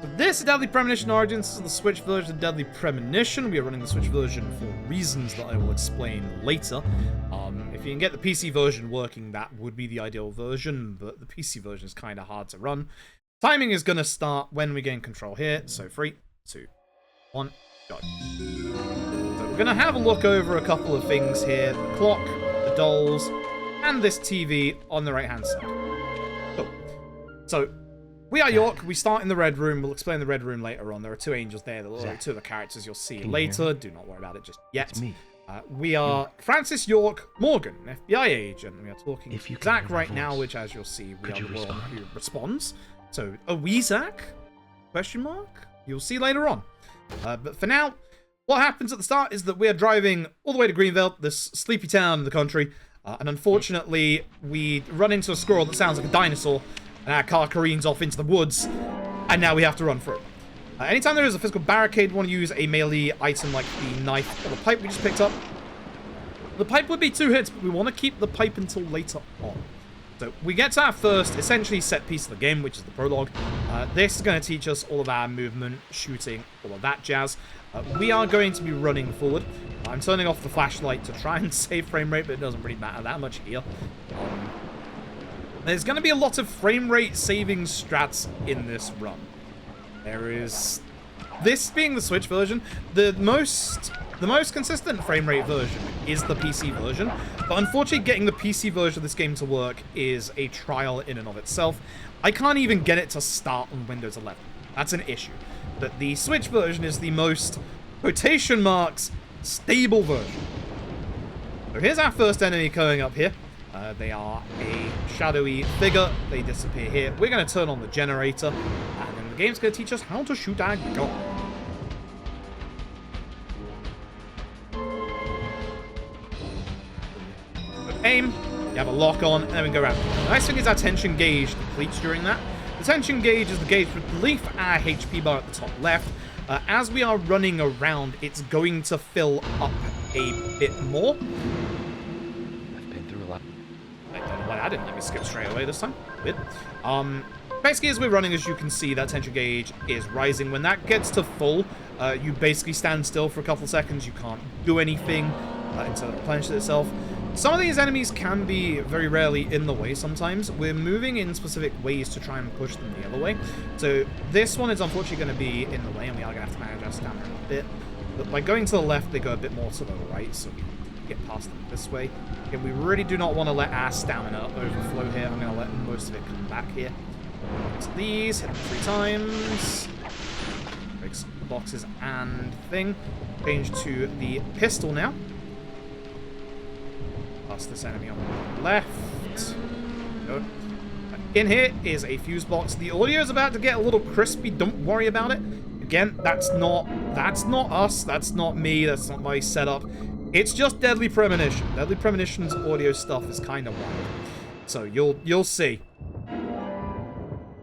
This is Deadly Premonition Origins. This is the Switch version of Deadly Premonition. We are running the Switch version for reasons that I will explain later. If you can get the PC version working, that would be the ideal version, but the PC version is kind of hard to run. Timing is going to start when we gain control here. So 3, 2, 1, go. So we're going to have a look over a couple of things here. The clock, the dolls, and this TV on the right-hand side. Cool. So, we are York. We start in the Red Room. We'll explain the Red Room later on. There are 2 angels there. There are 2 of the characters you'll see later. Do not worry about it just yet. It's me. We are Francis York Morgan, an FBI agent. We are talking to Zach right now, which, as you'll see, we are the one who responds. So, are we Zach? Question mark? You'll see later on. But for now, what happens at the start is that we are driving all the way to Greenville, this sleepy town in the country. And unfortunately, we run into a squirrel that sounds like a dinosaur. And our car careens off into the woods, and now we have to run through. Anytime there is a physical barricade, we want to use a melee item like the knife or the pipe we just picked up. The pipe would be 2 hits, but we want to keep the pipe until later on. So we get to our first, essentially, set piece of the game, which is the prologue. This is going to teach us all of our movement, shooting, all of that jazz. We are going to be running forward. I'm turning off the flashlight to try and save frame rate, but it doesn't really matter that much here. There's going to be a lot of frame rate saving strats in this run. There is... This being the Switch version, the most consistent frame rate version is the PC version. But unfortunately, getting the PC version of this game to work is a trial in and of itself. I can't even get it to start on Windows 11. That's an issue. But the Switch version is the most, quotation marks, stable version. So here's our first enemy coming up here. They are a shadowy figure. They disappear here. We're going to turn on the generator, and then the game's going to teach us how to shoot our gun. Aim, you have a lock on, and then we go around. The nice thing is our tension gauge depletes during that. The tension gauge is the gauge beneath our HP bar at the top left. As we are running around, it's going to fill up a bit more. I didn't let me skip straight away this time. Good. Basically, as we're running, as you can see, that tension gauge is rising. When that gets to full, you basically stand still for a couple seconds. You can't do anything until it replenishes itself. Some of these enemies can be very rarely in the way sometimes. We're moving in specific ways to try and push them the other way. So this one is unfortunately going to be in the way, and we are going to have to manage our stamina a bit. But by going to the left, they go a bit more to the right, so we get past them this way. Again, we really do not want to let our stamina overflow here. I'm going to let most of it come back here. So these, hit them 3 times. Break some boxes and thing. Change to the pistol now. Past this enemy on the left. Go. In here is a fuse box. The audio is about to get a little crispy. Don't worry about it. Again, that's not us. That's not me. That's not my setup. It's just Deadly Premonition. Deadly Premonition's audio stuff is kind of wild. So you'll see.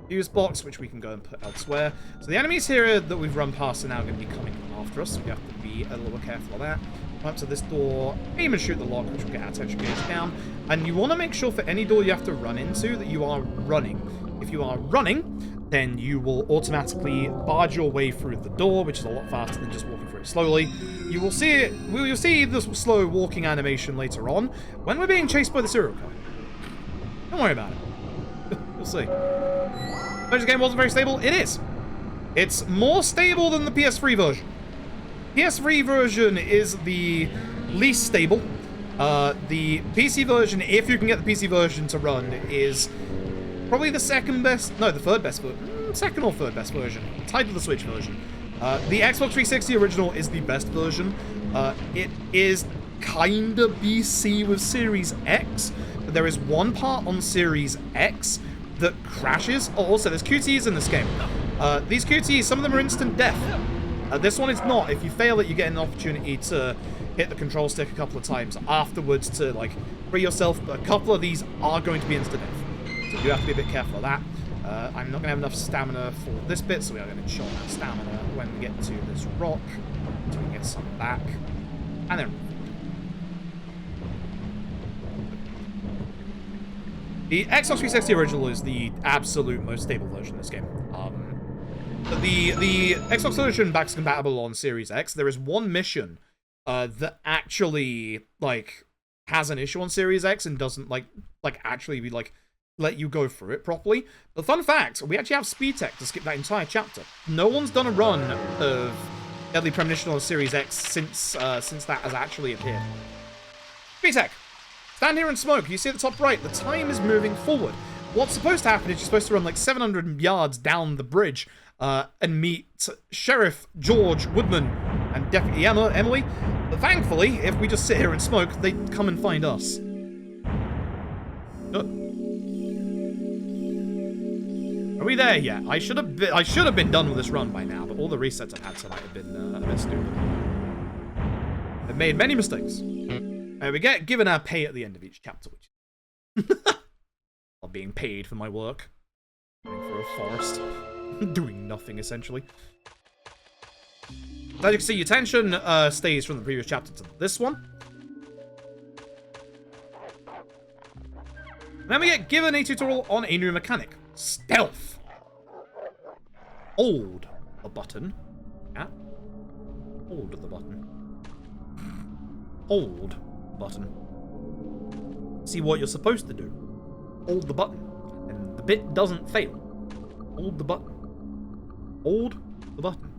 Fuse box, which we can go and put elsewhere. So the enemies here that we've run past are now going to be coming after us. So we have to be a little bit careful of that. Come up to this door, aim and shoot the lock, which will get our tension gauge down. And you want to make sure for any door you have to run into that you are running. If you are running, then you will automatically barge your way through the door, which is a lot faster than just walking through it slowly. You'll see this slow walking animation later on when we're being chased by the serial killer. Don't worry about it. You'll see. This game wasn't very stable. It is. It's more stable than the PS3 version. PS3 version is the least stable. The PC version, if you can get the PC version to run, is probably the second best, no, the third best, second or third best version, tied to the Switch version. The Xbox 360 original is the best version. It is kinda BC with Series X, but there is one part on Series X that crashes. Oh, also, there's QTEs in this game. These QTEs, some of them are instant death. This one is not. If you fail it, you get an opportunity to hit the control stick a couple of times afterwards to, like, free yourself, but a couple of these are going to be instant death. So you have to be a bit careful of that. I'm not going to have enough stamina for this bit, so we are going to short that stamina when we get to this rock, so we can get some back. And then... The Xbox 360 original is the absolute most stable version of this game. the Xbox version backwards compatible on Series X. There is one mission that actually like has an issue on Series X and doesn't like actually be like let you go through it properly. The fun fact, we actually have speedtech to skip that entire chapter. No one's done a run of Deadly Premonition on Series X since that has actually appeared. speedtech. Stand here and smoke. You see at the top right, the time is moving forward. What's supposed to happen is you're supposed to run like 700 yards down the bridge and meet Sheriff George Woodman and Deputy Emily. But thankfully, if we just sit here and smoke, they come and find us. Good. Are we there yet? I should have been done with this run by now, but all the resets I've had tonight have been a bit stupid. I've made many mistakes. We get given our pay at the end of each chapter, which while being paid for my work. Going for a forest. Doing nothing, essentially. As you can see, your tension stays from the previous chapter to this one. And then we get given a tutorial on a new mechanic. Stealth. Hold the button. Yeah. Hold the button. Hold the button. See what you're supposed to do. Hold the button. And the bit doesn't fail. Hold the button. Hold the button.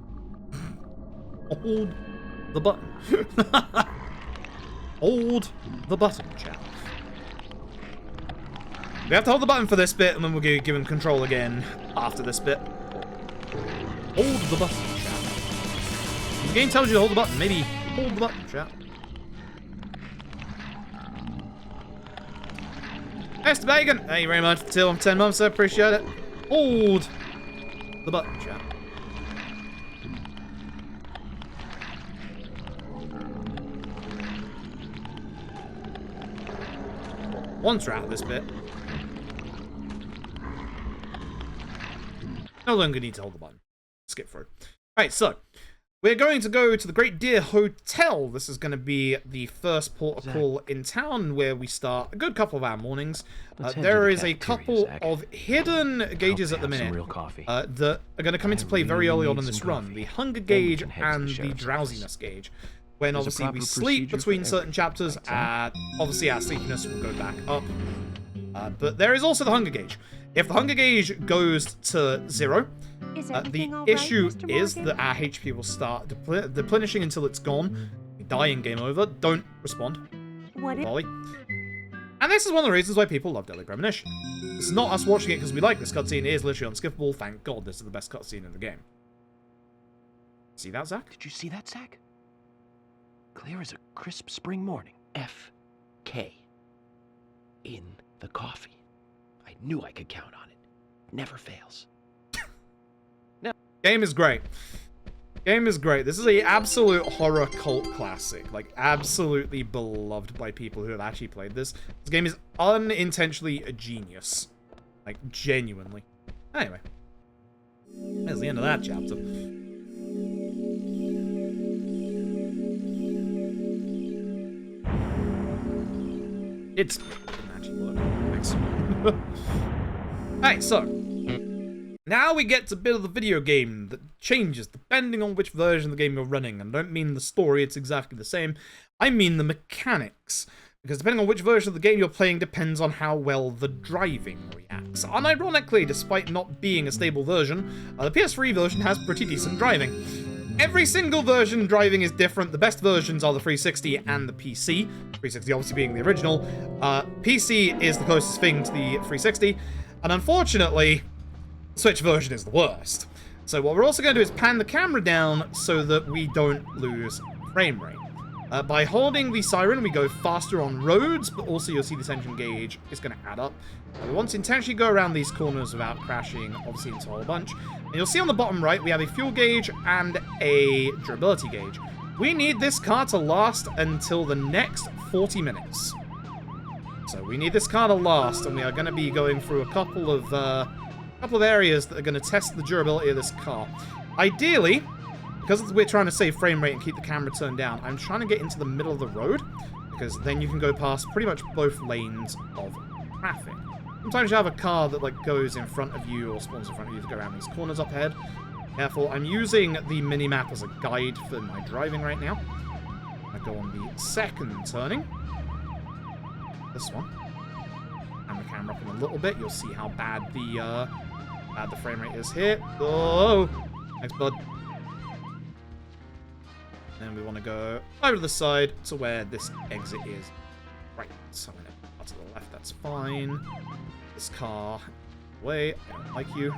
Hold the button. Hold the button, chat. We have to hold the button for this bit, and then we'll get given control again after this bit. Hold the button, chat. If the game tells you to hold the button, maybe hold the button, chat. Mr. Bacon, thank you very much for till 10 months, I appreciate it. Hold the button, chat. Once we're out of this bit, no longer need to hold the button. Skip through. Alright, so we're going to go to the Great Deer Hotel. This is going to be the first port of call in town where we start a good couple of our mornings. There is a couple of hidden gauges at the minute that are going to come into play very early on in this run. The hunger gauge and the drowsiness gauge. When obviously we sleep between certain chapters, obviously our sleepiness will go back up. But there is also the hunger gauge. If the hunger gauge goes to 0, the issue is that our HP will start replenishing until it's gone. We die in game over. Don't respond. Volley. And this is one of the reasons why people love Deadly Premonition. This is not us watching it because we like this cutscene. It is literally unskippable. Thank God this is the best cutscene in the game. See that, Zach? Did you see that, Zach? Clear as a crisp spring morning. F.K. in the coffee. I knew I could count on it. Never fails. Game is great. Game is great. This is a absolute horror cult classic. Like, absolutely beloved by people who have actually played this. This game is unintentionally a genius. Like, genuinely. Anyway. There's the end of that chapter. It didn't actually work. Thanks. Alright, so. Now we get to a bit of the video game that changes depending on which version of the game you're running. And I don't mean the story, it's exactly the same. I mean the mechanics. Because depending on which version of the game you're playing depends on how well the driving reacts. Unironically, despite not being a stable version, the PS3 version has pretty decent driving. Every single version driving is different. The best versions are the 360 and the PC. 360 obviously being the original. PC is the closest thing to the 360. And unfortunately, the Switch version is the worst. So what we're also going to do is pan the camera down so that we don't lose frame rate. By holding the siren, we go faster on roads, but also you'll see the tension gauge is going to add up. We want to intentionally go around these corners without crashing, obviously, into a whole bunch. And you'll see on the bottom right, we have a fuel gauge and a durability gauge. We need this car to last until the next 40 minutes. So we need this car to last, and we are going to be going through a couple of areas that are going to test the durability of this car. Ideally, because we're trying to save frame rate and keep the camera turned down, I'm trying to get into the middle of the road, because then you can go past pretty much both lanes of traffic. Sometimes you have a car that like goes in front of you or spawns in front of you to go around these corners up ahead. Careful, I'm using the mini-map as a guide for my driving right now. I go on the second turning. This one. And the camera up in a little bit. You'll see how bad the frame rate is here. Oh! Thanks, bud. Then we want to go over to the side to where this exit is. Right, so I'm going to to the left, that's fine. This car, away, I don't like you.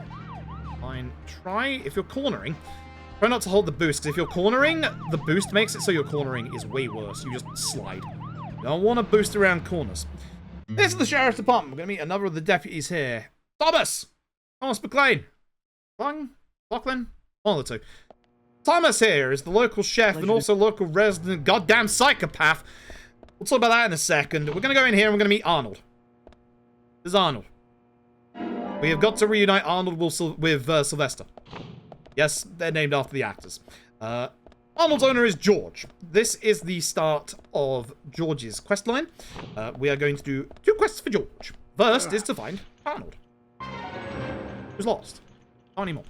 Fine. Try, if you're cornering, try not to hold the boost, because if you're cornering, the boost makes it so your cornering is way worse. You just slide. You don't want to boost around corners. This is the Sheriff's Department. We're going to meet another of the deputies here. Thomas! Thomas McLean. Lachlan? One of the two. Thomas here is the local chef and also local resident goddamn psychopath. We'll talk about that in a second. We're going to go in here and we're going to meet Arnold. This is Arnold. We have got to reunite Arnold with Sylvester. Yes, they're named after the actors. Arnold's owner is George. This is the start of George's quest line. We are going to do 2 quests for George. First is to find Arnold, who's lost. Not anymore.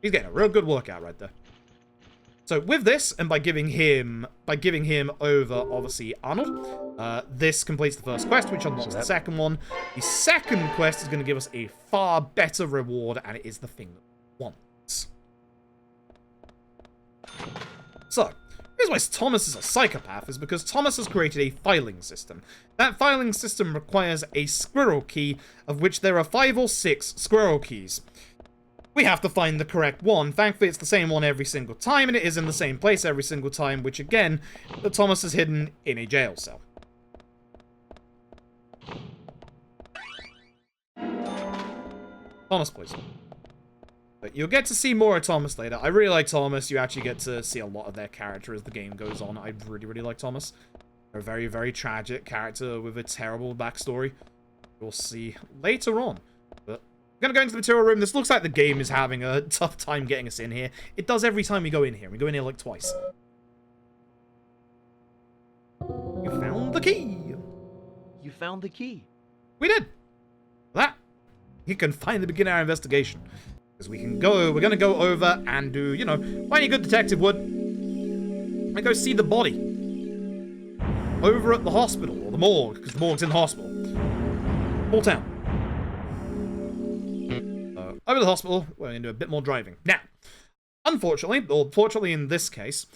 He's getting a real good workout right there. So with this, and by giving him over, obviously, Arnold, this completes the first quest, which unlocks the second one. The second quest is going to give us a far better reward, and it is the thing that we want. So, here's why Thomas is a psychopath, is because Thomas has created a filing system. That filing system requires a squirrel key, of which there are 5 or 6 squirrel keys. We have to find the correct one. Thankfully, it's the same one every single time, and it is in the same place every single time, which, again, that Thomas has hidden in a jail cell. Thomas, please. But you'll get to see more of Thomas later. I really like Thomas. You actually get to see a lot of their character as the game goes on. I really, really like Thomas. They're a very, very tragic character with a terrible backstory. You'll see later on. But we're going to go into the material room. This looks like the game is having a tough time getting us in here. It does every time we go in here. We go in here like twice. You found the key. You found the key. We did. That, you can finally begin our investigation. Because we're going to go over and do, you know, what any good detective would. And go see the body. Over at the hospital, or the morgue, because the morgue's in the hospital. Small town. Over to the hospital, we're going to do a bit more driving. Now, unfortunately, or fortunately in this case,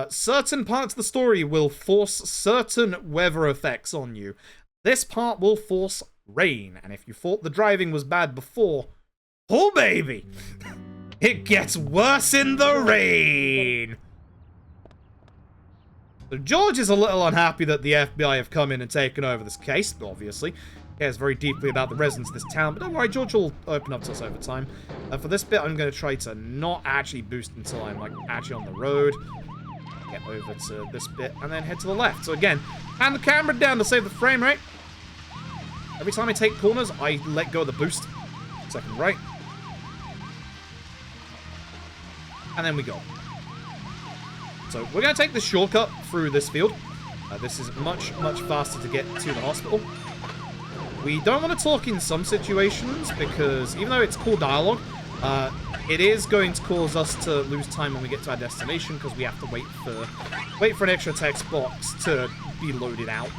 certain parts of the story will force certain weather effects on you. This part will force rain, and if you thought the driving was bad before, oh baby, it gets worse in the rain. So George is a little unhappy that the FBI have come in and taken over this case, obviously. Cares very deeply about the residents of this town, but don't worry, George will open up to us over time. For this bit, I'm going to try to not actually boost until I'm like actually on the road. Get over to this bit, and then head to the left. So again, hand the camera down to save the frame rate. Every time I take corners, I let go of the boost. Second right. And then we go. So we're going to take the shortcut through this field. This is much, much faster to get to the hospital. We don't want to talk in some situations because even though it's cool dialogue, it is going to cause us to lose time when we get to our destination because we have to wait for an extra text box to be loaded out.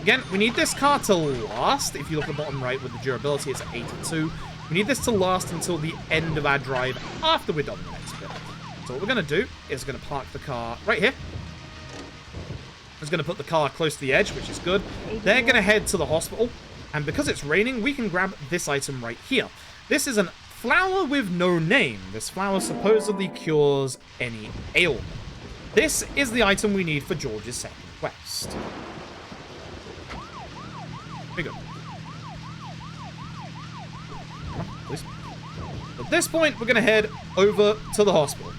Again, we need this car to last. If you look at the bottom right with the durability, it's at 82. We need this to last until the end of our drive after we're done with the next bit. So what we're going to do is going to park the car right here. I'm just going to put the car close to the edge, which is good. They're going to head to the hospital. And because it's raining, we can grab this item right here. This is a flower with no name. This flower supposedly cures any ailment. This is the item we need for George's second quest. Here we go. Please. At this point, we're going to head over to the hospital.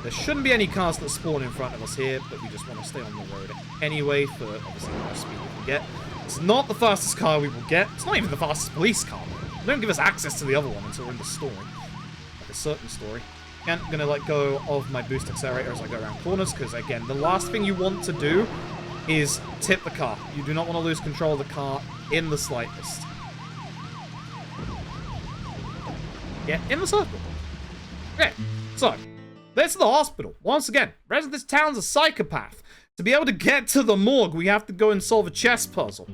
There shouldn't be any cars that spawn in front of us here, but we just want to stay on the road anyway for obviously the most speed we can get. It's not the fastest car we will get. It's not even the fastest police car. They don't give us access to the other one until we're in the story. Like a certain story. Again, I'm going to let go of my boost accelerator as I go around corners, because again, the last thing you want to do is tip the car. You do not want to lose control of the car in the slightest. Get in the circle. Okay, so, this is the hospital. Once again, the rest of this town's a psychopath. To be able to get to the morgue, we have to go and solve a chess puzzle.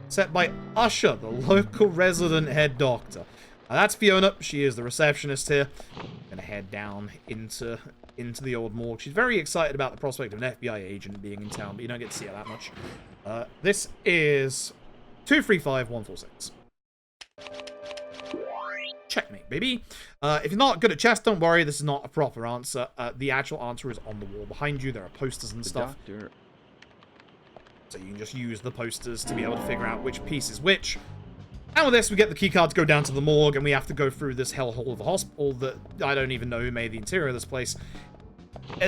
Set by Usher, the local resident head doctor. Now that's Fiona. She is the receptionist here. Gonna head down into the old morgue. She's very excited about the prospect of an FBI agent being in town, but you don't get to see her that much. This is 235146. Checkmate, baby. If you're not good at chess, don't worry. This is not a proper answer. The actual answer is on the wall behind you. There are posters and stuff. So you can just use the posters to be able to figure out which piece is which. And with this, we get the keycard to go down to the morgue, and we have to go through this hellhole of a hospital that I don't even know who made the interior of this place.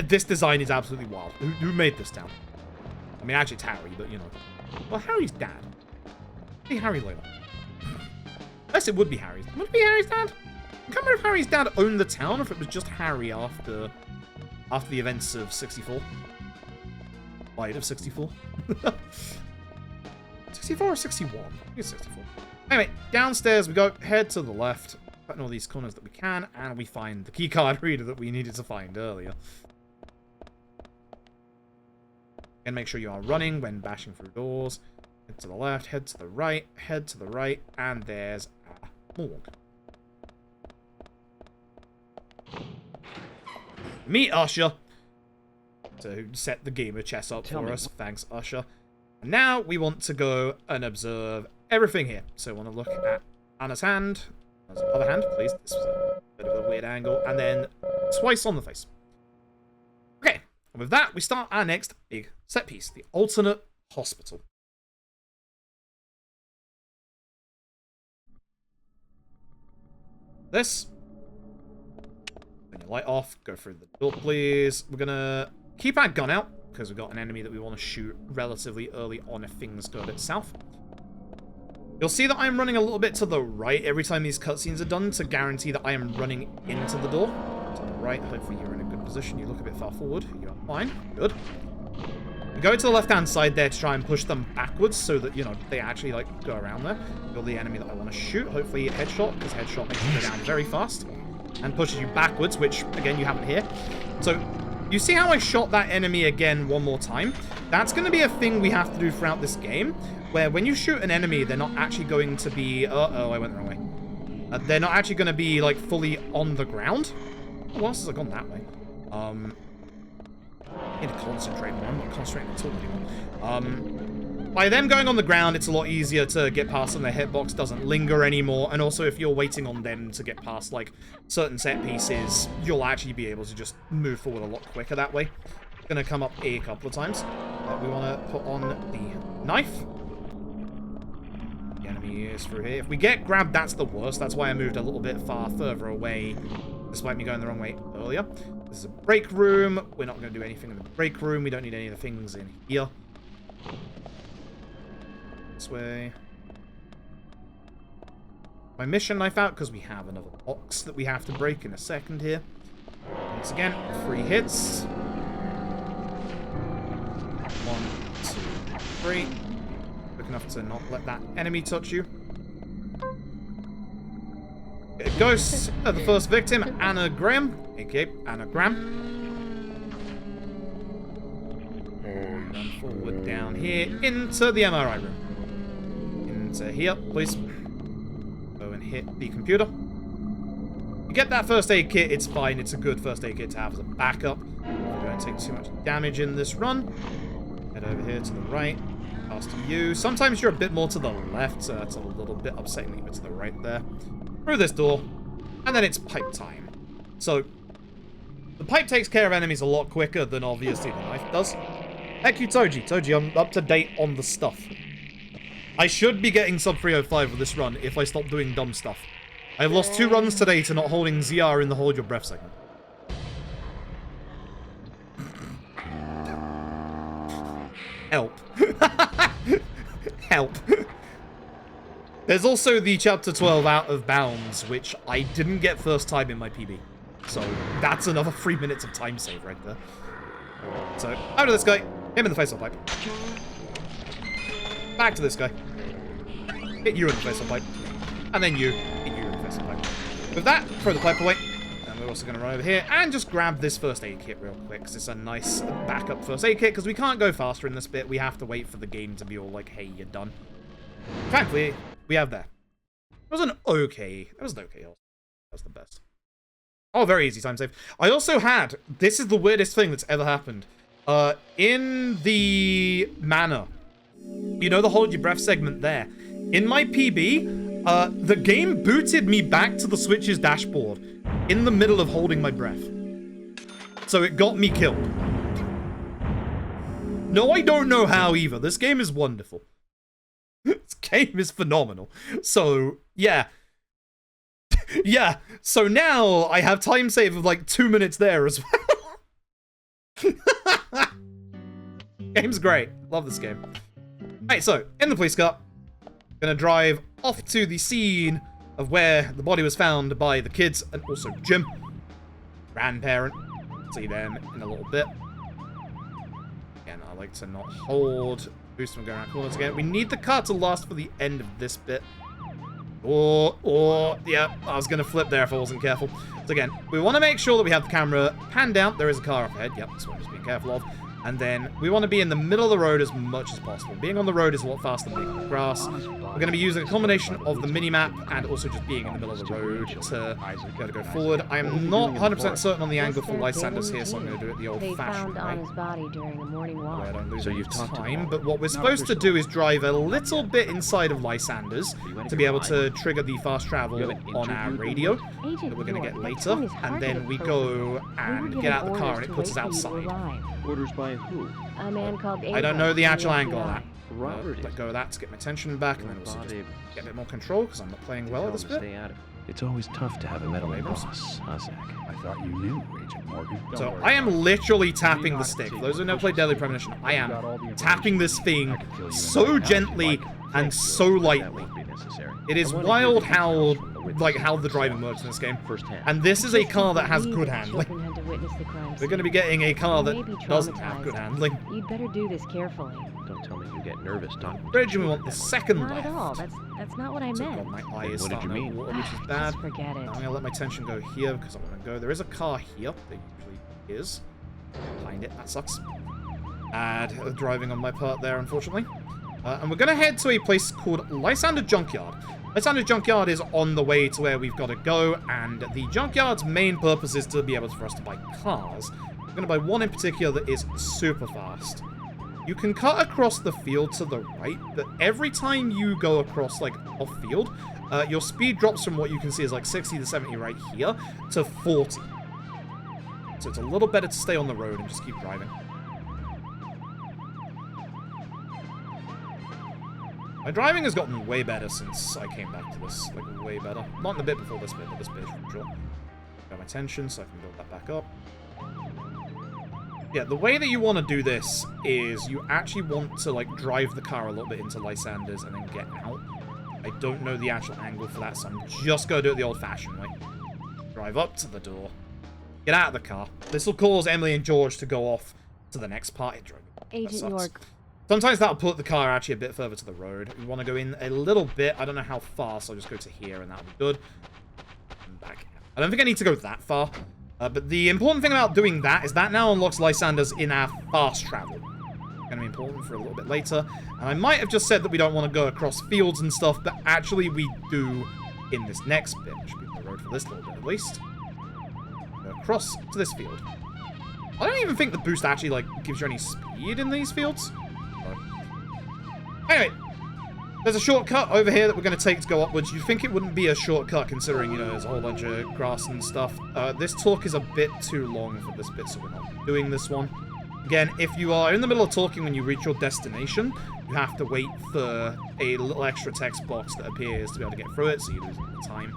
This design is absolutely wild. Who made this town? I mean, actually, it's Harry, but you know. Well, Harry's dad. Hey, Harry later. Unless it would be Harry's. Would it be Harry's dad? I can't remember if Harry's dad owned the town or if it was just Harry after the events of 64. Light of 64. 64 or 61? I think it's 64. Anyway, downstairs we go. Head to the left. Cut in all these corners that we can, and we find the keycard reader that we needed to find earlier. And make sure you are running when bashing through doors. Head to the left, head to the right, and there's a morgue. Meet Usher. To set the game of chess up for us. Thanks, Usher. And now we want to go and observe everything here. So we want to look at Anna's hand. Anna's other hand, please. This was a bit of a weird angle. And then twice on the face. Okay. And with that, we start our next big set piece. The alternate hospital. This. Turn your light off. Go through the door, please. We're gonna keep our gun out, because we've got an enemy that we want to shoot relatively early on if things go a bit south. You'll see that I'm running a little bit to the right every time these cutscenes are done to guarantee that I am running into the door. To the right, hopefully you're in a good position. You look a bit far forward. You're fine. Good. We go to the left-hand side there to try and push them backwards so that, you know, they actually, like, go around there. You're the enemy that I want to shoot. Hopefully headshot, because headshot makes you go down very fast. And pushes you backwards, which, again, you haven't here. So, you see how I shot that enemy again one more time? That's going to be a thing we have to do throughout this game, where when you shoot an enemy, they're not actually going to be... Uh-oh, I went the wrong way. They're not actually going to be, like, fully on the ground. Oh, what else has I gone that way? I need to concentrate more. I'm not concentrating at all anymore. By them going on the ground, it's a lot easier to get past them. Their hitbox doesn't linger anymore. And also, if you're waiting on them to get past, like, certain set pieces, you'll actually be able to just move forward a lot quicker that way. It's going to come up a couple of times. We want to put on the knife. The enemy is through here. If we get grabbed, that's the worst. That's why I moved a little bit further away, despite me going the wrong way earlier. This is a break room. We're not going to do anything in the break room. We don't need any of the things in here. This way. My mission knife out because we have another box that we have to break in a second here. Once again, 3 hits. 1, 2, 3. Quick enough to not let that enemy touch you. Ghost of the first victim, Anna Graham, aka Anna Graham. Run forward down here into the MRI room. Into here, please. Go and hit the computer. You get that first aid kit, it's fine. It's a good first aid kit to have as a backup. We don't take too much damage in this run. Head over here to the right. Past you. Sometimes you're a bit more to the left, so that's a little bit upsetting. Leave it to the right there. Through this door, and then it's pipe time. So, the pipe takes care of enemies a lot quicker than obviously the knife does. Heck you, Toji. Toji, I'm up to date on the stuff. I should be getting sub 305 with this run if I stop doing dumb stuff. I've lost 2 runs today to not holding ZR in the hold your breath segment. Help. Help. There's also the Chapter 12 Out of Bounds, which I didn't get first time in my PB. So, that's another 3 minutes of time save right there. So, out of this guy. Him in the face-off pipe. Back to this guy. hit you in the face with a pipe, and then you hit you in the face with a pipe. With that, throw the pipe away. And we're also going to run over here and just grab this first aid kit real quick, because it's a nice backup first aid kit, because we can't go faster in this bit. We have to wait for the game to be all like, hey, you're done. Frankly, we have that. It was an okay. That was an okay. That was the best. Oh, very easy time save. I also had, this is the weirdest thing that's ever happened. In the Manor, you know the hold your breath segment there. In my PB, the game booted me back to the Switch's dashboard in the middle of holding my breath. So it got me killed. No, I don't know how either. This game is wonderful. This game is phenomenal. So, yeah. Yeah, so now I have time save of like 2 minutes there as well. Game's great. Love this game. Alright, so, in the police car, gonna drive off to the scene of where the body was found by the kids and also Jim, grandparent. See them in a little bit. Again, I like to not hold. Boost from going around corners again. We need the car to last for the end of this bit. Yeah, I was going to flip there if I wasn't careful. So again, we want to make sure that we have the camera panned down. There is a car up ahead. Yep, that's what I'm just being careful of. And then we want to be in the middle of the road as much as possible. Being on the road is a lot faster than being on the grass. We're going to be using a combination of the mini-map and also just being in the middle of the road to go forward. I am not 100% certain on the angle for Lysanders here, so I'm going to do it the old-fashioned way. His body during a morning walk. I don't lose any time, but what we're supposed to do is drive a little bit inside of Lysanders to be able to trigger the fast travel on our radio that we're going to get later, and then we go and get out of the car and it puts us outside. Orders by who? A man called I don't know the actual angle of that. Robert. Let go of that to get my tension back, and then also just get a bit more control, because I'm not playing well at this bit. It's always tough to have a meddling boss, huh, Zach? I thought you knew, Agent Morgan. So I am literally tapping the stick. For those who never played Deadly Premonition, I am tapping this thing so gently and so lightly. It is wild how the driving works in this game. And this is a car that has good handling. We're going to be getting a car that doesn't have good handling. You'd better do this carefully. Don't tell me you get nervous talking. Bridge, and we want the second Not left. at all. That's not what I So meant. my eye is What did starting you to mean? water, which is bad. Just forget it. I'm going to let my tension go here because I want to go. There is a car here. There usually is. Behind it. That sucks. Bad driving on my part there, unfortunately. And we're going to head to a place called Lysander Junkyard. Lysander Junkyard is on the way to where we've got to go, and the Junkyard's main purpose is to be able for us to buy cars. We're going to buy one in particular that is super fast. You can cut across the field to the right, but every time you go across, like, off-field, your speed drops from what you can see is, like, 60 to 70 right here to 40. So it's a little better to stay on the road and just keep driving. My driving has gotten way better since I came back to this, like, way better. Not in the bit before this bit, but this bit for sure. Got my tension, so I can build that back up. Yeah, the way that you want to do this is you actually want to, like, drive the car a little bit into Lysanders and then get out. I don't know the actual angle for that, so I'm just going to do it the old-fashioned way. Drive up to the door. Get out of the car. This will cause Emily and George to go off to the next party. Agent York. Sometimes that'll put the car actually a bit further to the road. We want to go in a little bit. I don't know how far, so I'll just go to here, and that'll be good. And back. I don't think I need to go that far. But the important thing about doing that is that now unlocks Lysanders in our fast travel. Going to be important for a little bit later. And I might have just said that we don't want to go across fields and stuff, but actually we do in this next bit. We should be on the road for this little bit at least. Go across to this field. I don't even think the boost actually, like, gives you any speed in these fields. Anyway, there's a shortcut over here that we're going to take to go upwards. You'd think it wouldn't be a shortcut considering, you know, there's a whole bunch of grass and stuff. This talk is a bit too long for this bit, so we're not doing this one. Again, if you are in the middle of talking when you reach your destination, you have to wait for a little extra text box that appears to be able to get through it, so you lose a bit of time.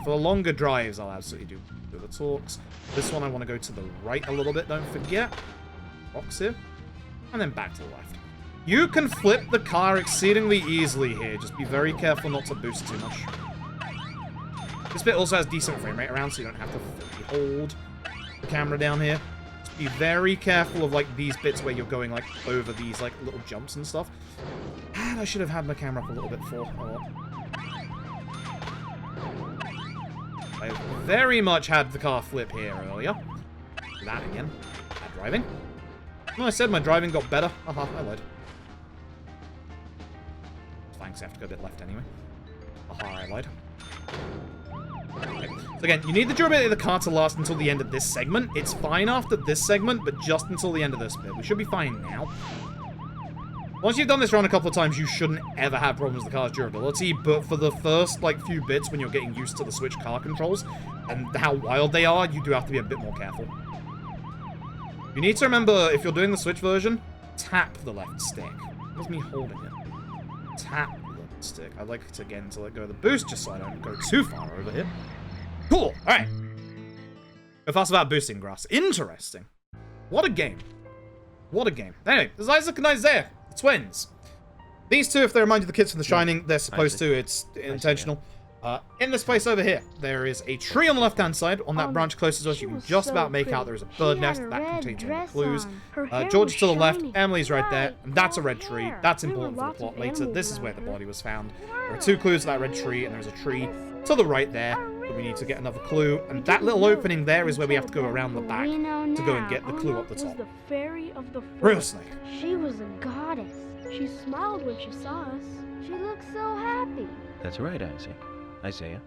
For longer drives, I'll absolutely do the talks. This one I want to go to the right a little bit, don't forget. Box here. And then back to the left. You can flip the car exceedingly easily here. Just be very careful not to boost too much. This bit also has decent frame rate around, so you don't have to fully hold the camera down here. Just be very careful of, like, these bits where you're going, like, over these, like, little jumps and stuff. And I should have had my camera up a little bit before. Oh, well. I very much had the car flip here earlier. That again. Bad driving. No, I said my driving got better. Haha, I lied. Thanks, I have to go a bit left anyway. Haha, I lied. Okay. So again, you need the durability of the car to last until the end of this segment. It's fine after this segment, but just until the end of this bit. We should be fine now. Once you've done this run a couple of times, you shouldn't ever have problems with the car's durability, but for the first, like, few bits when you're getting used to the Switch car controls and how wild they are, you do have to be a bit more careful. You need to remember, if you're doing the Switch version, tap the left stick. Where's me holding it? Tap the left stick. I'd like to, again, to let go of the boost just so I don't go too far over here. Cool! Alright. Go fast without boosting grass. Interesting. What a game. What a game. Anyway, there's Isaac and Isaiah. Twins. These two, if they remind you of the kids from The Shining, they're supposed to. It's intentional. In this place over here, there is a tree on the left-hand side. On that branch closest to us, you can just about make out there is a bird nest. That contains all the clues. George to the left, Emily's right there, and that's a red tree. That's important for the plot later. This is where the body was found. There are 2 clues to that red tree, and there's a tree to the right there. But we need to get another clue, and that little opening there is where we have to go around the back to go and get the clue up the top. Real Snake. She was a goddess. She smiled when she saw us. She looked so happy. That's right, Isaiah.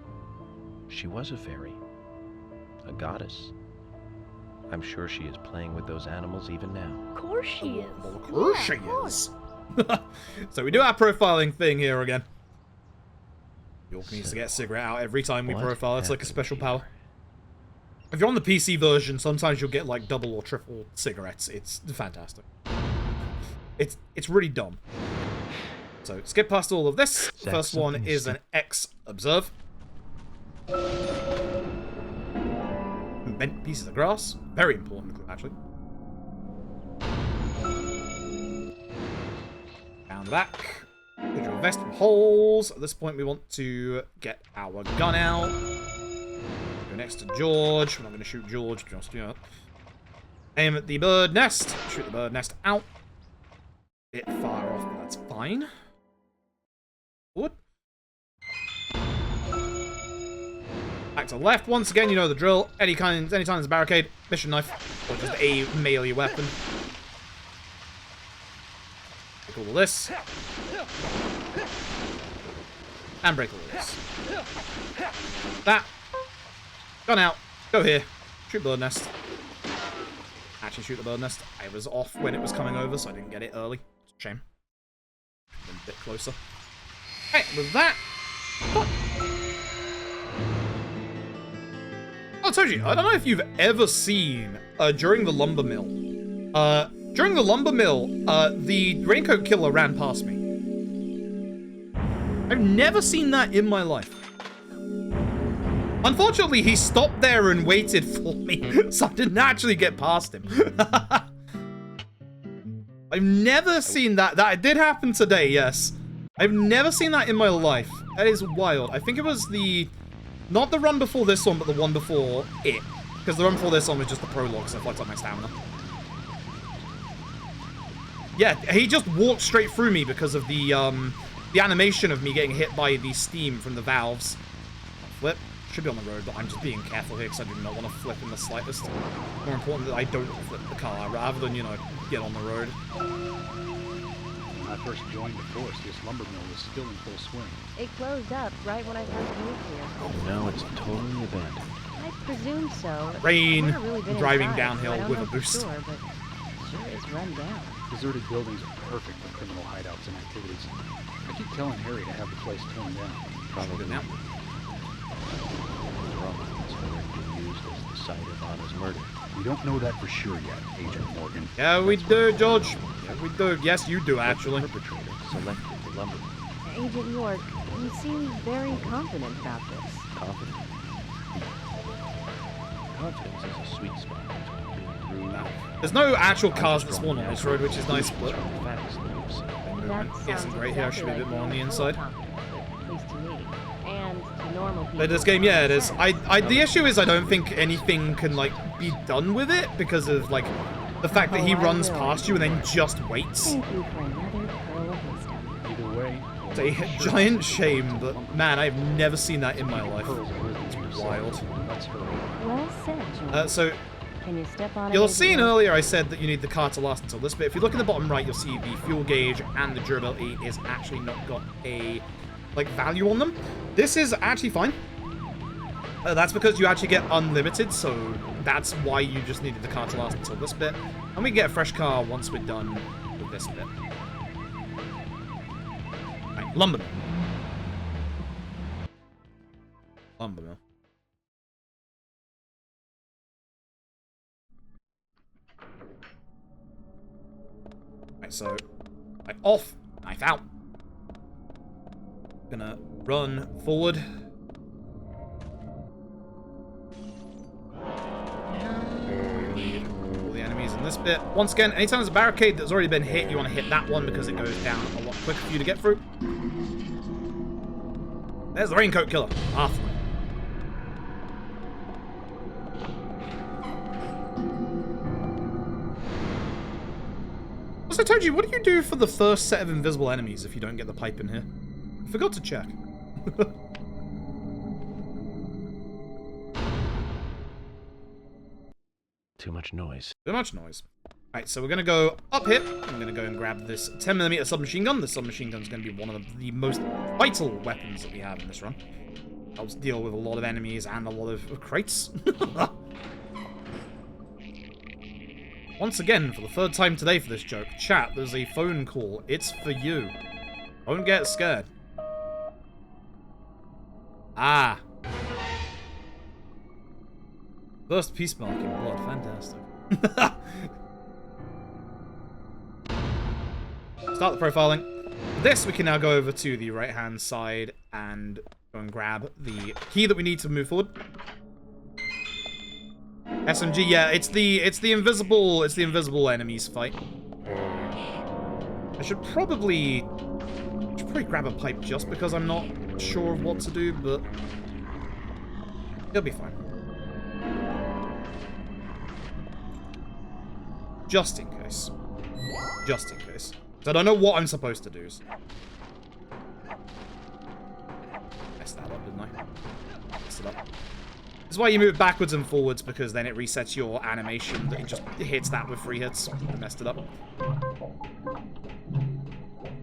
She was a fairy. A goddess. I'm sure she is playing with those animals even now. Of course she is. Well, of course she is. So we do our profiling thing here again. York needs to get a cigarette out every time we profile. It's like a special power. If you're on the PC version, sometimes you'll get like double or triple cigarettes. It's fantastic. It's really dumb. So skip past all of this. First one is an X observe. Bent pieces of grass. Very important clue, actually. Down the back. Put your vest with holes. At this point, we want to get our gun out. Go next to George. We're not going to shoot George just yet. Aim at the bird nest. Shoot the bird nest out. Bit far off, but that's fine. Forward. Back to left. Once again, you know the drill. Anytime there's a barricade, mission knife, or just a melee weapon. Break all of this. And break all of this. That. Gun out. Go here. Shoot bird nest. Actually shoot the bird nest. I was off when it was coming over, so I didn't get it early. It's a shame. A bit closer. Hey, with that. Fuck. I told you, I don't know if you've ever seen during the Lumbermill. During the Lumbermill, the Raincoat killer ran past me. I've never seen that in my life. Unfortunately, he stopped there and waited for me, so I didn't actually get past him. I've never seen that. That did happen today, yes. I've never seen that in my life. That is wild. I think it was the... Not the run before this one, but the one before it. Because the run before this one was just the prologue, so I fucked up my stamina. Yeah, he just walked straight through me because of the animation of me getting hit by the steam from the valves. Flip. Should be on the road, but I'm just being careful here because I do not want to flip in the slightest. More important that I don't flip the car, rather than, you know, get on the road. When I first joined the force, this Lumbermill was still in full swing. It closed up right when I first moved here. Oh, no, it's totally abandoned. I presume so. Rain, I've never really been driving inside, downhill so I don't with know a for boost. Sure, but it sure is run down. Deserted buildings are perfect for criminal hideouts and activities. I keep telling Harry to have the place torn down. Probably now. Used as the site of Anna's murder. We don't know that for sure yet, Agent Morgan. Yeah, we do, George. Yeah, we do. Yes, you do, actually. The perpetrator selected the lumber. Agent York, you seem very confident about this. Confidence. Confidence is a sweet spot between being rude. There's no actual cars that spawn on this road, which is nice, but facts that you've seen. movement isn't great here. I should be a bit more on the inside. At least to me. And to normal people. But this game, yeah, it is. The issue is I don't think anything can, like, be done with it because of, like, the fact that he runs past you and then just waits. Thank you for another pearl of wisdom. Either way, It's a giant shame, but man, I've never seen that in my life. It's wild. Well said, John. So, Can you step on it? you'll have seen earlier I said that you need the car to last until this bit. If you look in the bottom right, you'll see the fuel gauge and the durability is actually not got a, like, value on them. This is actually fine. That's because you actually get unlimited, so that's why you just needed the car to last until this bit. And we get a fresh car once we're done with this bit. Right, Lumbermill. Lumbermill. Right, so, knife off, knife out. Gonna run forward. All the enemies in this bit. Once again, anytime there's a barricade that's already been hit, you want to hit that one because it goes down a lot quicker for you to get through. There's the Raincoat Killer. Halfway. As I told you, what do you do for the first set of invisible enemies if you don't get the pipe in here? I forgot to check. Too much noise. Too much noise. Alright, so we're going to go up here. I'm going to go and grab this 10mm submachine gun. This submachine gun is going to be one of the most vital weapons that we have in this run. Helps deal with a lot of enemies and a lot of crates. Once again, for the third time today for this joke, chat, there's a phone call. It's for you. Don't get scared. Ah. First piece mark in blood. Fantastic. Start the profiling. This, we can now go over to the right-hand side and go and grab the key that we need to move forward. SMG, yeah, it's the invisible enemies fight. I should probably grab a pipe just because I'm not sure of what to do, but it'll be fine. Just in case. Just in case. So I don't know what I'm supposed to do. Messed that up, didn't I? Messed it up. This is why you move backwards and forwards, because then it resets your animation. That it just hits that with 3 hits. I messed it up.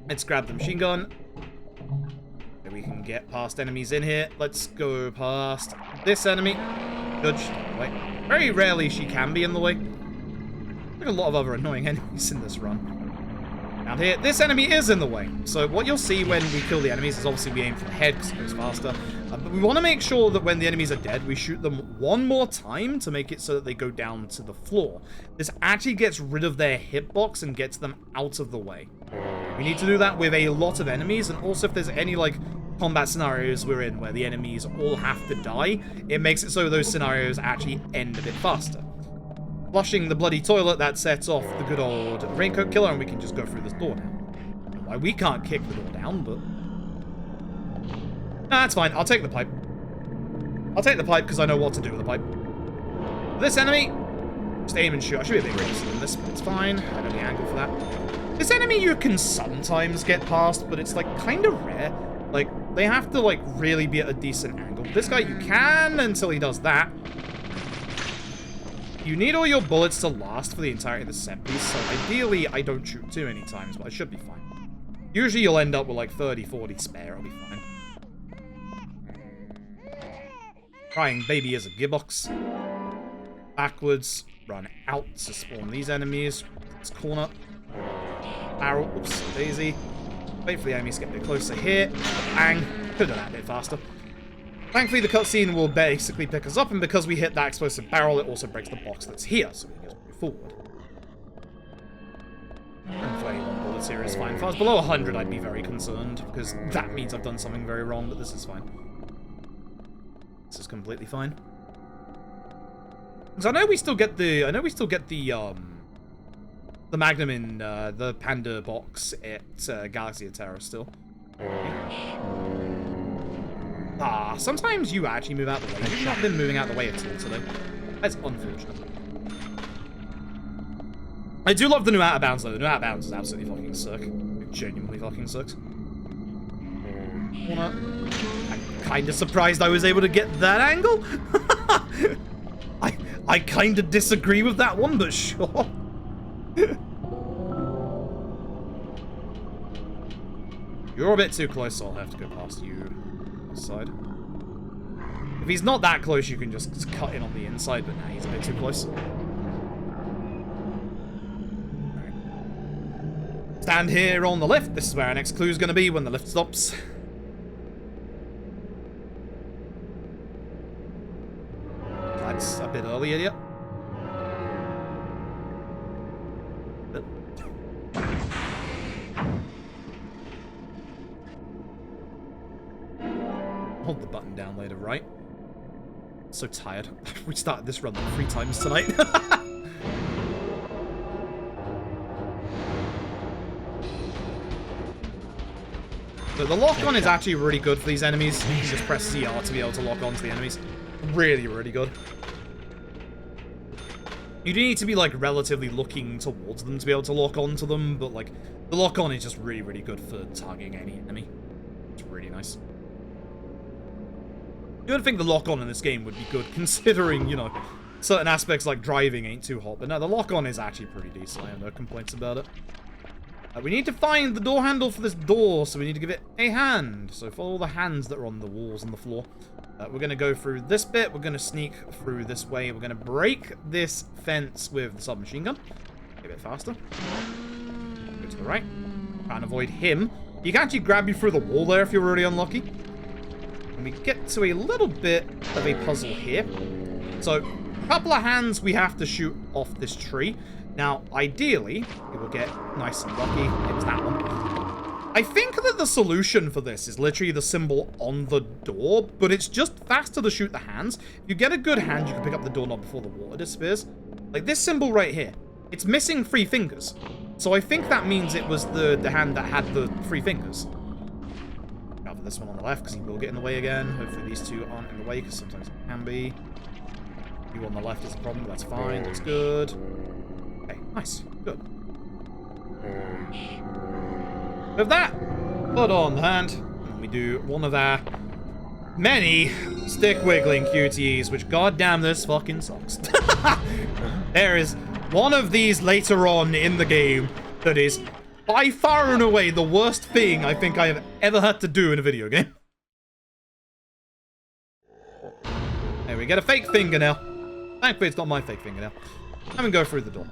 Let's grab the machine gun. We can get past enemies in here. Let's go past this enemy. Good. She's in the way. Very rarely she can be in the way. There's a lot of other annoying enemies in this run. Down here, this enemy is in the way. So what you'll see when we kill the enemies is obviously we aim for the head because it goes faster. But we want to make sure that when the enemies are dead, we shoot them one more time to make it so that they go down to the floor. This actually gets rid of their hitbox and gets them out of the way. We need to do that with a lot of enemies, and also if there's any, like, combat scenarios we're in where the enemies all have to die, it makes it so those scenarios actually end a bit faster. Flushing the bloody toilet, that sets off the good old Raincoat Killer, and we can just go through this door now. I don't know why we can't kick the door down, but... Nah, that's fine. I'll take the pipe. I'll take the pipe because I know what to do with the pipe. This enemy, just aim and shoot. I should be a bit closer than this, but it's fine. I know the angle for that. This enemy you can sometimes get past, but it's, like, kind of rare. Like, they have to, like, really be at a decent angle. This guy you can until he does that. You need all your bullets to last for the entirety of the set piece, so ideally I don't shoot too many times, but I should be fine. Usually you'll end up with like 30, 40 spare, I'll be fine. Crying baby is a gearbox. Backwards, run out to spawn these enemies. This corner. Barrel, oops, daisy. Wait for the enemies to get a bit closer here. Bang. Could have done that a bit faster. Thankfully, the cutscene will basically pick us up, and because we hit that explosive barrel, it also breaks the box that's here, so we can just move forward. And 21 bullets here is fine. If I was below 100, I'd be very concerned, because that means I've done something very wrong, but this is fine. This is completely fine. Because I know we still get the, the Magnum in the Panda box at Galaxy of Terror still. Ah, sometimes you actually move out the way. You've not been moving out the way at all today. That's unfortunate. I do love the new out of bounds though. The new out of bounds is absolutely fucking sick. It genuinely fucking sucks. corner. I'm kind of surprised I was able to get that angle. I kind of disagree with that one, but sure. You're a bit too close, so I'll have to go past you on the side. If he's not that close, you can just cut in on the inside, but now he's a bit too close. Right. Stand here on the lift. This is where our next clue is going to be when the lift stops. That's a bit early, idiot. Hold the button down later, right? So tired. We started this run like 3 times tonight. So the lock-on is actually really good for these enemies. You can just press CR to be able to lock on to the enemies. Really, really good. You do need to be, like, relatively looking towards them to be able to lock on to them, but, like, the lock-on is just really, really good for targeting any enemy. It's really nice. You would think the lock-on in this game would be good, considering, you know, certain aspects like driving ain't too hot. But no, the lock-on is actually pretty decent. I have no complaints about it. We need to find the door handle for this door, so we need to give it a hand. So follow the hands that are on the walls and the floor. We're going to go through this bit. We're going to sneak through this way. We're going to break this fence with the submachine gun. Get a bit faster. Go to the right. Try and avoid him. He can actually grab you through the wall there if you're really unlucky. And we get to a little bit of a puzzle here. So, a couple of hands we have to shoot off this tree. Now, ideally, we will get nice and lucky. It was that one. I think that the solution for this is literally the symbol on the door, but it's just faster to shoot the hands. If you get a good hand, you can pick up the doorknob before the water disappears. Like this symbol right here. It's missing 3 fingers. So I think that means it was the hand that had the 3 fingers. Cover this one on the left, because he will get in the way again. Hopefully these 2 aren't in the way, because sometimes it can be. You on the left is the problem, but that's fine. That's good. Okay, nice. Good. With that, put on the hand, and we do one of our many stick wiggling QTEs, which goddamn this fucking sucks. There is one of these later on in the game that is by far and away the worst thing I think I have ever had to do in a video game. There we get a fake fingernail. Thankfully it's not my fake fingernail. And we go through the door.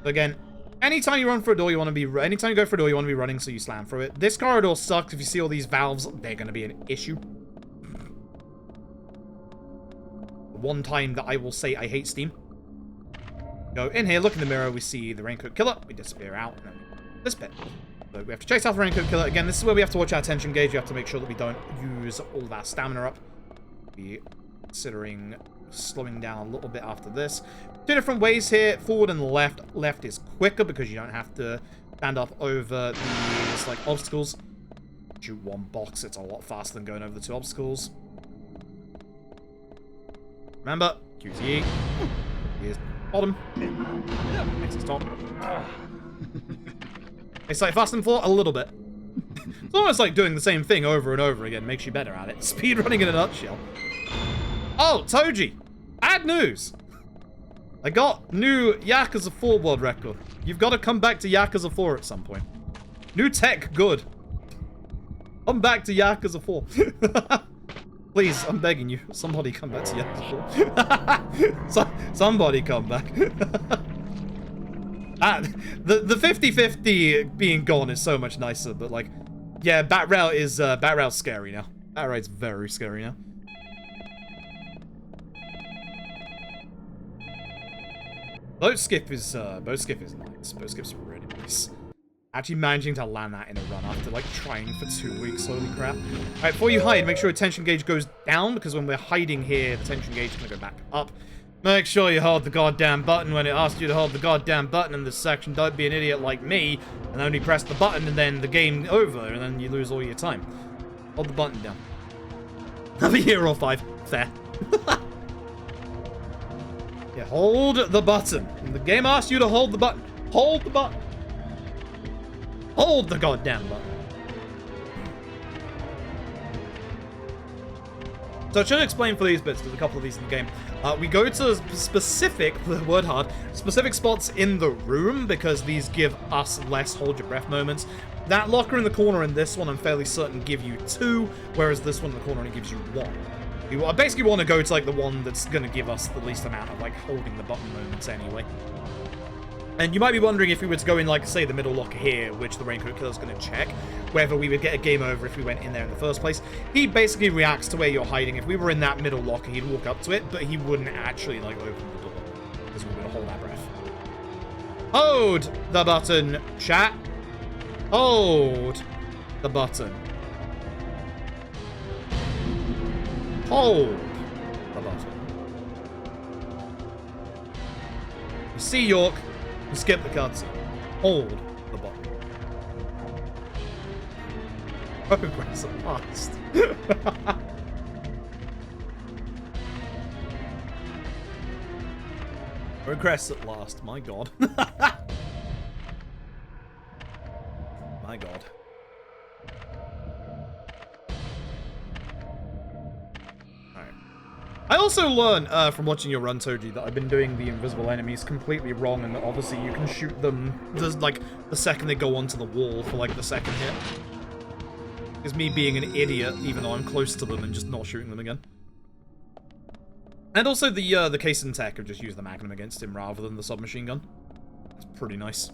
So again, anytime you run for a door, you want to be... Anytime you go for a door, you want to be running, so you slam through it. This corridor sucks. If you see all these valves, they're going to be an issue. One time that I will say I hate Steam. Go in here, look in the mirror, we see the Raincoat Killer. We disappear out, and then this bit. So we have to chase after the Raincoat Killer. Again, this is where we have to watch our tension gauge. We have to make sure that we don't use all of our stamina up. We're considering slowing down a little bit after this. 2 different ways here, forward and left. Left is quicker because you don't have to stand up over these like obstacles. Shoot 1 box, it's a lot faster than going over the 2 obstacles. Remember, QTE. Here's bottom. Next is top. It's like Fast and Floor a little bit. It's almost like doing the same thing over and over again. Makes you better at it. Speedrunning in a nutshell. Oh, Toji! Bad news! I got new Yakuza 4 world record. You've got to come back to Yakuza 4 at some point. New tech, good. Come back to Yakuza 4. Please, I'm begging you. Somebody come back to Yakuza 4. Somebody come back. The 50-50 being gone is so much nicer, but like, yeah, Bat Rail's scary now. Bat Rail's very scary now. Boat skip is nice. Boat skip's really nice. Actually managing to land that in a run after like trying for 2 weeks, holy crap. Alright, before you hide, make sure your tension gauge goes down, because when we're hiding here, the tension gauge is gonna go back up. Make sure you hold the goddamn button when it asks you to hold the goddamn button in this section. Don't be an idiot like me and only press the button and then the game over and then you lose all your time. Hold the button down. Have a year or 5. Fair. Yeah, hold the button. When the game asks you to hold the button, hold the button. Hold the goddamn button. So I should explain for these bits, there's a couple of these in the game. We go to specific, the word hard, specific spots in the room because these give us less hold your breath moments. That locker in the corner in this one, I'm fairly certain, give you 2, whereas this one in the corner only gives you 1. You basically want to go to like the one that's going to give us the least amount of like holding the button moments anyway. And you might be wondering if we were to go in, like, say, the middle locker here, which the Raincoat Killer's going to check, whether we would get a game over if we went in there in the first place. He basically reacts to where you're hiding. If we were in that middle locker, he'd walk up to it, but he wouldn't actually, like, open the door, because we would hold our breath. Hold the button, chat. Hold the button. Hold the button. You see, York? You skip the cutscene. Hold the button. Progress at last. Progress at last. My god. My god. I also learned from watching your run, Toji, that I've been doing the invisible enemies completely wrong, and that obviously you can shoot them just, like, the second they go onto the wall for, like, the second hit. Is me being an idiot, even though I'm close to them, and just not shooting them again. And also the case and tech of just use the Magnum against him rather than the submachine gun. It's pretty nice.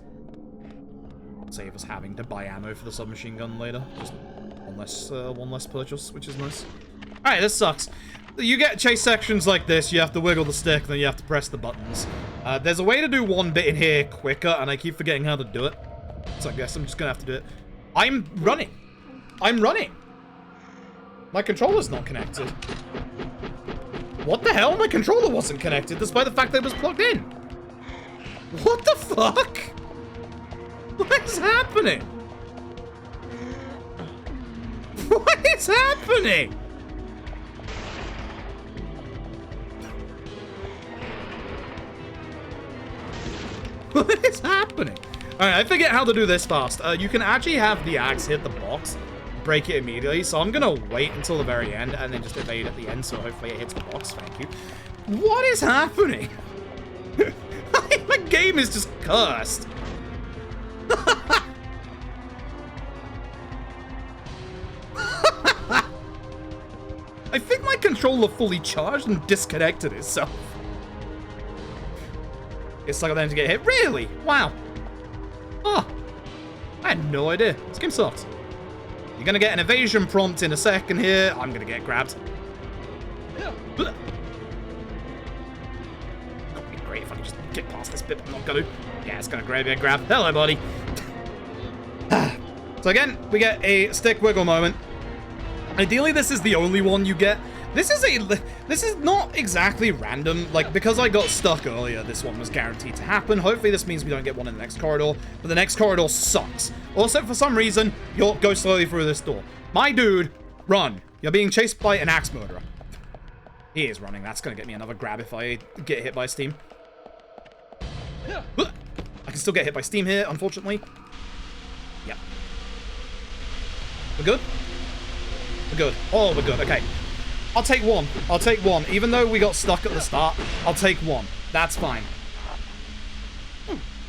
Save us having to buy ammo for the submachine gun later. Just one less purchase, which is nice. Alright, this sucks. You get chase sections like this, you have to wiggle the stick, then you have to press the buttons. There's a way to do one bit in here quicker, and I keep forgetting how to do it. So I guess I'm just gonna have to do it. I'm running. I'm running. My controller's not connected. What the hell? My controller wasn't connected, despite the fact that it was plugged in. What the fuck? What is happening? What is happening? What is happening? Alright, I forget how to do this fast. You can actually have the axe hit the box, break it immediately, so I'm gonna wait until the very end and then just evade at the end, so hopefully it hits the box. Thank you. What is happening? The game is just cursed. I think my controller fully charged and disconnected itself. It's like them to get hit. Really? Wow. Oh. I had no idea. This game sucks. You're gonna get an evasion prompt in a second here. I'm gonna get grabbed. It'd be great if I could just get past this bit, but I'm not gonna. Yeah, it's gonna get grabbed. Hello, buddy. So again, we get a stick wiggle moment. Ideally, this is the only one you get. This is not exactly random. Like, because I got stuck earlier, this one was guaranteed to happen. Hopefully this means we don't get one in the next corridor, but the next corridor sucks. Also, for some reason, you'll go slowly through this door. My dude, run. You're being chased by an axe murderer. He is running. That's gonna get me another grab if I get hit by Steam. I can still get hit by Steam here, unfortunately. Yep. We're good? We're good. Oh, we're good. Okay. I'll take one. I'll take one. Even though we got stuck at the start, I'll take one. That's fine.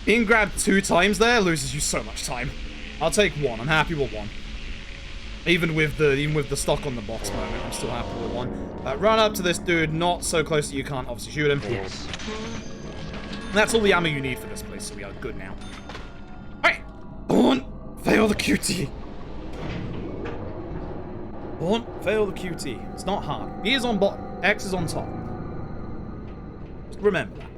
Being grabbed 2 times there loses you so much time. I'll take one. I'm happy with one. Even with the stock on the box moment, I'm still happy with one. Run up to this dude, not so close that you can't obviously shoot him. Yes. And that's all the ammo you need for this place, so we are good now. Alright. On. Fail the QT. Won't fail the QT. It's not hard. B is on bottom. X is on top. Just remember that.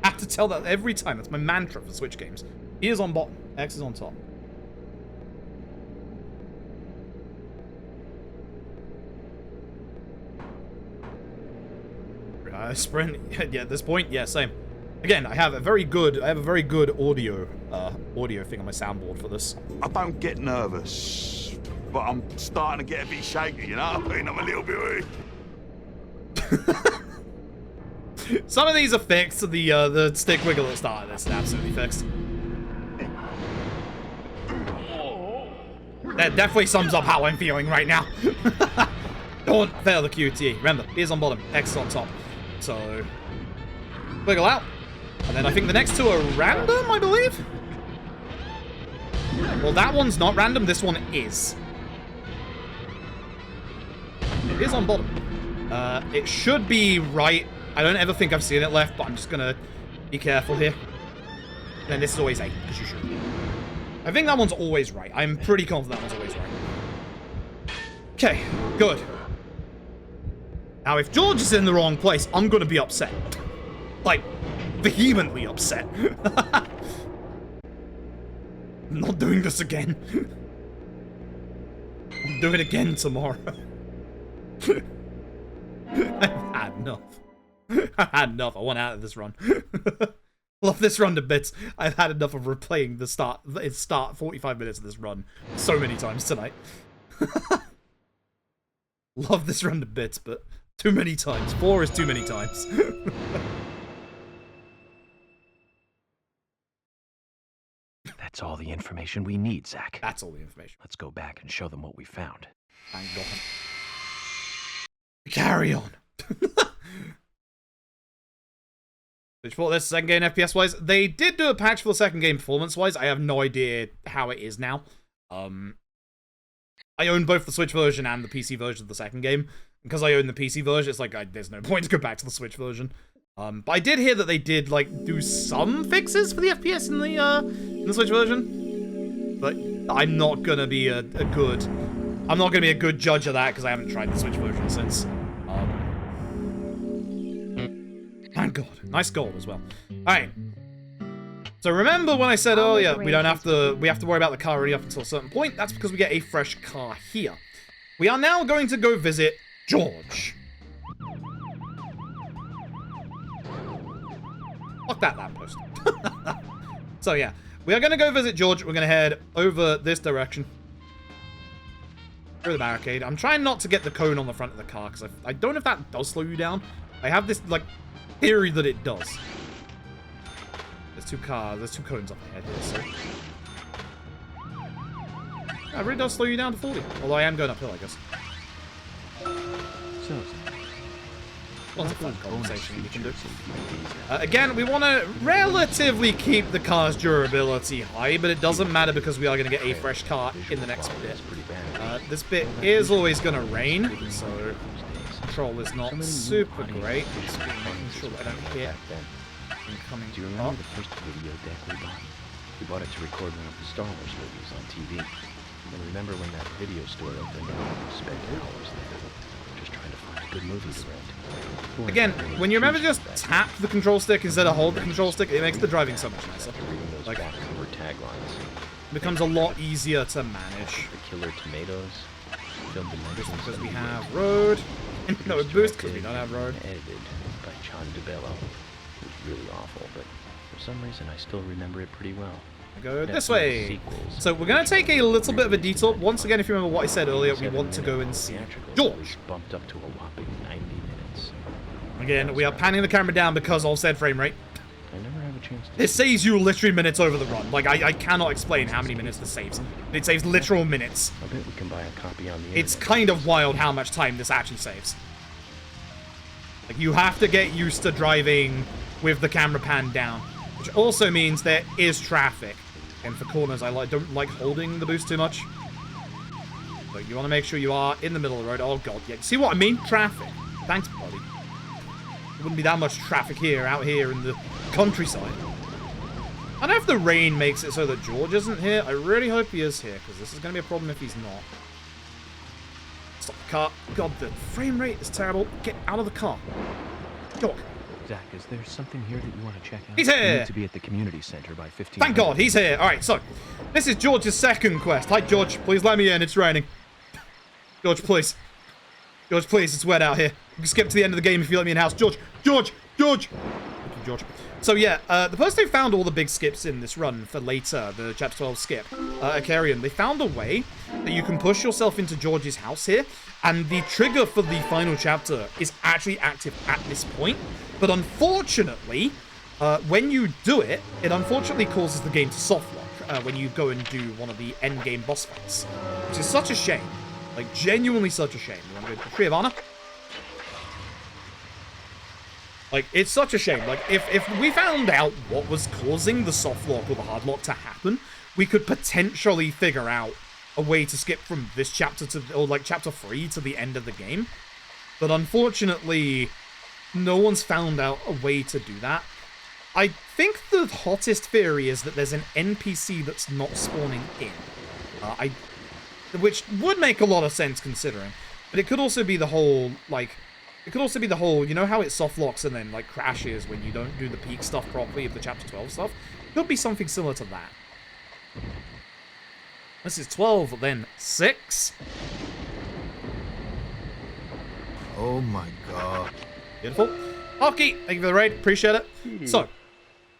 I have to tell that every time. That's my mantra for Switch games. B is on bottom. X is on top. Sprint. Yeah, at this point, yeah, same. Again, I have a very good audio thing on my soundboard for this. I don't get nervous, but I'm starting to get a bit shaky, you know? I mean, I'm a little bit weak. Some of these are fixed. The stick wiggle at the start of this is absolutely fixed. That definitely sums up how I'm feeling right now. Don't fail the QTE. Remember, B's on bottom, X is on top. So, wiggle out. And then I think the next two are random, I believe? Well, that one's not random. This one is. It is on bottom. It should be right. I don't ever think I've seen it left, but I'm just going to be careful here. And then this is always A, because you should. I think that one's always right. I'm pretty confident that one's always right. Okay, good. Now, if George is in the wrong place, I'm going to be upset. Like, vehemently upset. I'm not doing this again. I'll do it again tomorrow. I've had enough. I've had enough. I want out of this run. Love this run to bits. I've had enough of replaying the start 45 minutes of this run so many times tonight. Love this run to bits, but too many times. 4 is too many times. That's all the information we need, Zach. That's all the information. Let's go back and show them what we found. Thank God. Carry on. Which for this second game FPS wise, they did do a patch for the second game performance wise. I have no idea how it is now. I own both the Switch version and the PC version of the second game. Because I own the PC version, it's like there's no point to go back to the Switch version. But I did hear that they did like do some fixes for the FPS in the Switch version. But I'm not gonna be a good judge of that because I haven't tried the Switch version since. Thank God. Nice goal as well. Alright. So remember when I said earlier we have to worry about the car already up until a certain point? That's because we get a fresh car here. We are now going to go visit George. Fuck that lamppost. So yeah, we are going to go visit George. We're going to head over this direction. Through the barricade. I'm trying not to get the cone on the front of the car because I don't know if that does slow you down. I have this like theory that it does. There's two cones up ahead here, so. Yeah, it really does slow you down to 40. Although I am going uphill, I guess. So, Lots of fun conversation we can do. Again, we want to relatively keep the car's durability high, but it doesn't matter because we are going to get a fresh car in the next bit. This bit is always going to rain, so control is not super great. Just making sure I don't hit incoming. Do you remember the first video deck we bought? We bought it to record one of the Star Wars movies on TV. And remember when that video store opened and we spent hours there just trying to find a good movie to rent. Again, when you remember just tap the control stick instead of hold the control stick, it makes the driving so much nicer. Like, it becomes a lot easier to manage. The Killer Tomatoes. Filmed in just because we have road. No, boost because we don't have road. Edited by John DeBello. It was really awful, but for some reason I still remember it pretty well. Go this way. So we're going to take a little bit of a detour. Once again, if you remember what I said earlier, we want to go and see George. Bumped up to a whopping 90 minutes. Again, we are panning the camera down because of said frame rate. I never have a chance to. This saves you literally minutes over the run. Like, I cannot explain how many minutes this saves. It saves literal minutes. I bet we can buy a copy on the It's kind of wild how much time this actually saves. Like, you have to get used to driving with the camera pan down. Which also means there is traffic. And for corners, I don't like holding the boost too much. But you want to make sure you are in the middle of the road. Oh, God. Yeah. See what I mean? Traffic. Thanks, buddy. There wouldn't be that much traffic out here in the countryside. I don't know if the rain makes it so that George isn't here. I really hope he is here, because this is going to be a problem if he's not. Stop the car. God, the frame rate is terrible. Get out of the car. George. Zach, is there something here that you want to check out? He's here! We need to be at the community center by 15 Thank God, he's here. Alright, so, this is George's second quest. Hi, George. Please let me in. It's raining. George, please. George, please. It's wet out here. You can skip to the end of the game if you let me in the house. George! George! George! Thank you, George. So, yeah, the person who found all the big skips in this run for later, the Chapter 12 skip, Akarian, they found a way that you can push yourself into George's house here, and the trigger for the final chapter is actually active at this point. But unfortunately, when you do it, it unfortunately causes the game to softlock when you go and do one of the end game boss fights, which is such a shame. Like, genuinely such a shame. We want to go to the Tree of Honor. Like, it's such a shame. Like, if we found out what was causing the soft lock or the hard lock to happen, we could potentially figure out a way to skip from this chapter to, or like chapter 3 to the end of the game. But unfortunately, no one's found out a way to do that. I think the hottest theory is that there's an NPC that's not spawning in. Which would make a lot of sense considering. But it could also be the whole, like, you know how it soft locks and then, like, crashes when you don't do the peak stuff properly of the chapter 12 stuff? Could be something similar to that. This is 12, then 6. Oh my god. Beautiful. Hockey, thank you for the raid. Appreciate it. So,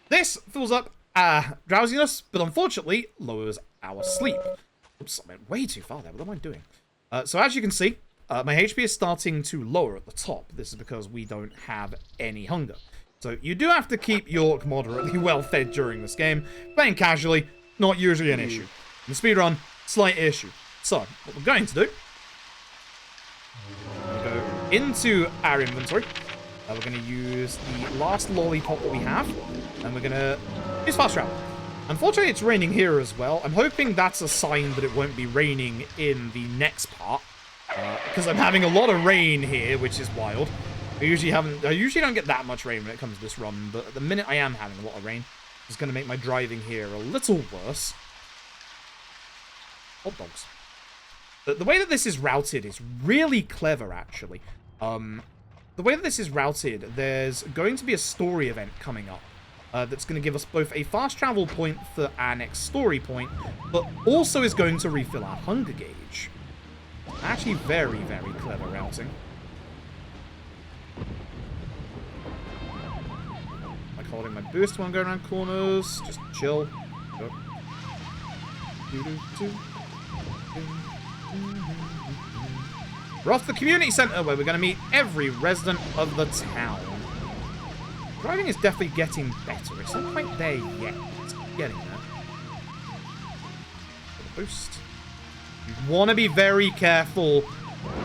this fills up drowsiness, but unfortunately lowers our sleep. Oops, I went way too far there. What am I doing? So as you can see, my HP is starting to lower at the top. This is because we don't have any hunger. So you do have to keep your moderately well fed during this game. Playing casually, not usually an issue. In the speedrun, slight issue. So, what we're going to do, we're going to go into our inventory. We're going to use the last lollipop that we have, and we're going to use fast travel. Unfortunately, it's raining here as well. I'm hoping that's a sign that it won't be raining in the next part, because I'm having a lot of rain here, which is wild. I usually don't get that much rain when it comes to this run, but at the minute I am having a lot of rain. It's going to make my driving here a little worse. Hot dogs. The way that this is routed is really clever, actually. The way that this is routed, there's going to be a story event coming up that's going to give us both a fast travel point for our next story point, but also is going to refill our hunger gauge. Actually, very, very clever routing. Like holding my boost when I'm going around corners. Just chill. Go. We're off to the community center where we're going to meet every resident of the town. Driving is definitely getting better. It's not quite there yet. It's getting there. Boost. You want to be very careful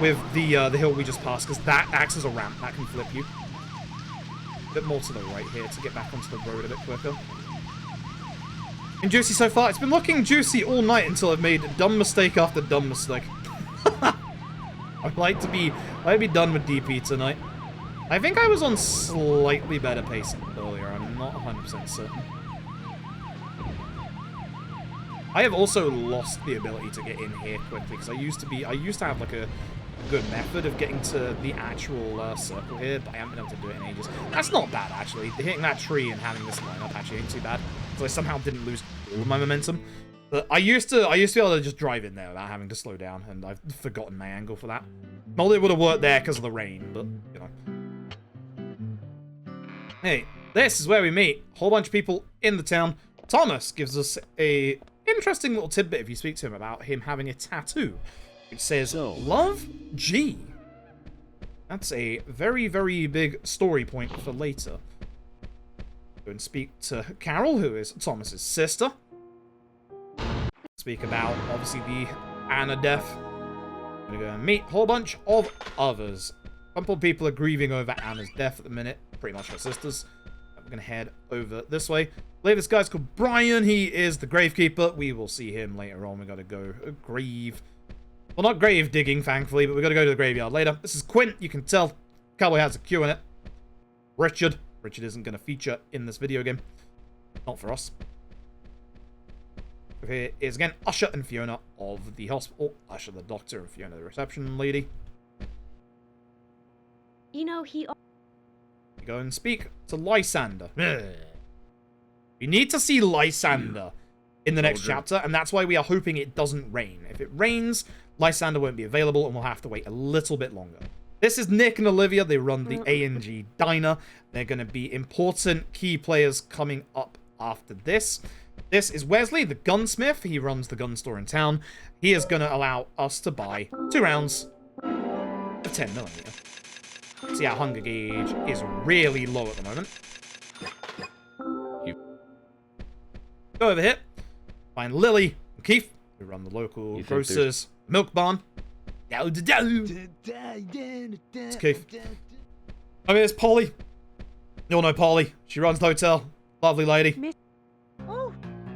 with the hill we just passed, because that acts as a ramp. That can flip you. A bit more to the right here to get back onto the road a bit quicker. Been juicy so far. It's been looking juicy all night until I've made dumb mistake after dumb mistake. I'd like to be done with DP tonight. I think I was on slightly better pacing earlier. I'm not 100% certain. I have also lost the ability to get in here quickly, because I used to have like a good method of getting to the actual circle here, but I haven't been able to do it in ages. That's not bad, actually. Hitting that tree and having this lineup actually ain't too bad, because I somehow didn't lose all of my momentum. But I used to be able to just drive in there without having to slow down, and I've forgotten my angle for that. Not that it would have worked there because of the rain, but, you know. Hey, this is where we meet. A whole bunch of people in the town. Thomas gives us a interesting little tidbit if you speak to him about him having a tattoo. It says, Love G. That's a very, very big story point for later. Go and speak to Carol, who is Thomas's sister. Speak about, obviously, the Anna death. I'm gonna go and meet a whole bunch of others. A couple of people are grieving over Anna's death at the minute. Pretty much her sisters. We're gonna head over this way. I believe this guy's called Brian. He is the gravekeeper. We will see him later on. We gotta go grave. Well, not grave digging, thankfully, but we gotta go to the graveyard later. This is Quint. You can tell Cowboy has a Q in it. Richard. Richard isn't gonna feature in this video game. Not for us. Here is again Usher and Fiona of the hospital. Usher the doctor and Fiona the reception lady. You know, he... We go and speak to Lysander. We need to see Lysander in the next chapter, and that's why we are hoping it doesn't rain. If it rains, Lysander won't be available, and we'll have to wait a little bit longer. This is Nick and Olivia. They run the A&G Diner. They're going to be important key players coming up after this. This is Wesley, the gunsmith. He runs the gun store in town. He is going to allow us to buy 2 rounds of 10mm. See, our hunger gauge is really low at the moment. Go over here. Find Lily and Keith, who run the local grocer's milk barn. It's Keith. I mean, it's Polly. You all know Polly. She runs the hotel. Lovely lady. Oh,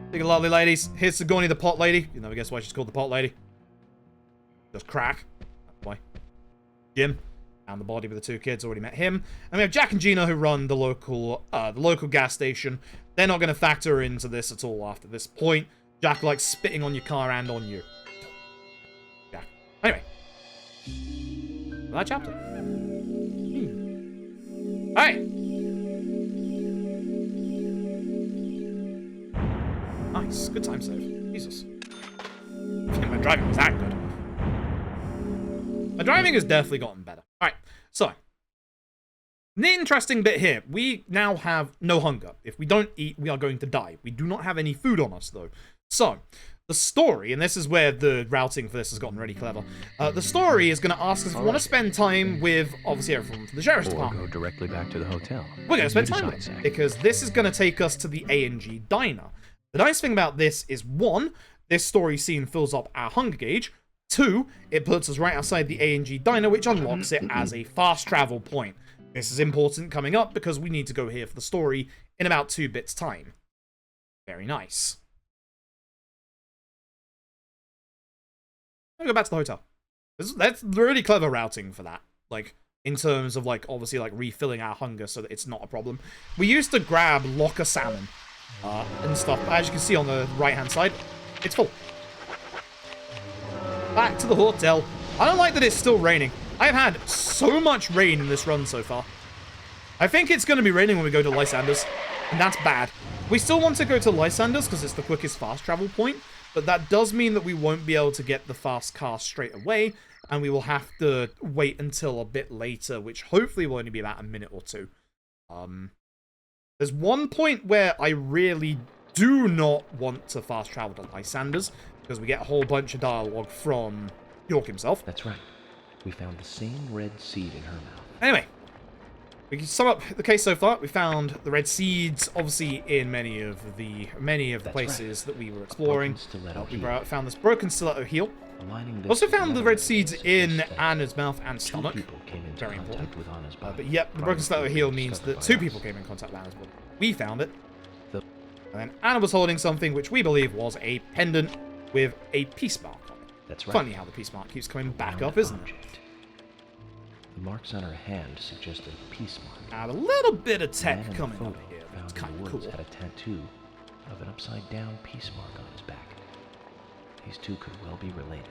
Speaking of lovely ladies, here's Sigourney the pot lady. You never guess why she's called the pot lady. Just crack. That's why. Jim. And the body with the two kids, already met him. And we have Jack and Gina who run the local gas station. They're not going to factor into this at all after this point. Jack likes spitting on your car and on you. Jack. Anyway. That chapter. Alright. Nice. Good time save. Jesus. My driving was that good. My driving has definitely gotten better. Alright, so. The interesting bit here. We now have no hunger. If we don't eat, we are going to die. We do not have any food on us, though. So, the story, and this is where the routing for this has gotten really clever. The story is going to ask us if we want to spend time with, obviously, everyone from the Sheriff's Or Department. go directly back to the hotel. We're going to spend You time with decide, them, Zach. because this is going to take us to the A&G Diner. The nice thing about this is, one, this story scene fills up our hunger gauge. Two, it puts us right outside the A&G Diner, which unlocks it as a fast travel point. This is important coming up because we need to go here for the story in about 2 bits time. Very nice. Let me go back to the hotel. That's really clever routing for that. Like, in terms of, like, obviously, like, refilling our hunger so that it's not a problem. We used to grab locker salmon and stuff. As you can see on the right-hand side, it's full. Back to the hotel. I don't like that it's still raining. I've had so much rain in this run so far. I think it's going to be raining when we go to Lysander's, and that's bad. We still want to go to Lysander's because it's the quickest fast travel point, but that does mean that we won't be able to get the fast car straight away, and we will have to wait until a bit later, which hopefully will only be about a minute or two. There's one point where I really do not want to fast travel to Lysander's, because we get a whole bunch of dialogue from York himself. That's right. We found the same red seed in her mouth. Anyway, we can sum up the case so far. We found the red seeds, obviously, in many of the places that we were exploring. We found this broken stiletto heel. Also found the red seeds in Anna's mouth and stomach. Very important. But yep, the broken stiletto heel means that 2 people came in contact with Anna's body. We found it. And then Anna was holding something which we believe was a pendant with a peace mark on it. That's right. Funny how the peace mark keeps coming back up, isn't it? The marks on her hand suggest a peace mark. Add a little bit of The tech man in the coming photo over here. found It's in kind the of woods cool. had a tattoo of an upside-down peace mark on his back. These two could well be related.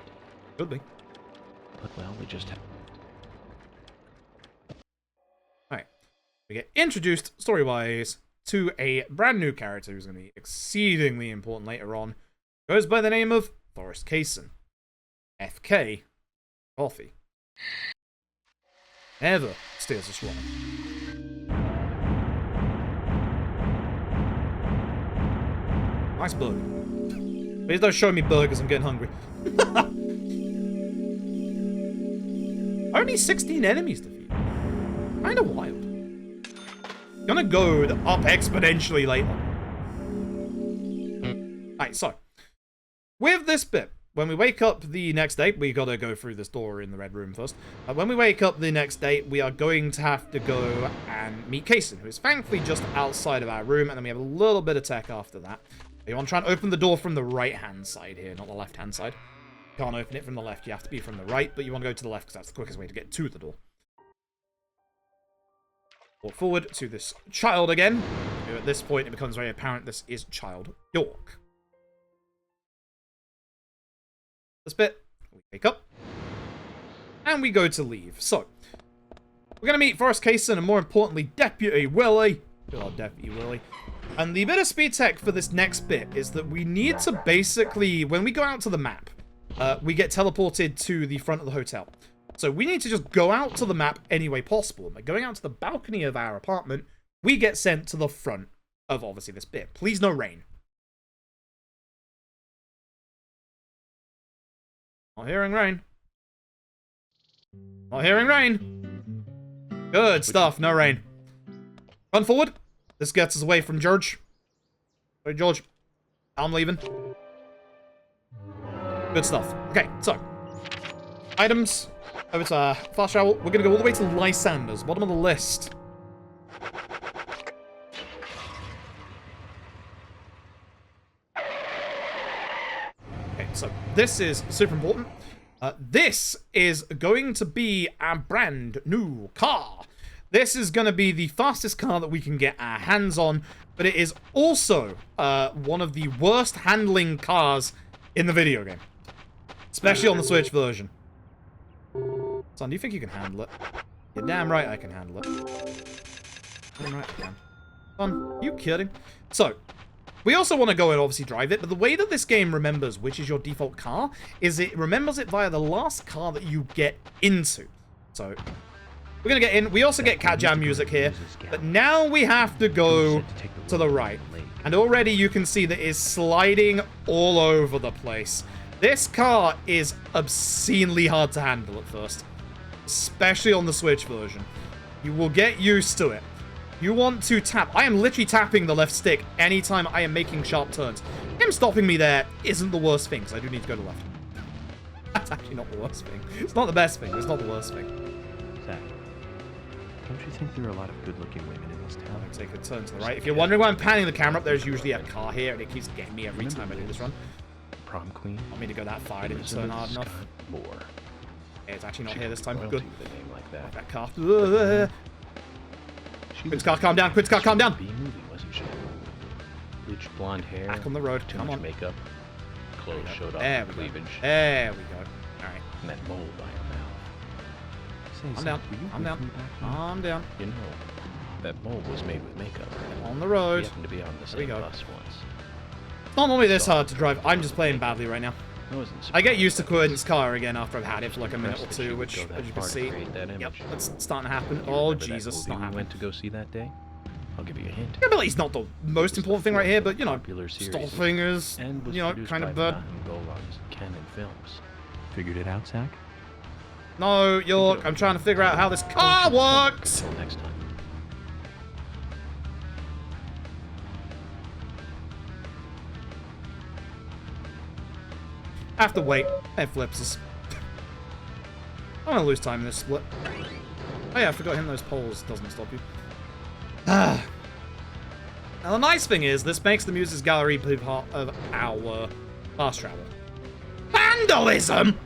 Could be. But, well, we just have... Alright. We get introduced, story-wise, to a brand new character who's going to be exceedingly important later on. Goes by the name of Forrest Kaysen. FK. Coffee. Never steers us wrong. Nice burger. Please don't show me burgers, I'm getting hungry. Only 16 enemies to defeat. Kinda wild. Gonna go up exponentially later. Alright, so. With this bit, when we wake up the next day, we gotta go through this door in the red room first. When we wake up the next day, we are going to have to go and meet Kaysen, who is thankfully just outside of our room, and then we have a little bit of tech after that. You want to try and open the door from the right-hand side here, not the left-hand side. You can't open it from the left, you have to be from the right, but you want to go to the left because that's the quickest way to get to the door. Walk forward to this child again. At this point, it becomes very apparent this is Child York. This bit, we wake up, and we go to leave. So, we're going to meet Forrest Kaysen, and more importantly, Deputy Willie. Good old Deputy Willie. And the bit of speed tech for this next bit is that we need to basically, when we go out to the map, we get teleported to the front of the hotel. So we need to just go out to the map any way possible. And by going out to the balcony of our apartment, we get sent to the front of, obviously, this bit. Please no rain. Not hearing rain. Not hearing rain. Good stuff, no rain. Run forward. This gets us away from George. Sorry, George. I'm leaving. Good stuff. Okay, so. Items. Over to fast travel. We're going to go all the way to Lysander's, bottom of the list. Okay, so this is super important. This is going to be a brand new car. This is going to be the fastest car that we can get our hands on, but it is also one of the worst handling cars in the video game. Especially on the Switch version. Son, do you think you can handle it? You're damn right I can handle it. Damn right I can. Son, are you kidding? So, we also want to go and obviously drive it, but the way that this game remembers which is your default car is it remembers it via the last car that you get into. So, we're going to get in. We also get cat jam music here, but now we have to go to the right. And already you can see that it's sliding all over the place. This car is obscenely hard to handle at first, especially on the Switch version. You will get used to it. You want to tap. I am literally tapping the left stick anytime I am making sharp turns. Him stopping me there isn't the worst thing, because I do need to go to the left. That's actually not the worst thing. It's not the best thing. It's not the worst thing. Zach, don't you think there are a lot of good-looking women in this town? I'll take a turn to the right. If you're wondering why I'm panning the camera up, there's usually a car here, and it keeps getting me every time I do this run. Prom queen? Want me to go that far? I didn't turn hard enough. More. Yeah, it's actually not here this time. Good. With a name like that. That car. Quince car, calm down. Quince car, calm down. B-movie, wasn't she? Bleached blonde hair. Back on the road. Too Come much on. makeup. Clothes showed off There the we go. cleavage. There we go. All right. And that mole by her mouth. Say, I'm Zach, down. will you I'm brief down. me back now? I'm down. You know, that mole was made with makeup. On the We road. happened to be on the There we same go. bus once. It's not normally this hard to drive. I'm just playing badly right now. I wasn't I get surprised used to that was Quince's car again after I've had it for like a minute or impressed that she two, would which, go that as you can far to see, create that yep, image. it's starting to happen. You Oh, remember that Jesus, it's movie not we happening. went to go see that day? I'll give you a hint. Ability's not the most important thing right here, but, you know, Popular series. stopping is, And was you know, produced kind by of bad. Golon's Canon Films. Figured it out, Zach? No, York, I'm trying to figure out how this car works! Until next time. I have to wait. It flips us. I'm gonna lose time in this split. Oh yeah, I forgot hitting those poles doesn't stop you. Now the nice thing is, this makes the Muses Gallery be part of our fast travel. Vandalism!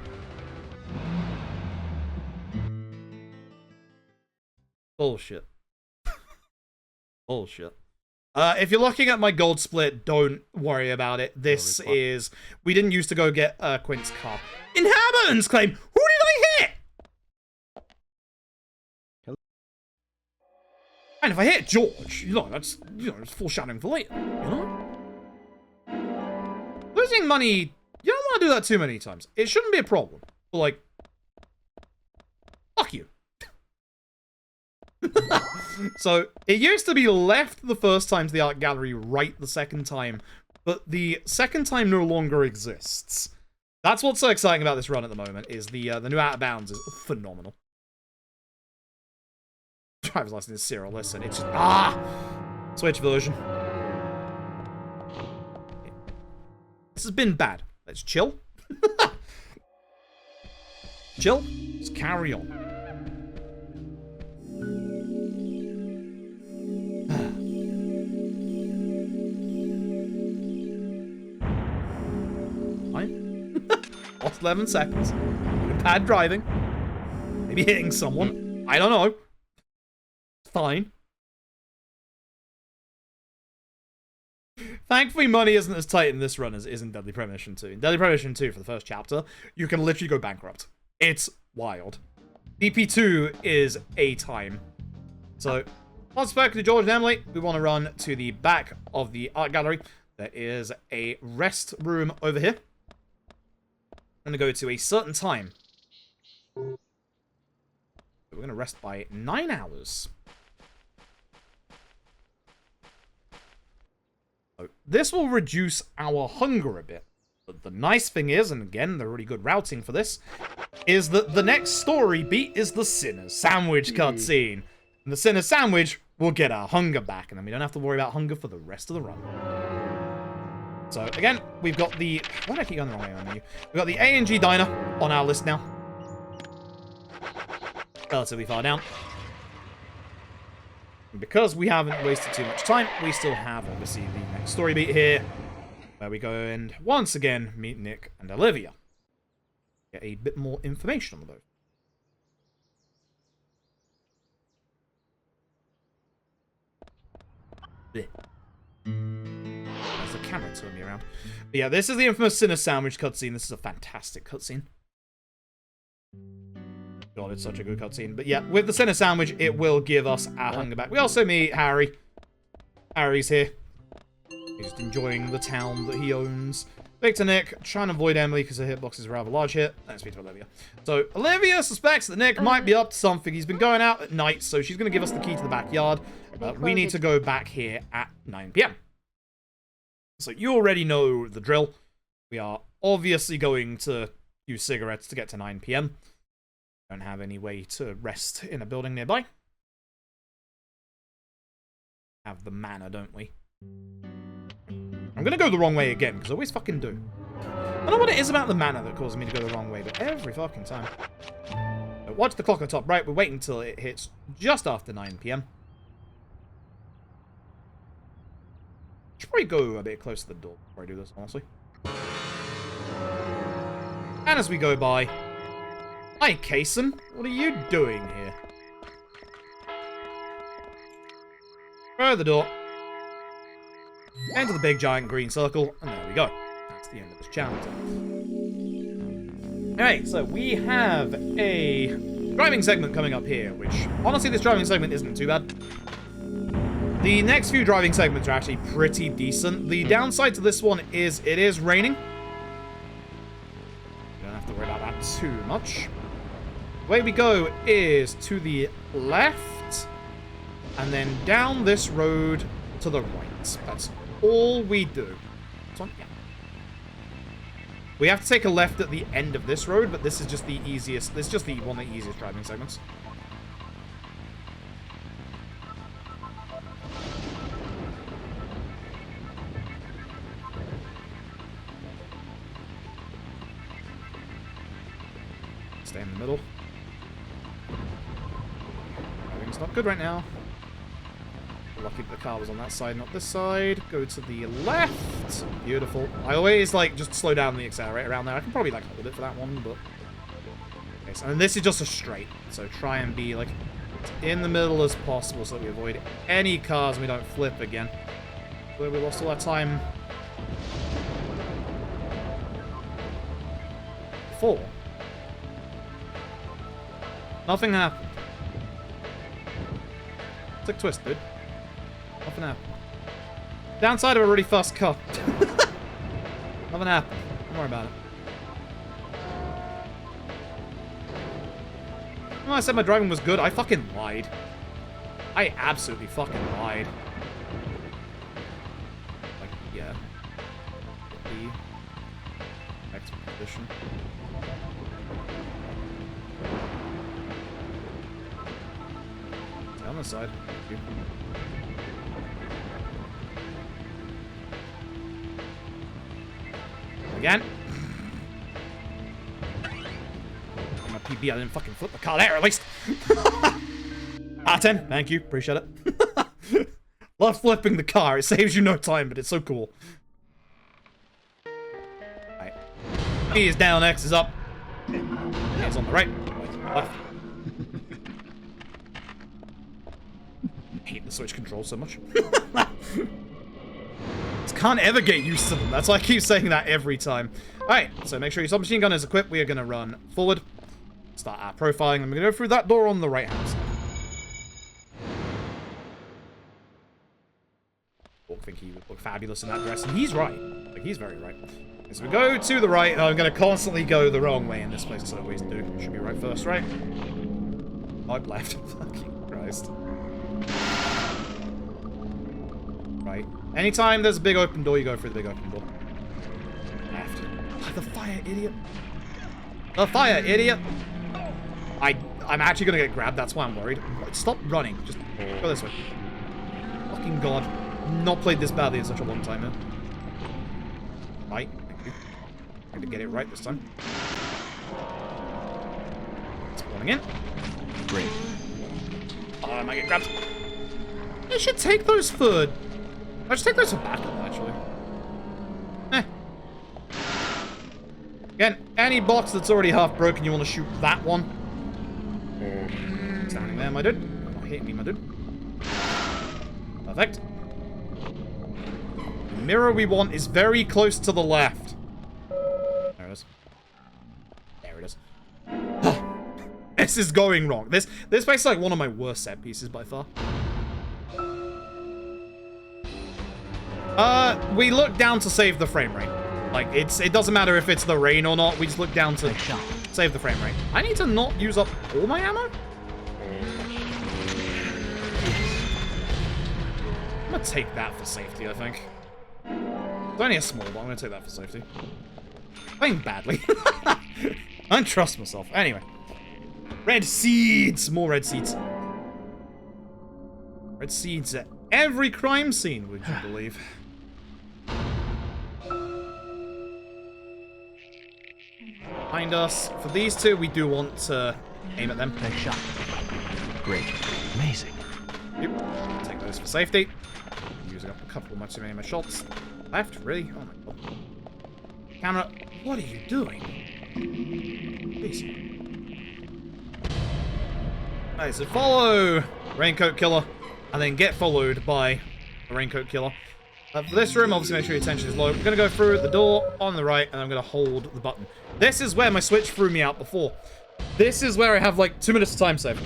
Bullshit. Bullshit. If you're looking at my gold split, don't worry about it. This is... We didn't used to go get Quint's car. Inhabitants claim... Who did I hit? And if I hit George, you know, that's, you know, it's foreshadowing for later, you know? Losing money, you don't want to do that too many times. It shouldn't be a problem. But, like... Fuck you. So, it used to be left the first time to the art gallery, right the second time, but the second time no longer exists. That's what's so exciting about this run at the moment, is the new Out of Bounds is phenomenal. Driver's license is Cyril, listen, it's just, Switch version. This has been bad. Let's chill. Chill. Let's carry on. Lost 11 seconds. Bad driving. Maybe hitting someone. I don't know. Fine. Thankfully, money isn't as tight in this run as it is in Deadly Premonition 2. In Deadly Premonition 2, for the first chapter, you can literally go bankrupt. It's wild. DP2 is a time. So, once spoken to George and Emily, we want to run to the back of the art gallery. There is a rest room over here. I'm going to go to a certain time. We're going to rest by 9 hours. So this will reduce our hunger a bit. But the nice thing is, and again, the really good routing for this, is that the next story beat is the Sinner's Sandwich cutscene. And the Sinner's Sandwich will get our hunger back, and then we don't have to worry about hunger for the rest of the run. So, again, we've got the... Why did I keep going the wrong way on the menu? We've got the A&G Diner on our list now. relatively far down. And because we haven't wasted too much time, we still have, obviously, the next story beat here, where we go and, once again, meet Nick and Olivia. Get a bit more information on the boat. Blech. There's the camera turning me around. But yeah, this is the infamous Sinner Sandwich cutscene. This is a fantastic cutscene. God, it's such a good cutscene. But yeah, with the Sinner Sandwich, it will give us our hunger back. We also meet Harry. Harry's here. He's just enjoying the town that he owns. Victor Nick, trying to avoid Emily because her hitbox is a rather large hit. Let's speak to Olivia. So, Olivia suspects that Nick might be up to something. He's been going out at night, so she's going to give us the key to the backyard. We need to go back here at 9 PM. So, you already know the drill. We are obviously going to use cigarettes to get to 9 PM. Don't have any way to rest in a building nearby. Have the Manor, don't we? I'm gonna go the wrong way again, because I always fucking do. I don't know what it is about the Manor that causes me to go the wrong way, but every fucking time. So watch the clock on the top right. We're waiting until it hits just after 9 PM. Should probably go a bit closer to the door before I do this, honestly. And as we go by... Hi, Kaysen. What are you doing here? Throw the door. Enter the big giant green circle, and there we go. That's the end of this chapter. Alright, so we have a driving segment coming up here, which, honestly, this driving segment isn't too bad. The next few driving segments are actually pretty decent. The downside to this one is it is raining. You don't have to worry about that too much. The way we go is to the left, and then down this road to the right. That's all we do. Yeah. We have to take a left at the end of this road, but this is just the easiest. This is just one of the easiest driving segments. Stay in the middle. Driving's not good right now. Lucky the car was on that side, not this side. Go to the left. Beautiful. I always, like, just slow down the accelerator around there. I can probably, like, hold it for that one, but... Okay, so, and this is just a straight. So try and be, like, in the middle as possible so that we avoid any cars and we don't flip again. Where we lost all our time before. Nothing happened. It's like twist, dude. Nothing happened. Downside of a really fast car. Nothing happened. Don't worry about it. When I said my driving was good, I fucking lied. I absolutely fucking lied. Like, yeah. The expedition. Stay on the side. Thank you. Again. My PB, I didn't fucking flip the car there, at least. Out of 10. Thank you. Appreciate it. Love flipping the car. It saves you no time, but it's so cool. Alright. E is down, X is up. A is on the right. Y is on the left. I hate the switch controls so much. Can't ever get used to them. That's why I keep saying that every time. Alright, so make sure your submachine gun is equipped. We are going to run forward. Start our profiling. I'm going to go through that door on the right hand side. I think he would look fabulous in that dress, and he's right. Like, he's very right. As we go to the right, I'm going to constantly go the wrong way in this place, as I always do. Should be right first, right? I'm left. Fucking Christ. Right. Anytime there's a big open door, you go through the big open door. Left. Oh, the fire, idiot. The fire, idiot. I'm actually going to get grabbed. That's why I'm worried. Stop running. Just go this way. Fucking God. Not played this badly in such a long time, man. Right. Thank you. I'm going to get it right this time. Spawning in. Great. Oh, I might get grabbed. I should take those for... I should take those for backup, actually. Again, any box that's already half broken, you want to shoot that one. Standing there, my dude. Not hitting me, my dude. Perfect. The mirror we want is very close to the left. There it is. There it is. This is going wrong. This place is like one of my worst set pieces by far. We look down to save the frame rate. Like, it doesn't matter if it's the rain or not, we just look down to save the frame rate. I need to not use up all my ammo? I'm gonna take that for safety, I think. It's only a small, but I'm gonna take that for safety. Playing badly. I don't trust myself. Anyway. Red seeds! More red seeds. Red seeds at every crime scene, would you believe? Behind us. For these two, we do want to aim at them. Nice shot. Great. Amazing. Yep. Take those for safety. Using up a couple of much too many of my shots. Left? Really? Oh my god. Camera, what are you doing? Please. Alright, so follow Raincoat Killer, and then get followed by the Raincoat Killer. For this room, obviously make sure your attention is low. We're going to go through the door on the right, and I'm going to hold the button. This is where my switch threw me out before. This is where I have like 2 minutes of time saved.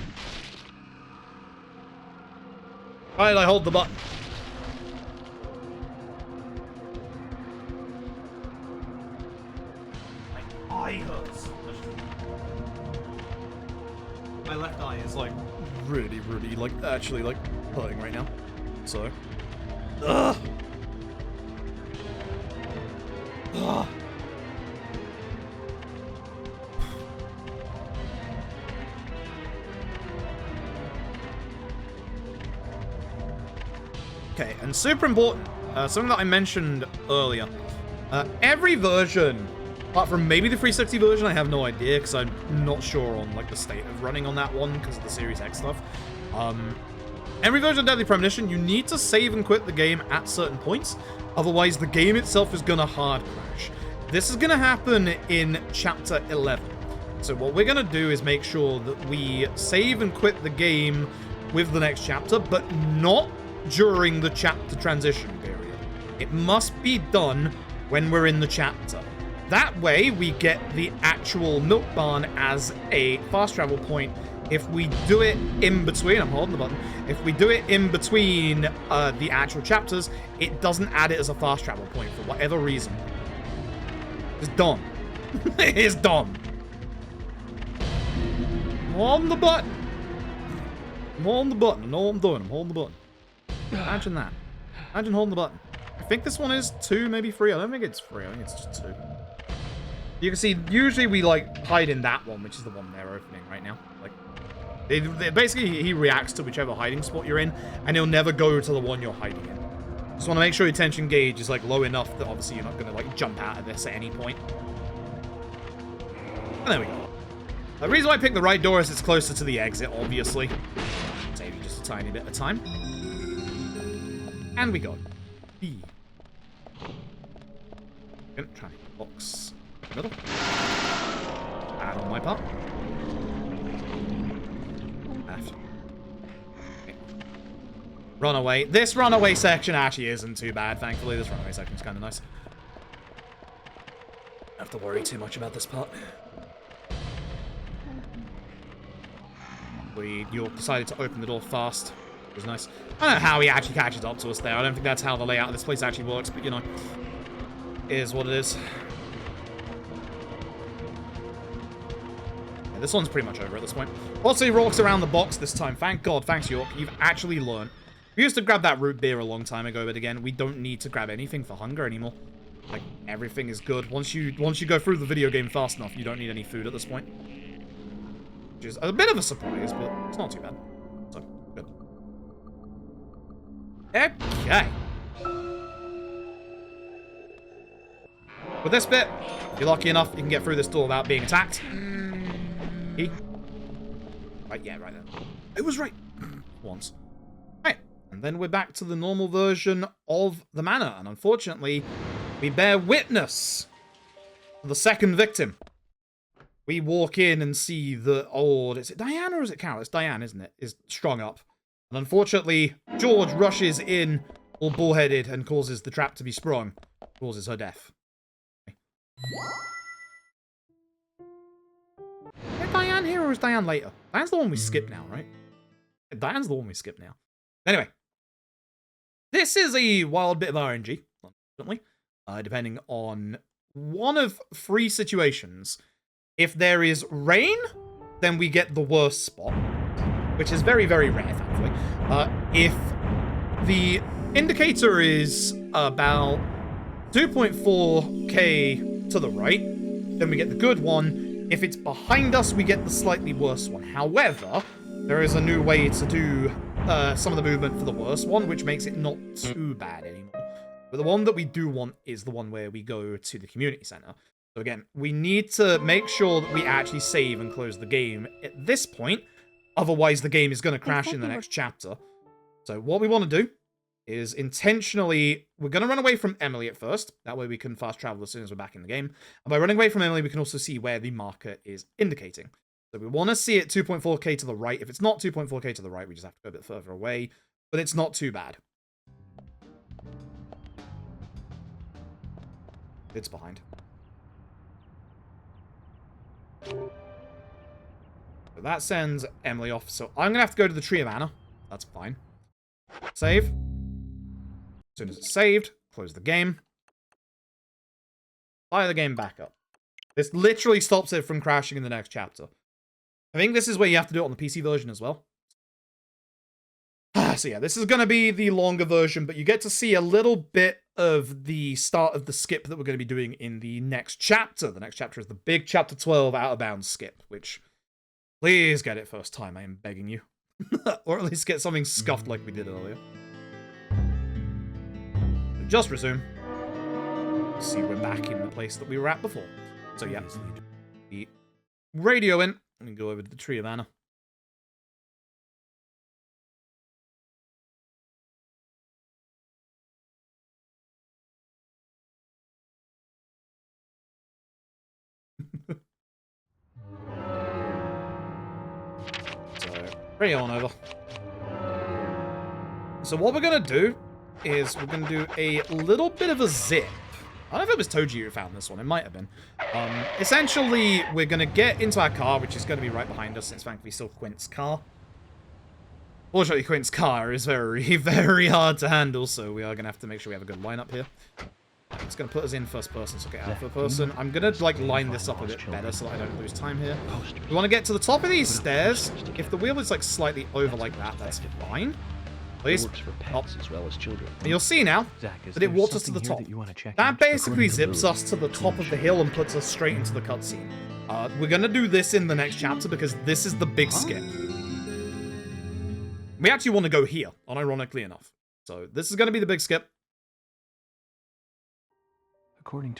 Alright, I hold the button. My eye hurts. My left eye is like really, like actually like hurting right now. So, ugh. Ugh. Okay, and super important, something that I mentioned earlier. Every version, apart from maybe the 360 version, I have no idea because I'm not sure on like the state of running on that one because of the Series X stuff. Every version of Deadly Premonition, you need to save and quit the game at certain points. Otherwise, the game itself is going to hard crash. This is going to happen in Chapter 11. So what we're going to do is make sure that we save and quit the game with the next chapter, but not during the chapter transition period. It must be done when we're in the chapter. That way, we get the actual milk barn as a fast travel point. If we do it in between, I'm holding the button, if we do it in between the actual chapters, it doesn't add it as a fast travel point for whatever reason. It's dumb. It is dumb. I'm holding the button. I'm holding the button. I know what I'm doing. I'm holding the button. Imagine that. Imagine holding the button. I think this one is 2, maybe 3. I don't think it's 3. I think it's just 2. You can see, usually we, like, hide in that one, which is the one they're opening right now. Like, basically, he reacts to whichever hiding spot you're in, and he'll never go to the one you're hiding in. Just want to make sure your tension gauge is, like, low enough that, obviously, you're not going to, like, jump out of this at any point. And there we go. The reason why I picked the right door is it's closer to the exit, obviously. Save you just a tiny bit of time. And we got B. Gonna try and box middle. Bad on my part. Left. Okay. Runaway. This runaway section actually isn't too bad, thankfully. This runaway section is kind of nice. Don't have to worry too much about this part. You decided to open the door fast. It was nice. I don't know how he actually catches up to us there. I don't think that's how the layout of this place actually works, but you know, it is what it is. Yeah, this one's pretty much over at this point. Also, he walks around the box this time. Thank God. Thanks, York. You've actually learned. We used to grab that root beer a long time ago, but again, we don't need to grab anything for hunger anymore. Like, everything is good. Once you go through the video game fast enough, you don't need any food at this point. Which is a bit of a surprise, but it's not too bad. So, good. Okay. With this bit, if you're lucky enough, you can get through this door without being attacked. E. Yeah, right then. It was right. Once. Right. And then we're back to the normal version of the manor. And unfortunately, we bear witness to the second victim. We walk in and see the old... Is it Diane or is it Carol? It's Diane, isn't it? Is strung up. And unfortunately, George rushes in all bullheaded and causes the trap to be sprung. Causes her death. Is Diane here or is Diane later? Diane's the one we skip now, right? Diane's the one we skip now. Anyway. This is a wild bit of RNG, unfortunately. Depending on one of 3 situations. If there is rain, then we get the worst spot. Which is very, very rare, thankfully. If the indicator is about 2.4k to the right, then we get the good one. If it's behind us, we get the slightly worse one. However, there is a new way to do some of the movement for the worst one, which makes it not too bad anymore. But the one that we do want is the one where we go to the community center. So again, we need to make sure that we actually save and close the game at this point. Otherwise, the game is going to crash in the next chapter. So what we want to do is intentionally... We're going to run away from Emily at first. That way we can fast travel as soon as we're back in the game. And by running away from Emily, we can also see where the marker is indicating. So we want to see it 2.4k to the right. If it's not 2.4k to the right, we just have to go a bit further away. But it's not too bad. It's behind. So that sends Emily off. So I'm going to have to go to the Tree of Manor. That's fine. Save. As soon as it's saved, close the game. Fire the game back up. This literally stops it from crashing in the next chapter. I think this is where you have to do it on the PC version as well. So yeah, this is going to be the longer version, but you get to see a little bit of the start of the skip that we're going to be doing in the next chapter. The next chapter is the big chapter 12 Out of Bounds skip, which... Please get it first time, I am begging you. Or at least get something scuffed like we did earlier. Just resume. See, we're back in the place that we were at before. So yeah, the radio in, and go over to the Tree of Manor. Bring it on over. So what we're going to do is we're going to do a little bit of a zip. I don't know if it was Toji who found this one. It might have been. Essentially, we're going to get into our car, which is going to be right behind us, since thankfully still Quint's car. Fortunately, Quint's car is very, very hard to handle, so we are going to have to make sure we have a good lineup here. It's going to put us in first person, so get out for person. I'm going to, like, line this up a bit better so that I don't lose time here. We want to get to the top of these stairs. If the wheel is, like, slightly over like that, that's fine. Please. Oh. And you'll see now that it walks us to the top. That basically zips us to the top of the hill and puts us straight into the cutscene. We're going to do this in the next chapter because this is the big skip. We actually want to go here, unironically enough. So this is going to be the big skip.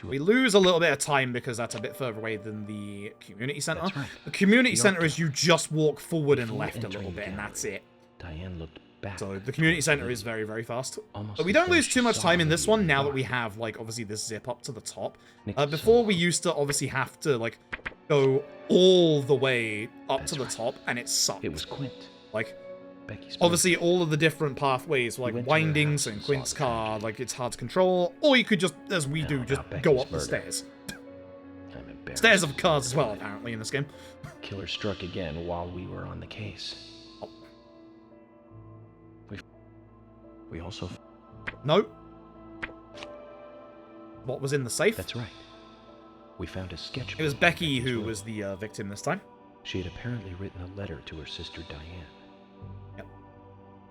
We lose a little bit of time because that's a bit further away than the community center. Right. The community center is you just walk forward and left a little bit, and that's it. Diane looked back. So the community center is very, very fast. But we don't lose too much time in this one now that we have, like, obviously this zip up to the top. Before we used to obviously have to, like, go all the way up to the top, and it sucked. It was Quint. Like, obviously, all of the different pathways, like windings and Quint's car, like, it's hard to control. Or you could just, as we do, just go up the stairs. Stairs of cars as well, apparently, in this game. Killer struck again while we were on the case. Oh. We also... No. What was in the safe? That's right. We found a sketchbook. It was Becky who was the victim this time. She had apparently written a letter to her sister Diane.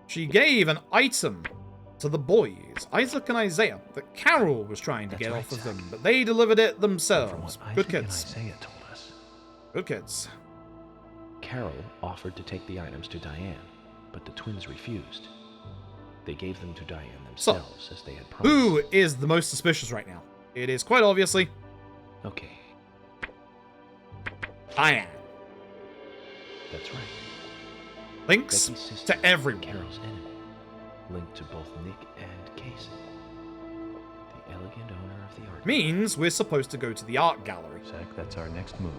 She gave an item to the boys, Isaac and Isaiah, that Carol was trying to get off of them, but they delivered it themselves. Good kids. Isaiah told us. Good kids. Carol offered to take the items to Diane, but the twins refused. They gave them to Diane themselves, as they had promised. Who is the most suspicious right now? It is quite obviously... Okay. Diane. That's right. Links Becky's sister, to everyone. Carol's enemy. Linked to both Nick and Casey. The elegant owner of the art. Means we're supposed to go to the art gallery. Zach, that's our next move.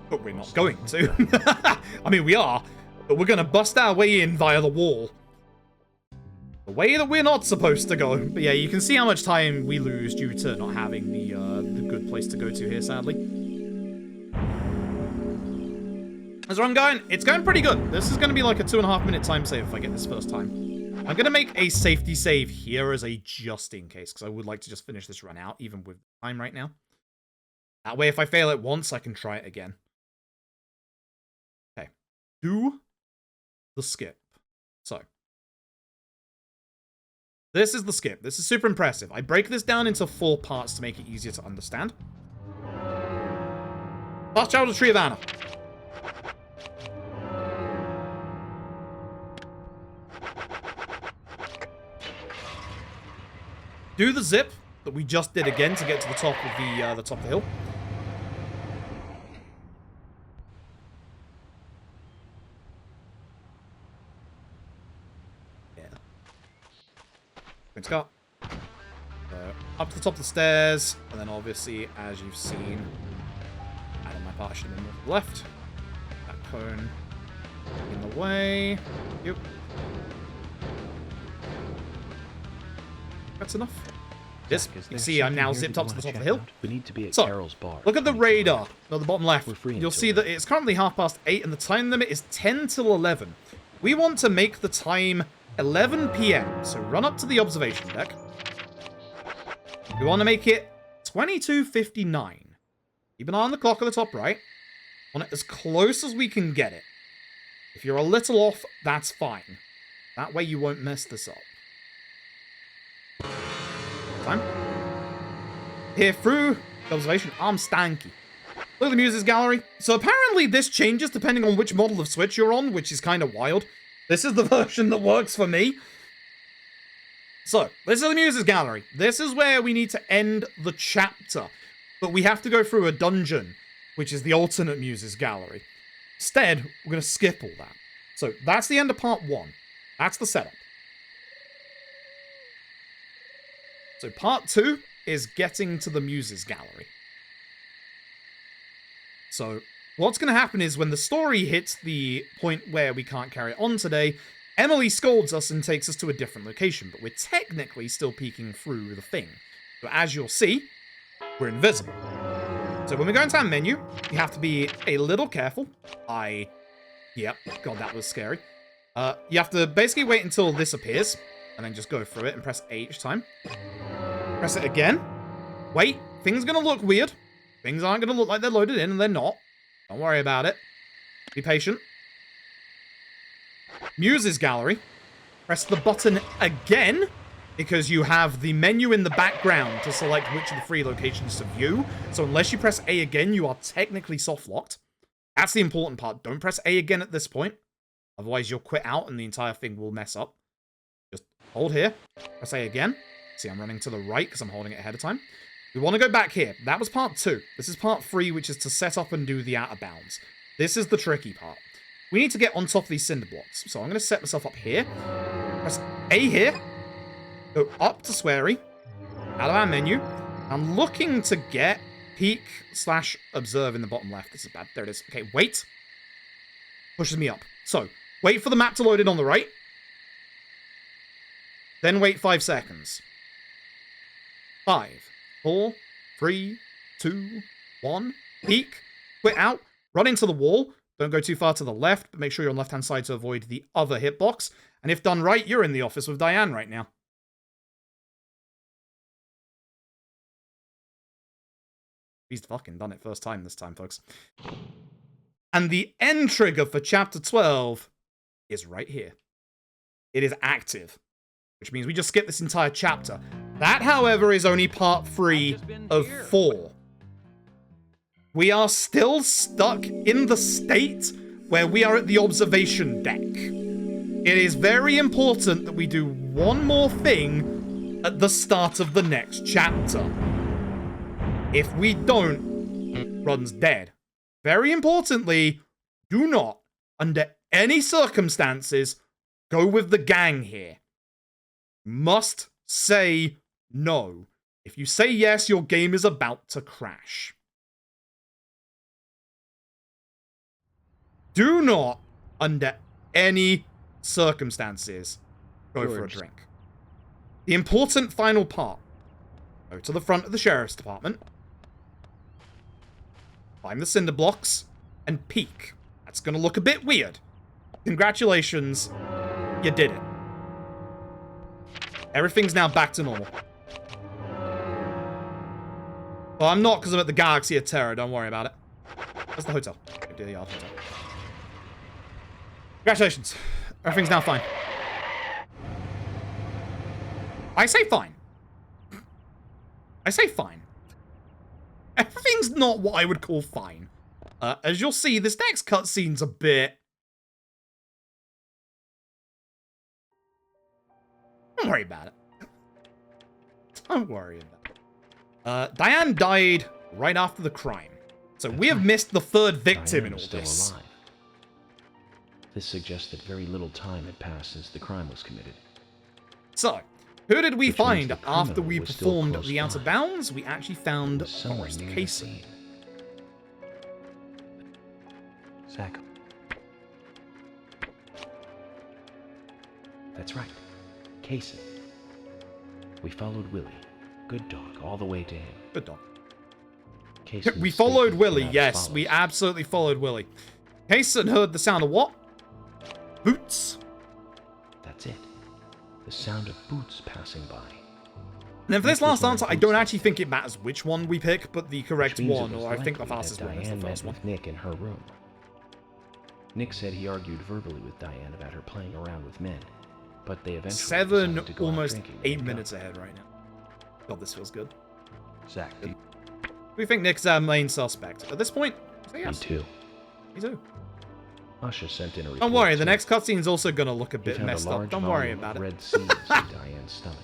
But we're not going to. I mean, we are, but we're going to bust our way in via the wall. The way that we're not supposed to go. But yeah, you can see how much time we lose due to not having the good place to go to here, sadly. As I'm going, it's going pretty good. This is going to be like a 2.5-minute time save if I get this first time. I'm going to make a safety save here as a just in case, because I would like to just finish this run out, even with time right now. That way, if I fail it once, I can try it again. Okay. Do the skip. So. This is the skip. This is super impressive. I break this down into 4 parts to make it easier to understand. Last Child of Tree of Anna. Do the zip that we just did again to get to the top of the top of the hill. Yeah. Good Scott. Up to the top of the stairs, and then obviously, as you've seen, out of my part should have been moved to the left. That cone in the way. Yep. That's enough. This, you see, I'm now zipped up to the top of the hill. We need to be at So, Carol's bar. look at the radar at the bottom left. We're free You'll until see that it's currently 8:30, and the time limit is 10 till 11. We want to make the time 11 p.m. So run up to the observation deck. We want to make it 22:59. Keep an eye on the clock at the top right. Want it as close as we can get it. If you're a little off, that's fine. That way you won't mess this up. Time. Here through the observation, I'm stanky. Look at the Muses Gallery. So apparently this changes depending on which model of Switch you're on, which is kind of wild. This is the version that works for me. So, this is the Muses Gallery. This is where we need to end the chapter. But we have to go through a dungeon, which is the alternate Muses Gallery. Instead, we're going to skip all that. So, that's the end of part 1. That's the setup. So, part 2 is getting to the Muses Gallery. So, what's going to happen is when the story hits the point where we can't carry it on today, Emily scolds us and takes us to a different location, but we're technically still peeking through the thing. So as you'll see, we're invisible. So when we go into our menu, you have to be a little careful. Yep, God, that was scary. You have to basically wait until this appears, and then just go through it and press A each time. Press it again. Wait, things are going to look weird. Things aren't going to look like they're loaded in, and they're not. Don't worry about it. Be patient. Muses Gallery. Press the button again, because you have the menu in the background to select which of the 3 locations to view. So unless you press A again, you are technically soft-locked. That's the important part. Don't press A again at this point. Otherwise, you'll quit out and the entire thing will mess up. Just hold here. Press A again. See, I'm running to the right because I'm holding it ahead of time. We want to go back here. That was part 2. This is part 3, which is to set up and do the outer bounds. This is the tricky part. We need to get on top of these cinder blocks. So I'm going to set myself up here. Press A here. Go up to Sweary. Out of our menu. I'm looking to get peek/observe in the bottom left. This is bad. There it is. Okay, wait. Pushes me up. So, wait for the map to load in on the right. Then wait 5 seconds. 5, 4, 3, 2, 1. Peek. Quit out. Run into the wall. Don't go too far to the left, but make sure you're on the left-hand side to avoid the other hitbox. And if done right, you're in the office with Diane right now. He's fucking done it first time this time, folks. And the end trigger for Chapter 12 is right here. It is active, which means we just skip this entire chapter. That, however, is only part 3 of 4. We are still stuck in the state where we are at the observation deck. It is very important that we do one more thing at the start of the next chapter. If we don't, run's dead. Very importantly, do not, under any circumstances, go with the gang here. Must say no. If you say yes, your game is about to crash. Do not, under any circumstances, go for a drink. The important final part. Go to the front of the sheriff's department. Find the cinder blocks. And peek. That's going to look a bit weird. Congratulations. You did it. Everything's now back to normal. Well, I'm not because I'm at the Galaxy of Terror. Don't worry about it. That's the hotel. The yard hotel. Congratulations. Everything's now fine. I say fine. I say fine. Everything's not what I would call fine. As you'll see, this next cutscene's a bit... Don't worry about it. Don't worry about it. Diane died right after the crime. So we have missed the third victim in all this. Alive. This suggests that very little time had passed since the crime was committed. So, who did we Which means find the after criminal we was still performed close the Out of by. Bounds? We actually found Someone Forrest near the Casey. scene. Zach. That's right. Casey. We followed Willie. Good dog, all the way to him. Good dog. Casey's We followed statement Willie, came out as yes. follows. We absolutely followed Willie. Kaysen heard the sound of what? Boots. That's it. The sound of boots passing by. And then for this Nick was last answer, wearing I don't boots actually think it matters which one we pick, but the correct Which means it one, was or I think the likely fastest that one is the Diane first met one. with Nick in her room. Nick said he argued verbally with Diane about her playing around with men, but they eventually 7, decided to go out almost drinking 8 and minutes go. ahead right now. God, this feels good. Zach, We think Nick's our main suspect. At this point, say Me yes. too. Me too. Usha sent in a report. Don't worry, the saying next cutscene's also gonna look a he bit found messed a up. large Don't worry volume about of it. red seeds in Diane's stomach.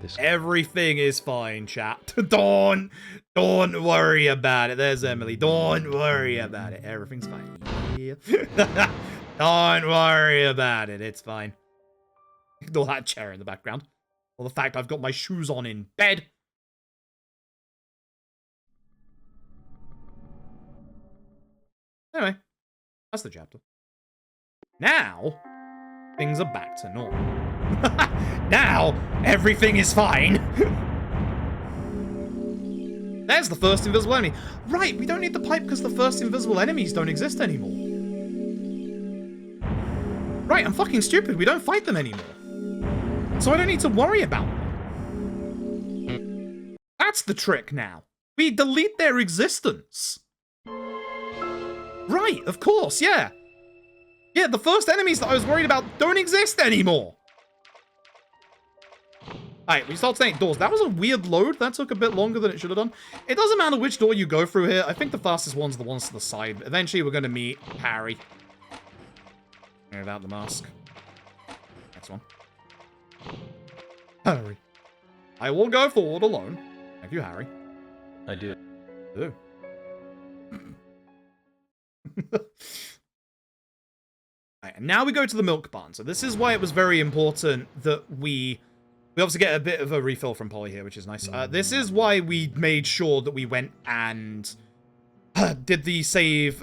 This Everything is fine, chat. Don't worry about it. There's Emily. Don't worry about it. Everything's fine. Yeah. Don't worry about it. It's fine. Ignore that chair in the background. Or the fact I've got my shoes on in bed. Anyway, that's the chapter. Now, things are back to normal. Now, everything is fine. There's the first invisible enemy. Right, we don't need the pipe because the first invisible enemies don't exist anymore. Right, I'm fucking stupid. We don't fight them anymore. So I don't need to worry about them. That's the trick now. We delete their existence. Right, of course, yeah. Yeah, the first enemies that I was worried about don't exist anymore. Alright, we start saying doors. That was a weird load. That took a bit longer than it should have done. It doesn't matter which door you go through here. I think the fastest one's the ones to the side. But eventually, we're going to meet Harry. Without the mask. Next one. Harry. I will go forward alone. Thank you, Harry. I do. Ooh. Right, and now we go to the milk barn. So this is why it was very important that we obviously get a bit of a refill from Polly here, which is nice. This is why we made sure that we went and did the save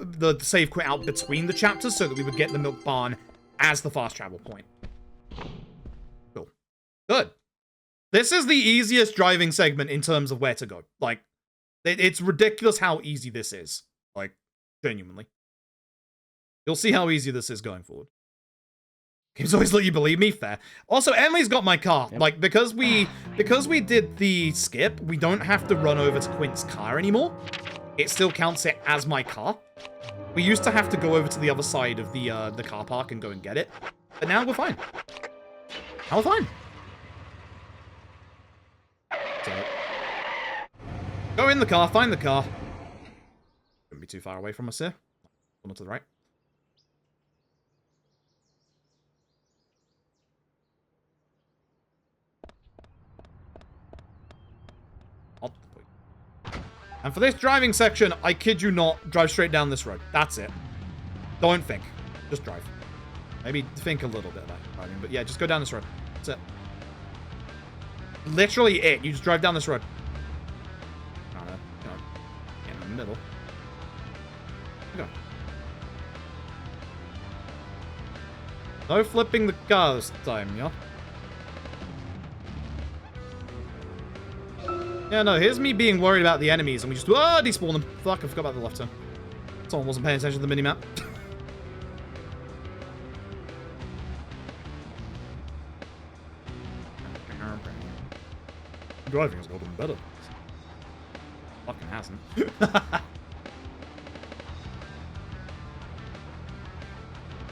quit out between the chapters so that we would get the milk barn as the fast travel point. Cool. Good. This is the easiest driving segment in terms of where to go. Like, it's ridiculous how easy this is. Like, genuinely. You'll see how easy this is going forward. Games always let you believe me, fair. Also, Emily's got my car. Yep. Like, because we did the skip, we don't have to run over to Quint's car anymore. It still counts it as my car. We used to have to go over to the other side of the car park and go and get it. But now we're fine. Now we're fine. So, go in the car, find the car. Shouldn't be too far away from us here. One to the right. And for this driving section, I kid you not, drive straight down this road. That's it. Don't think. Just drive. Maybe think a little bit about driving, but yeah, just go down this road. That's it. Literally it. You just drive down this road. No, get in the middle. Go. No flipping the car this time, yeah? Yeah, no, here's me being worried about the enemies, and we just, despawn them. Fuck, I forgot about the left turn. Someone wasn't paying attention to the minimap. Driving has gotten better. Fucking hasn't.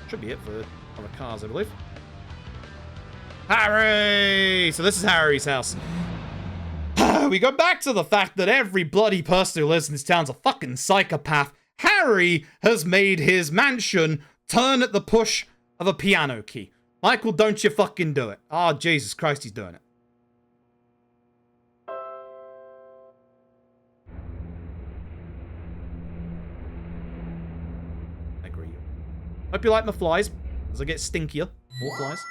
Should be it for other cars, I believe. Harry! So this is Harry's house. We go back to the fact that every bloody person who lives in this town's a fucking psychopath. Harry has made his mansion turn at the push of a piano key. Michael, don't you fucking do it. Oh, Jesus Christ, he's doing it. I agree. Hope you like my flies, as I get stinkier. More flies.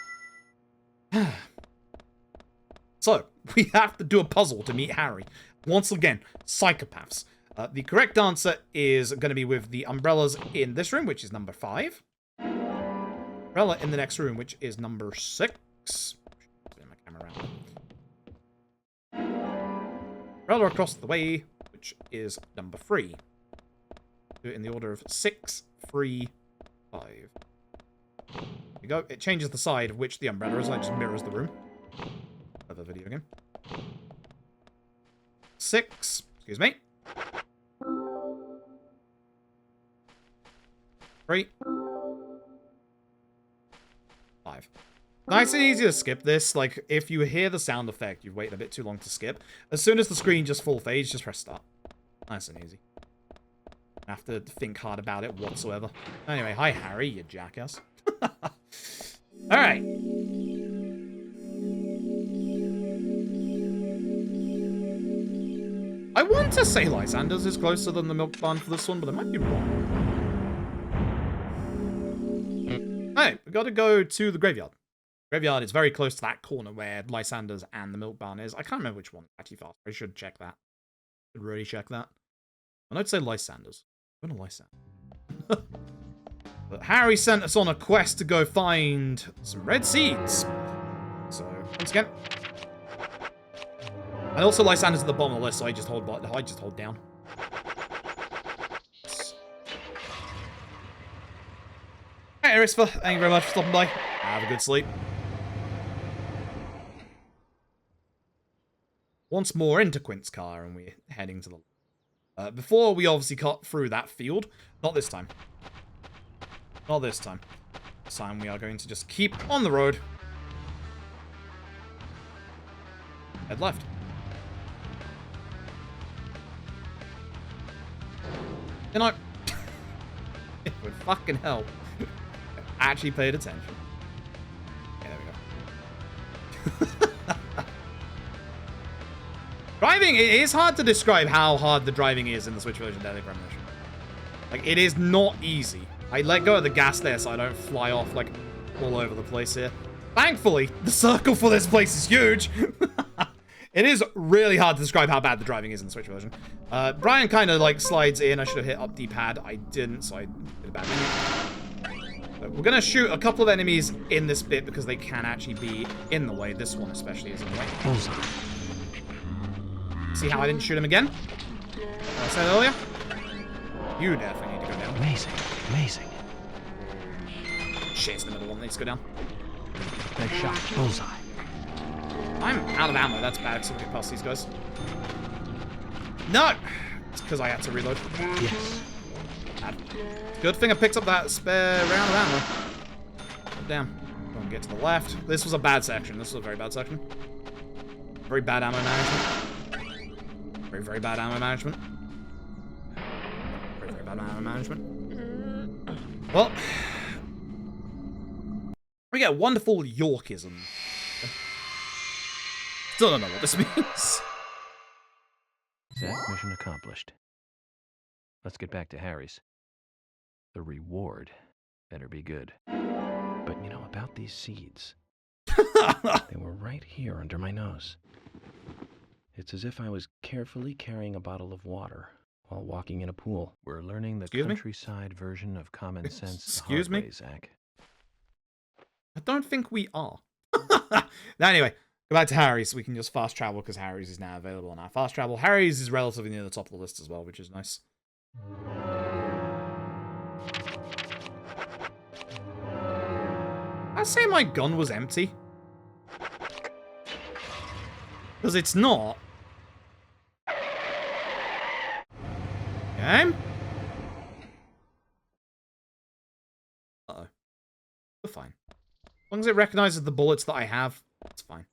So, we have to do a puzzle to meet Harry. Once again, psychopaths. The correct answer is going to be with the umbrellas in this room, which is number 5. Umbrella in the next room, which is number 6. Turn my camera around. Umbrella across the way, which is number 3. Do it in the order of 6, 3, 5. There you go. It changes the side of which the umbrella is, and it just mirrors the room. Another video again. 6. Excuse me. 3. 5. Nice and easy to skip this. Like, if you hear the sound effect, you've waited a bit too long to skip. As soon as the screen just full fades, just press start. Nice and easy. Don't have to think hard about it whatsoever. Anyway, hi Harry, you jackass. Alright. I want to say Lysander's is closer than the milk barn for this one, but I might be wrong. Hey, we gotta go to the graveyard. Graveyard is very close to that corner where Lysander's and the milk barn is. I can't remember which one actually fast. I should check that. Should really check that. I'd say Lysander's. I'm gonna Lysander. But Harry sent us on a quest to go find some red seeds. So, once again. And also Lysander's at the bottom of the list, so I just hold down. Hey, Arisfa, thank you very much for stopping by. Have a good sleep. Once more into Quint's car, and we're heading to the... before we obviously cut through that field. Not this time. Not this time. This time we are going to just keep on the road. Head left. You know, it would fucking help. Actually paid attention. Okay, there we go. Driving, it is hard to describe how hard the driving is in the Switch version of Deadly Premonition. Like, it is not easy. I let go of the gas there so I don't fly off, like, all over the place here. Thankfully, the circle for this place is huge. It is really hard to describe how bad the driving is in the Switch version. Brian kind of, like, slides in. I should have hit up D-pad. I didn't, so I did a bad thing. But we're going to shoot a couple of enemies in this bit because they can actually be in the way. This one especially is in the way. See how I didn't shoot him again? What I said earlier? You definitely need to go down. Amazing, amazing. Shit, it's the middle one. Needs to go down. Nice shot. Bullseye. I'm out of ammo. That's bad, so we can pass these guys. No! It's because I had to reload. Yes. Bad. Good thing I picked up that spare round of ammo. Damn. Go and get to the left. This was a bad section. This was a very bad section. Very bad ammo management. Very, very bad ammo management. Very, very bad ammo management. Well, we get a wonderful Yorkism. Still don't know what this means. Zach, mission accomplished. Let's get back to Harry's. The reward Better be good. But you know about these seeds? They were right here under my nose. It's as if I was carefully carrying a bottle of water while walking in a pool. We're learning the Excuse me? countryside version of common sense the Excuse hard me? way, Zach. I don't think we are. Now, anyway, go back to Harry's. We can just fast travel because Harry's is now available on our fast travel. Harry's is relatively near the top of the list as well, which is nice. I'd say my gun was empty. Because it's not. Okay. Uh-oh. We're fine. As long as it recognizes the bullets that I have, it's fine.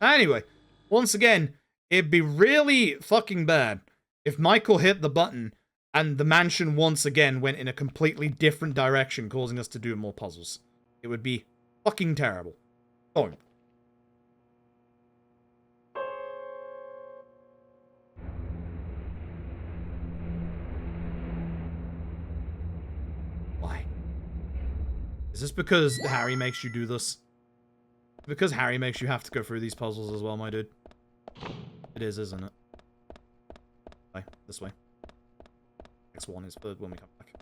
Anyway, once again, it'd be really fucking bad if Michael hit the button and the mansion once again went in a completely different direction, causing us to do more puzzles. It would be fucking terrible. Oh. Why? Is this because Harry makes you do this? Because Harry makes you have to go through these puzzles as well, my dude. It is, isn't it? Way, this way. Next one is when we come back.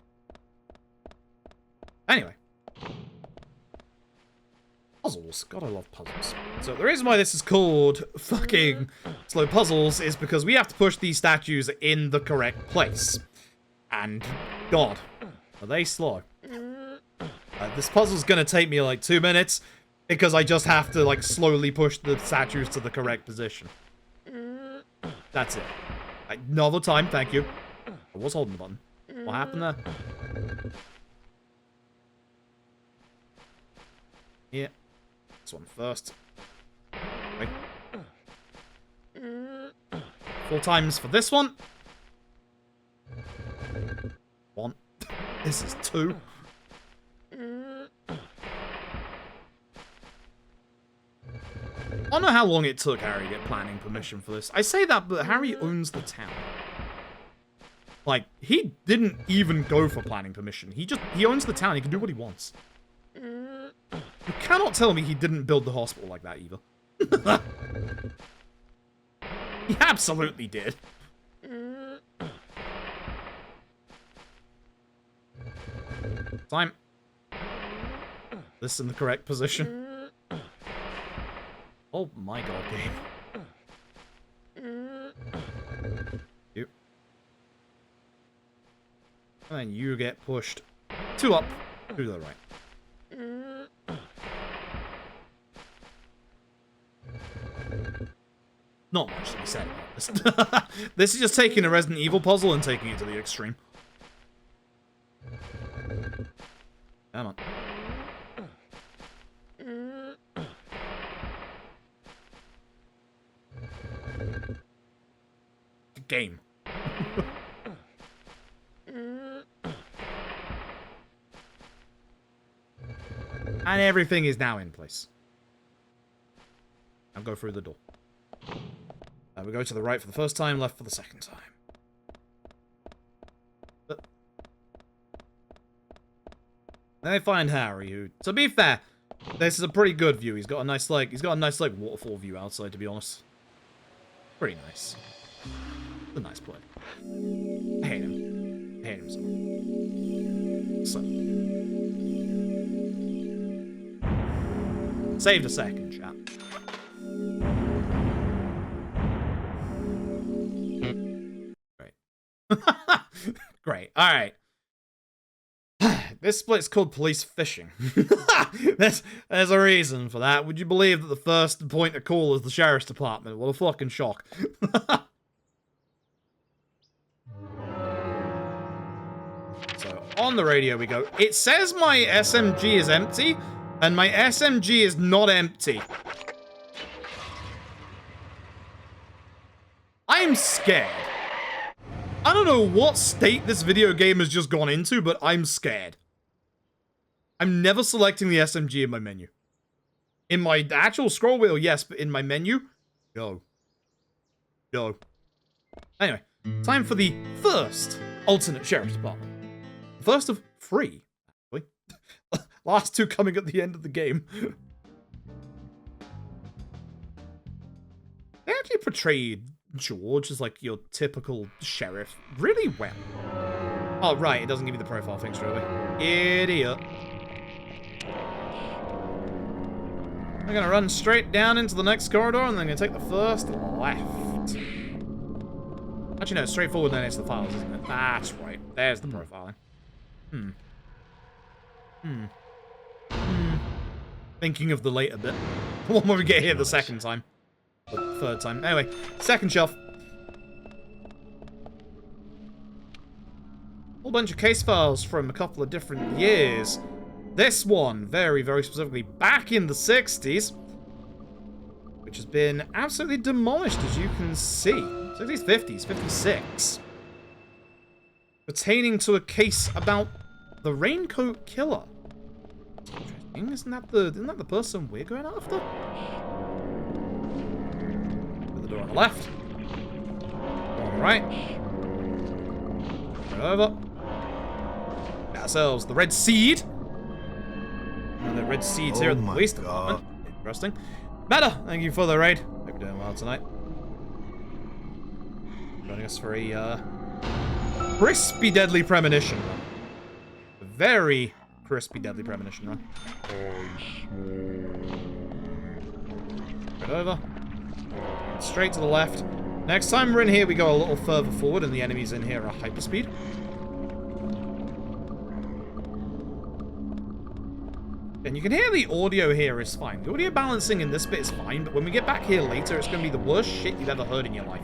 Anyway. Puzzles. God, I love puzzles. So the reason why this is called fucking slow puzzles is because we have to push these statues in the correct place. And, God, are they slow. This puzzle's gonna take me like 2 minutes because I just have to like slowly push the statues to the correct position. That's it. Another time, thank you. I was holding the button. What happened there? Yeah. This one first. Wait. 4 times for this one. 1. This is 2. I don't know how long it took Harry to get planning permission for this. I say that, but Harry owns the town. Like, he didn't even go for planning permission. He owns the town. He can do what he wants. You cannot tell me he didn't build the hospital like that, either. He absolutely did. Time. This in the correct position. Oh my god, game. You. And then you get pushed 2 up to the right. Not much to be said about this. This is just taking a Resident Evil puzzle and taking it to the extreme. Come on. Game. And everything is now in place. Now go through the door. We go to the right for the first time, left for the second time. Then they find Harry, who, to be fair, this is a pretty good view. He's got a nice waterfall view outside, to be honest. Pretty nice. It's a nice play. I hate him. I hate him so much. So. Saved a second, chat. Great. Great. Alright. This split's called police fishing. There's a reason for that. Would you believe that the first point of call is the sheriff's department? What a fucking shock. So, on the radio we go. It says my SMG is empty, and my SMG is not empty. I'm scared. I don't know what state this video game has just gone into, but I'm scared. I'm never selecting the SMG in my menu. In my actual scroll wheel, yes, but in my menu, no. No. Anyway, time for the first alternate sheriff's department. The first of 3, actually. Last two coming at the end of the game. They actually portrayed George as like your typical sheriff really well. Oh, right, it doesn't give you the profile thing straight away. Idiot. I'm gonna run straight down into the next corridor and then I'm gonna take the first left. Actually, no, straight forward then it's the files, isn't it? That's right. There's the profiling. Thinking of the later bit. The one where we get here the second time. The third time. Anyway, second shelf. Whole bunch of case files from a couple of different years. This one, very, very specifically, back in the 60s. Which has been absolutely demolished, as you can see. 60s, 50s, 56. Pertaining to a case about the Raincoat killer. Interesting. Isn't that the person we're going after? The door on the left. Door on the right. Right over. Get ourselves the red seed. And the red seeds here at the police department. Interesting. Manor, thank you for the raid. Hope you're doing well tonight. Joining us for a crispy deadly premonition run. A very crispy deadly premonition run. Right over. Straight to the left. Next time we're in here, we go a little further forward, and the enemies in here are hyperspeed. And you can hear the audio here is fine. The audio balancing in this bit is fine, but when we get back here later, it's going to be the worst shit you've ever heard in your life.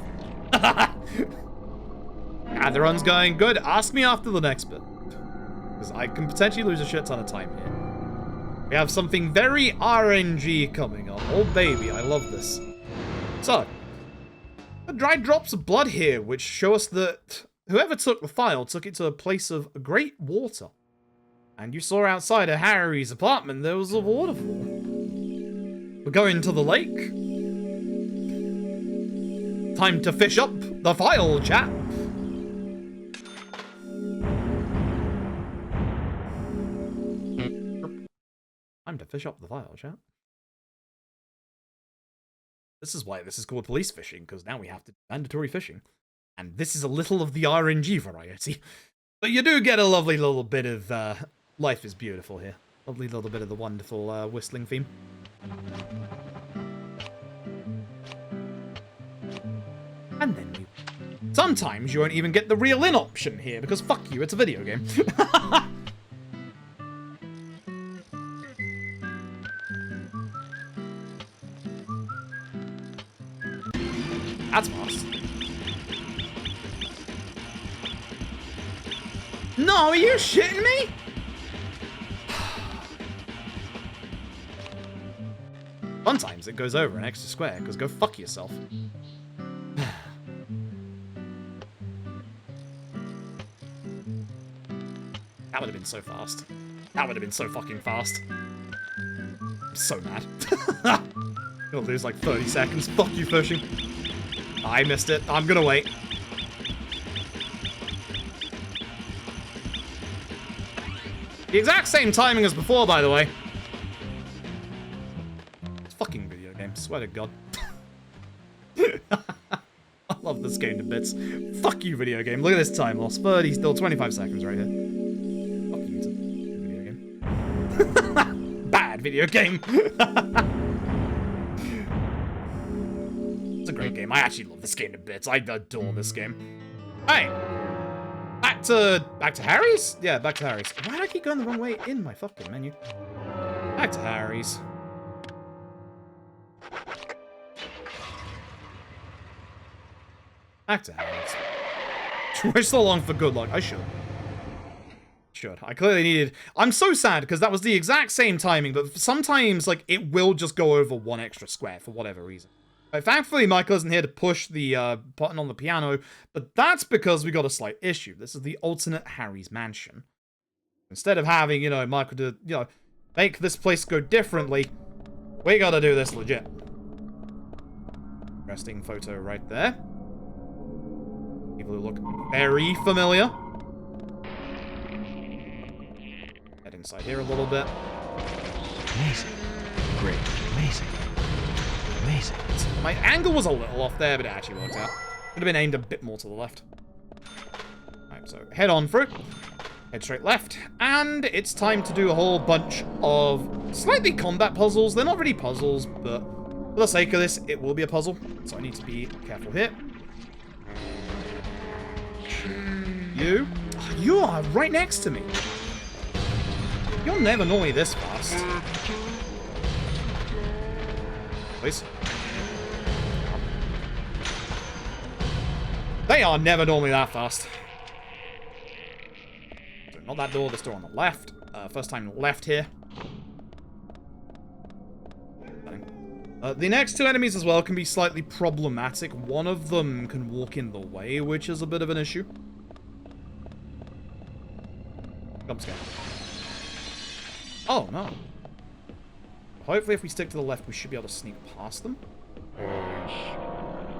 Yeah, the run's going good. Ask me after the next bit. Because I can potentially lose a shit ton of time here. We have something very RNG coming up. Oh, baby, I love this. So, the dried drops of blood here, which show us that whoever took the file took it to a place of great water. And you saw outside of Harry's apartment there was a waterfall. We're going to the lake. Time to fish up the file, chat. Time to fish up the file, chat. This is why this is called police fishing, because now we have to do mandatory fishing. And this is a little of the RNG variety. But you do get a lovely little bit of life is beautiful here. Lovely little bit of the wonderful whistling theme. And then you... Sometimes you won't even get the reel in option here, because fuck you, it's a video game. That's fast. No, are you shitting me? Sometimes it goes over an extra square, because go fuck yourself. That would have been so fast. That would have been so fucking fast. I'm so mad. You'll lose like 30 seconds. Fuck you, fishing. I missed it. I'm gonna wait. The exact same timing as before, by the way. It's fucking video game, swear to God. I love this game to bits. Fuck you, video game. Look at this time loss. 30, still 25 seconds right here. Fuck you, video game. Bad video game. It's a great game. I actually love this game to bits. I adore this game. Hey! Back to Harry's? Yeah, back to Harry's. Why do I keep going the wrong way in my fucking menu? Back to Harry's. Back to Harry's. Should wish so long for good luck. I should. I clearly needed... I'm so sad, because that was the exact same timing, but sometimes, like, it will just go over one extra square for whatever reason. Thankfully, Michael isn't here to push the button on the piano, but that's because we got a slight issue. This is the alternate Harry's mansion. Instead of having, you know, Michael to, you know, make this place go differently, we gotta do this legit. Interesting photo right there. People who look very familiar. Heading inside here a little bit. Amazing. Great. Amazing. Amazing. My angle was a little off there, but it actually worked out. Could have been aimed a bit more to the left. Alright, so head on through. Head straight left. And it's time to do a whole bunch of slightly combat puzzles. They're not really puzzles, but for the sake of this, it will be a puzzle. So I need to be careful here. You are right next to me. You're never normally this fast. Please. They are never normally that fast. So not that door, this door on the left. First time left here. The next two enemies as well can be slightly problematic. One of them can walk in the way, which is a bit of an issue. Jump scare. Oh, no. Hopefully if we stick to the left, we should be able to sneak past them.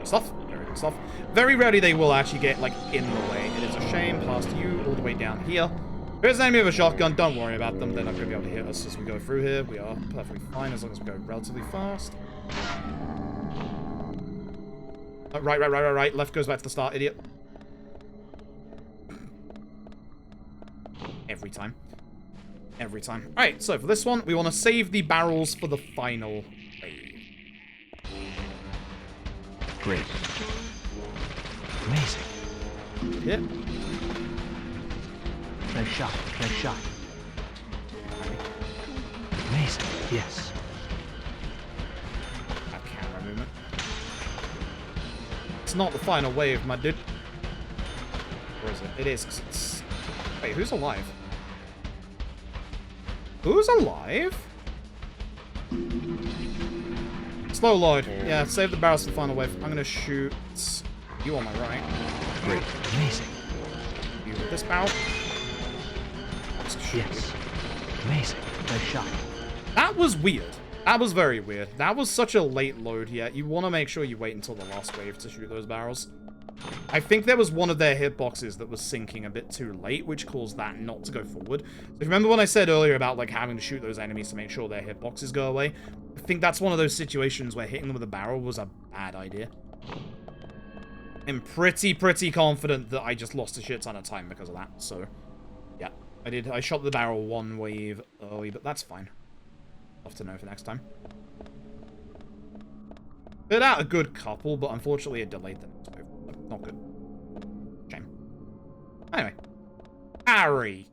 Stuff. Very good stuff. Very rarely they will actually get, like, in the way. It is a shame. Past you, all the way down here. There's an enemy with a shotgun. Don't worry about them. They're not going to be able to hit us as we go through here. We are perfectly fine as long as we go relatively fast. Right. Left goes back to the start, idiot. Every time. Every time. Alright, so for this one, we want to save the barrels for the final wave. Great. Amazing. Hit. Nice shot. Nice shot. Amazing. Yes. That camera movement. It's not the final wave, my dude. Or is it? It is, 'cause it's... Wait, who's alive? Who's alive? Slow load. Yeah, save the barrels for the final wave. I'm gonna shoot you on my right. Great. Amazing. You with this barrel. Yes. Amazing. Nice shot. That was weird. That was very weird. That was such a late load here. You want to make sure you wait until the last wave to shoot those barrels. I think there was one of their hitboxes that was sinking a bit too late, which caused that not to go forward. So remember when I said earlier about like having to shoot those enemies to make sure their hitboxes go away? I think that's one of those situations where hitting them with a barrel was a bad idea. I'm pretty confident that I just lost a shit ton of time because of that. So, yeah, I did. I shot the barrel one wave early, but that's fine. I'll have to know for next time. Bit out a good couple, but unfortunately it delayed the next wave. Not good. Shame. Anyway. Harry.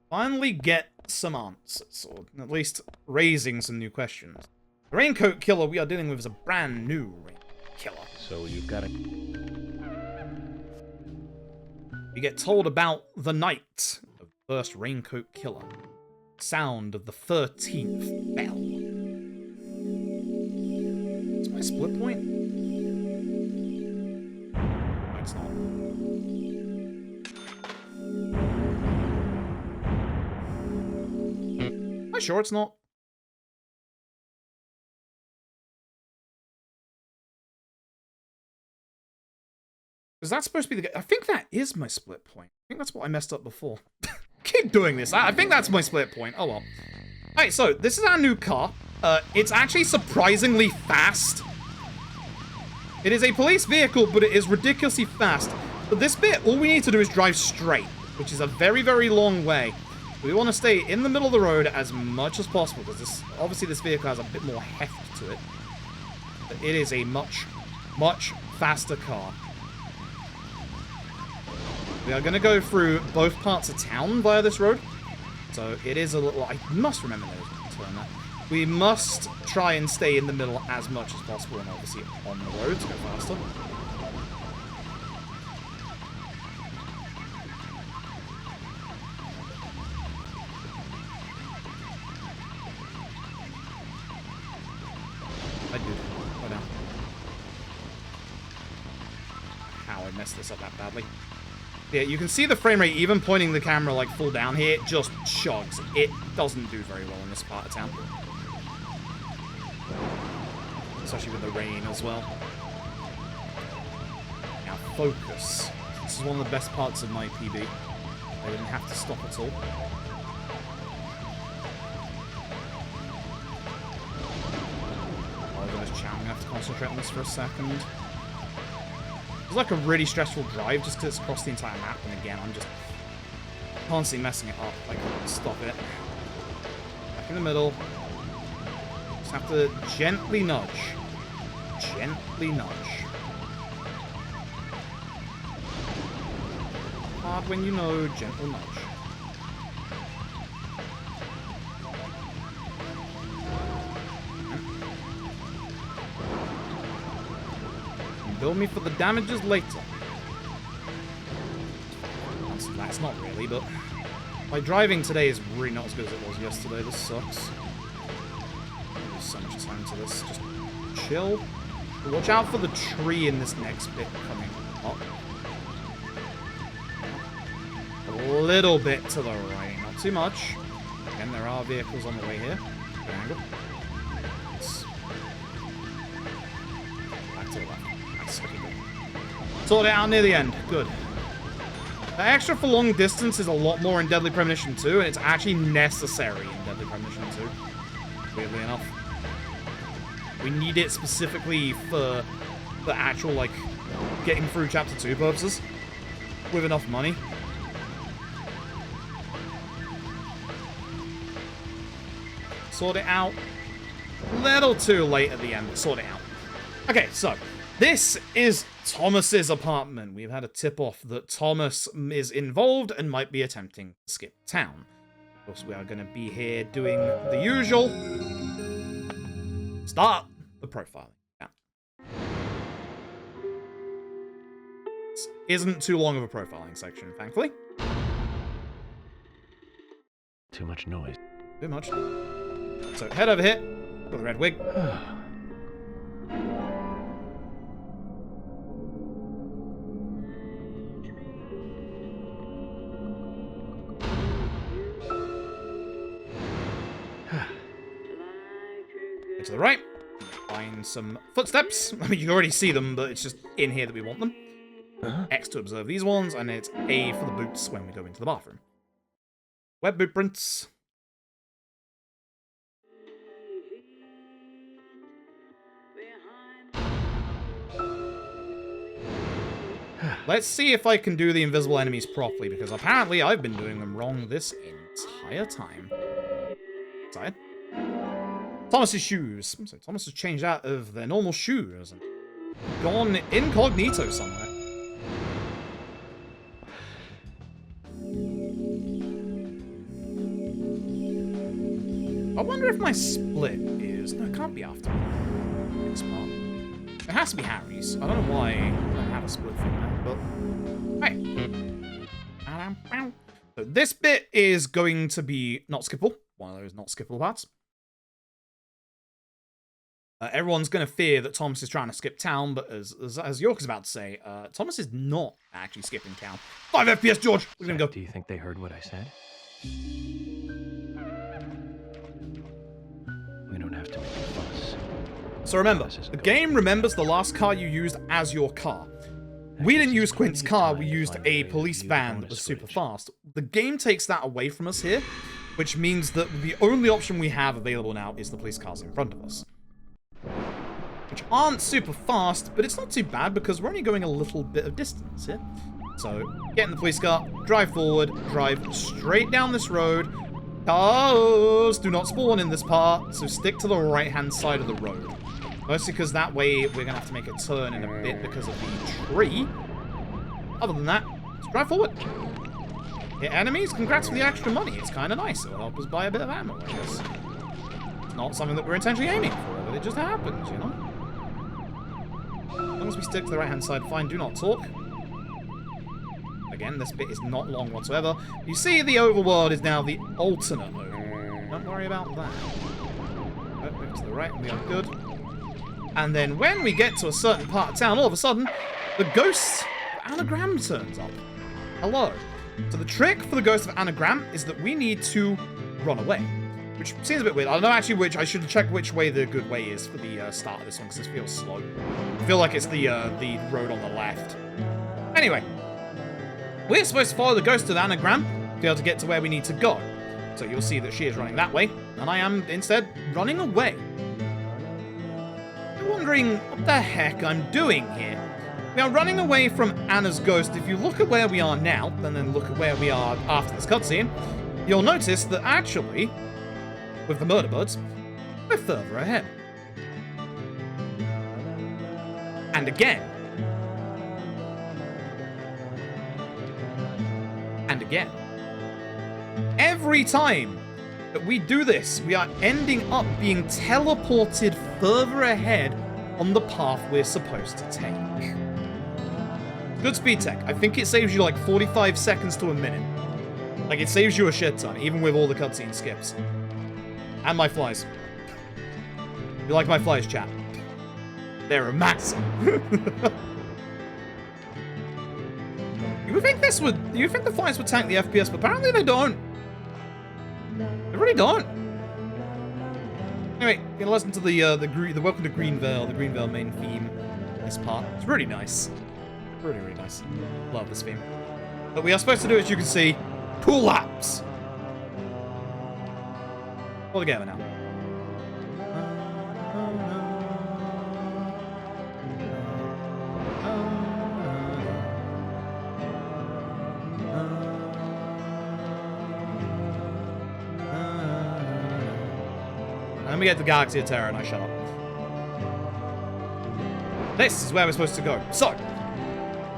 Finally get some answers, or at least raising some new questions. The Raincoat killer we are dealing with is a brand new Raincoat killer. So you've got to... We get told about the night of the first Raincoat killer. Sound of the 13th bell. Is my split point? No, it's not. Am I sure it's not? Is that supposed to be the... I think that is my split point. I think that's what I messed up before. Keep doing this. I think that's my split point. Oh well. Alright, so this is our new car. It's actually surprisingly fast. It is a police vehicle, but it is ridiculously fast. But this bit, all we need to do is drive straight, which is a very, very long way. We want to stay in the middle of the road as much as possible, because obviously this vehicle has a bit more heft to it. But it is a much, much faster car. We are going to go through both parts of town via this road. So it is a little... I must remember those turn there. We must try and stay in the middle as much as possible, and obviously on the road to go faster. I did. Go down. How I messed this up that badly. Yeah, you can see the frame rate, even pointing the camera like full down here, it just chugs. It doesn't do very well in this part of town. Especially with the rain as well. Now focus. This is one of the best parts of my PB. I didn't have to stop at all. concentrate on this for a second. It's like a really stressful drive just because it's across the entire map, and again, I'm just constantly messing it up. Like, stop it. Back in the middle. Just have to gently nudge. Gently nudge. Hard when you know, gentle nudge. Bill me for the damages later. That's not really, but my driving today is really not as good as it was yesterday. This sucks. There's so much time to this. Just chill. Watch out for the tree in this next bit coming up. A little bit to the right, not too much. Again, there are vehicles on the way here. Good angle. Back to the left. Sort it out near the end. Good. The extra for long distance is a lot more in Deadly Premonition 2, and it's actually necessary in Deadly Premonition 2. Weirdly enough. We need it specifically for the actual, like, getting through Chapter 2 purposes. With enough money. Sort it out. A little too late at the end, but sort it out. Okay, so this is Thomas's apartment. We've had a tip-off that Thomas is involved and might be attempting to skip town. Of course, we are going to be here doing the usual. Start the profiling. Yeah. This isn't too long of a profiling section, thankfully. Too much noise. Too much. So, head over here. Got the red wig. To the right, find some footsteps. I mean, you can already see them, but it's just in here that we want them. X to observe these ones, and it's A for the boots when we go into the bathroom. Web boot prints. Let's see if I can do the invisible enemies properly, because apparently I've been doing them wrong this entire time. Excited? Thomas's shoes. So Thomas has changed out of their normal shoes and gone incognito somewhere. I wonder if my split is... No, it can't be after this part. It has to be Harry's. I don't know why I don't have a split from that, but... Hey. So this bit is going to be not skippable. One of those not skippable parts. Everyone's going to fear that Thomas is trying to skip town, but as York is about to say, Thomas is not actually skipping town. 5 FPS, George! We're going to go. Do you think they heard what I said? We don't have to make a fuss. So remember, the game remembers the last car you used as your car. We didn't use Quint's car, we used a police van that was super fast. The game takes that away from us here, which means that the only option we have available now is the police cars in front of us. Which aren't super fast, but it's not too bad because we're only going a little bit of distance here. So, get in the police car, drive forward, drive straight down this road. Cars do not spawn in this part, so stick to the right-hand side of the road. Mostly because that way we're going to have to make a turn in a bit because of the tree. Other than that, let's drive forward. Hit enemies, congrats for the extra money. It's kind of nice. It'll help us buy a bit of ammo, I guess. It's not something that we're intentionally aiming for, but it just happens, you know? As long as we stick to the right-hand side, fine, do not talk. Again, this bit is not long whatsoever. You see the overworld is now the alternate overworld. Don't worry about that. Move to the right, we are good. And then when we get to a certain part of town, all of a sudden, the ghost of Anagram turns up. Hello. So the trick for the ghost of Anagram is that we need to run away. Which seems a bit weird. I don't know actually which. I should check which way the good way is for the start of this one, because this feels slow. I feel like it's the road on the left. Anyway, we're supposed to follow the ghost of Anagram to be able to get to where we need to go. So you'll see that she is running that way, and I am instead running away. wondering what the heck I'm doing here. We are running away from Anna's ghost. If you look at where we are now, and then look at where we are after this cutscene, you'll notice that actually, with the murder birds, we're further ahead. And again. And again. Every time that we do this, we are ending up being teleported further ahead on the path we're supposed to take. Good speed tech. I think it saves you like 45 seconds to a minute. Like, it saves you a shit ton, even with all the cutscene skips. And my flies. You like my flies, chat? They're massive. You would think this would... You think the flies would tank the FPS, but apparently they don't. They really don't. Anyway, you're gonna listen to the Welcome to Greenvale, the Greenvale main theme. This part. It's really nice. Really, really nice. Love this theme. What we are supposed to do, as you can see, pull-ups. All together now. And then we get the Galaxy of Terror and I shut up. This is where we're supposed to go. So,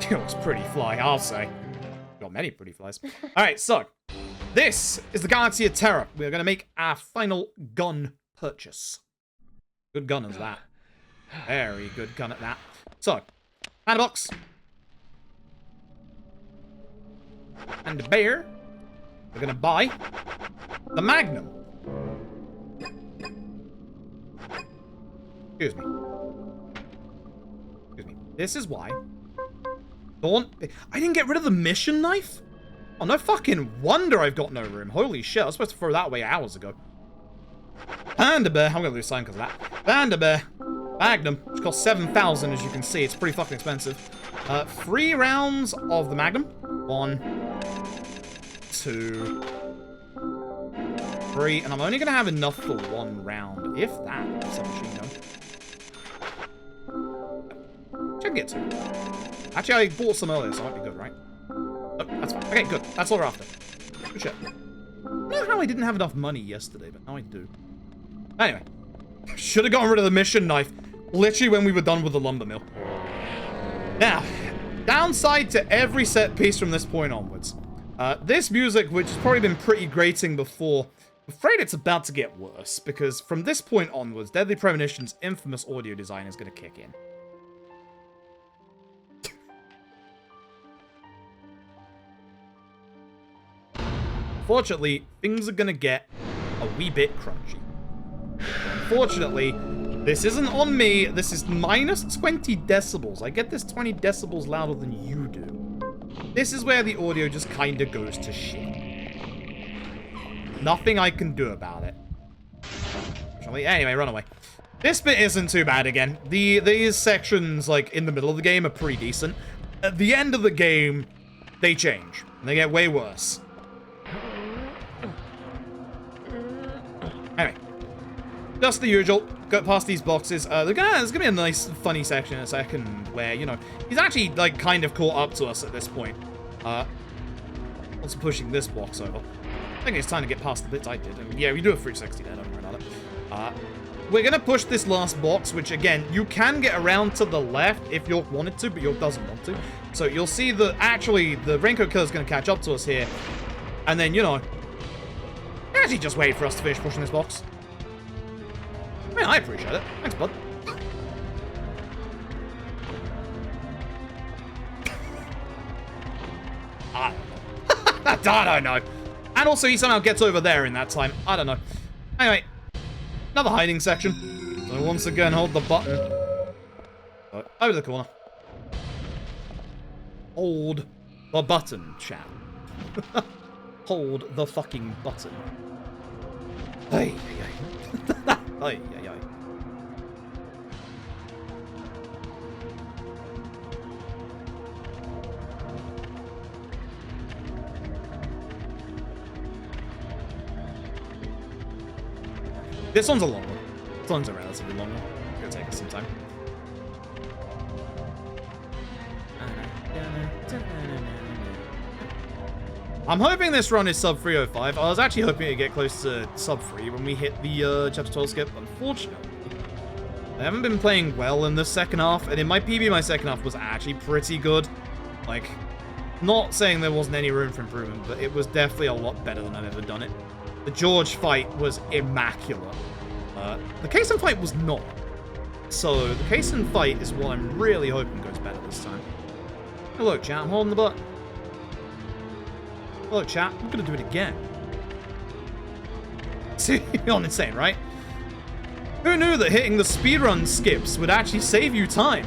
it looks pretty fly, I'll say. Got many pretty flies. Alright, so, this is the Galaxy of Terror. We're going to make our final gun purchase. Good gun is that. Very good gun at that. So, and a box. And a bear. We're going to buy the Magnum. Excuse me. Excuse me. This is why. I didn't get rid of the mission knife? Oh, no fucking wonder I've got no room. Holy shit, I was supposed to throw that away hours ago. Panda Bear. I'm gonna lose sign because of that. Panda Bear. Magnum, which costs 7,000, as you can see. It's pretty fucking expensive. 3 rounds of the Magnum. 1, 2, 3. And I'm only gonna have enough for 1 round, if that. Submachine gun. Which I can get to. Actually, I bought some earlier, so it might be good, right? Oh, that's fine. Okay, good. That's all we're after. Good shit. I don't know how I didn't have enough money yesterday, but now I do. Anyway. Should have gotten rid of the mission knife literally when we were done with the Lumbermill. Now, downside to every set piece from this point onwards. This music, which has probably been pretty grating before, I'm afraid it's about to get worse, because from this point onwards, Deadly Premonition's infamous audio design is going to kick in. Unfortunately, things are going to get a wee bit crunchy. Unfortunately, this isn't on me. This is minus 20 decibels. I get this 20 decibels louder than you do. This is where the audio just kind of goes to shit. Nothing I can do about it. Anyway, run away. This bit isn't too bad again. These sections, like, in the middle of the game are pretty decent. At the end of the game, they change. And they get way worse. Anyway, just the usual. Go past these boxes. There's gonna be a nice, funny section in a second where, you know, he's actually, like, kind of caught up to us at this point. Also pushing this box over. I think it's time to get past the bits I did. And yeah, we do a 360 there, don't worry about it. We're gonna push this last box, which, again, you can get around to the left if York wanted to, but York doesn't want to. So you'll see that, actually, the Raincoat Killer's gonna catch up to us here. And then, you know, actually just wait for us to finish pushing this box. I mean, I appreciate it. Thanks, bud. I don't know. And also, he somehow gets over there in that time. I don't know. Anyway, another hiding section. So once again, hold the button. Over the corner. Hold the button, chat. Hold the fucking button. Ay, ay, ay. Ay, ay, ay. This one's a long one. This one's a relatively long one. It's gonna take us some time. I'm hoping this run is sub 305. I was actually hoping to get close to sub 3 when we hit the chapter 12 skip. Unfortunately, I haven't been playing well in the second half, and in my PB, my second half was actually pretty good. Like, not saying there wasn't any room for improvement, but it was definitely a lot better than I've ever done it. The George fight was immaculate. The Kaysen fight was not. So, the Kaysen fight is what I'm really hoping goes better this time. Hey, look, chat, I'm holding the button. Look, chat, I'm gonna do it again. See, you're insane, right? Who knew that hitting the speedrun skips would actually save you time?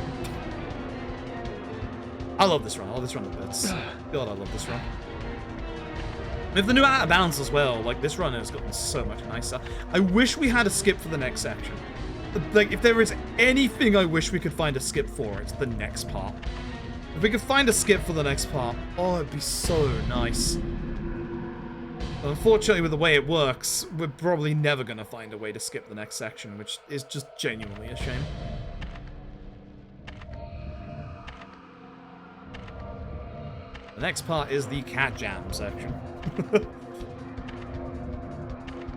I love this run. I love this run a bit. God, I love this run. With the new out of bounds as well, like, this run has gotten so much nicer. I wish we had a skip for the next section. Like, if there is anything I wish we could find a skip for, it's the next part. If we could find a skip for the next part, oh, it'd be so nice. But unfortunately, with the way it works, we're probably never going to find a way to skip the next section, which is just genuinely a shame. The next part is the cat jam section.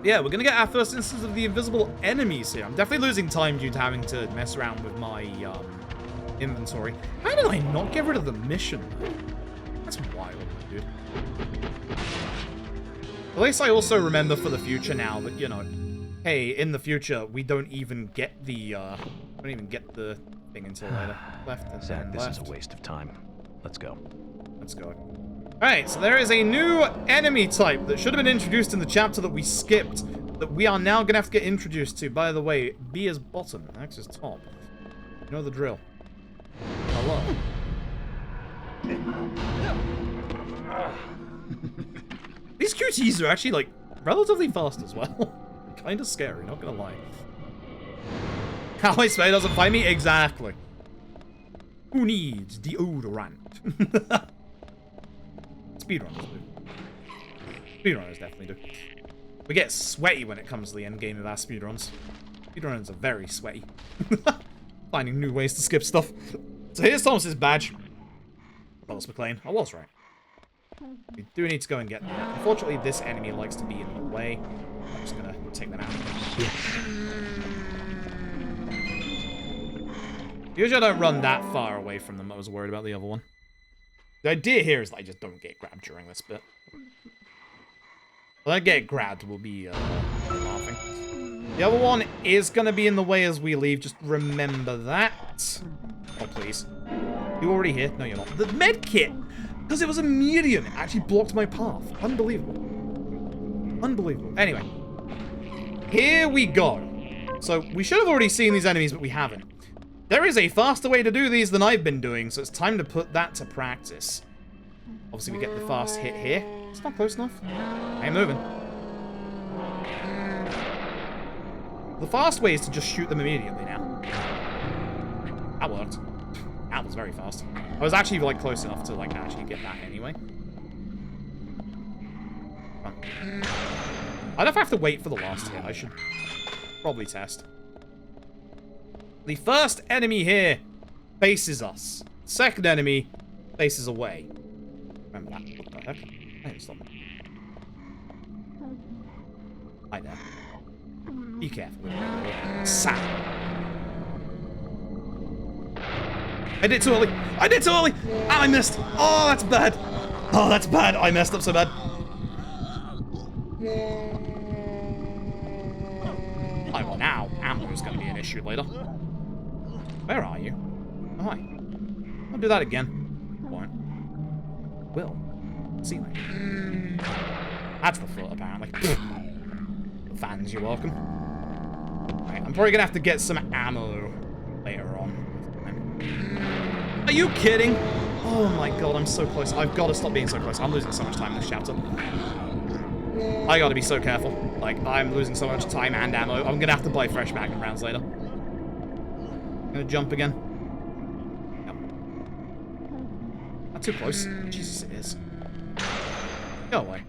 Yeah, we're going to get our first instance of the invisible enemies here. I'm definitely losing time due to having to mess around with my inventory. How did I not get rid of the mission? That's wild, dude. At least I also remember for the future now that, you know, hey, in the future, we don't even get the thing until later. Left and Zach, then this left. is a waste of time. Let's go. Let's go. Alright, so there is a new enemy type that should have been introduced in the chapter that we skipped, that we are now going to have to get introduced to. By the way, B is bottom, X is top. You know the drill. Hello. These QTs are actually, like, relatively fast as well. Kind of scary, not gonna lie. How I say doesn't find me? Exactly. Who needs deodorant? Speedrunners do. Speedrunners definitely do. We get sweaty when it comes to the end game of our speedruns. Speedrunners are very sweaty. Finding new ways to skip stuff. So here's Thomas's badge. Thomas McLean. I was right. We do need to go and get that. Unfortunately, this enemy likes to be in the way. I'm just gonna take them out. Usually I don't run that far away from them. I was worried about the other one. The idea here is that I just don't get grabbed during this bit. When I get grabbed, we'll be laughing. The other one is going to be in the way as we leave. Just remember that. Oh, please. You already here? No, you're not. The med kit! Because it was a medium. It actually blocked my path. Unbelievable. Unbelievable. Anyway. Here we go. So, we should have already seen these enemies, but we haven't. There is a faster way to do these than I've been doing, so it's time to put that to practice. Obviously, we get the fast hit here. It's not close enough. I ain't moving. The fast way is to just shoot them immediately now. That worked. That was very fast. I was actually, like, close enough to, like, actually get that anyway. I don't have to wait for the last hit. I should probably test. The first enemy here faces us. Second enemy faces away. Remember that. What the heck? Hey, stop. Hi there. Be careful. Sam. I did too early. I did too early. And I missed. Oh, that's bad. Oh, that's bad. I messed up so bad. Oh, well, now ammo's going to be an issue later. Where are you? Oh, hi. I'll do that again. Won't. Will. Ceiling. That's the foot, apparently. The fans, you're welcome. Right, I'm probably gonna have to get some ammo later on. Are you kidding? Oh my god, I'm so close. I've got to stop being so close. I'm losing so much time in this chapter. I gotta be so careful. Like, I'm losing so much time and ammo. I'm gonna have to buy fresh magnum rounds later. I'm gonna jump again. Yep. Not too close. Jesus, it is. Go away.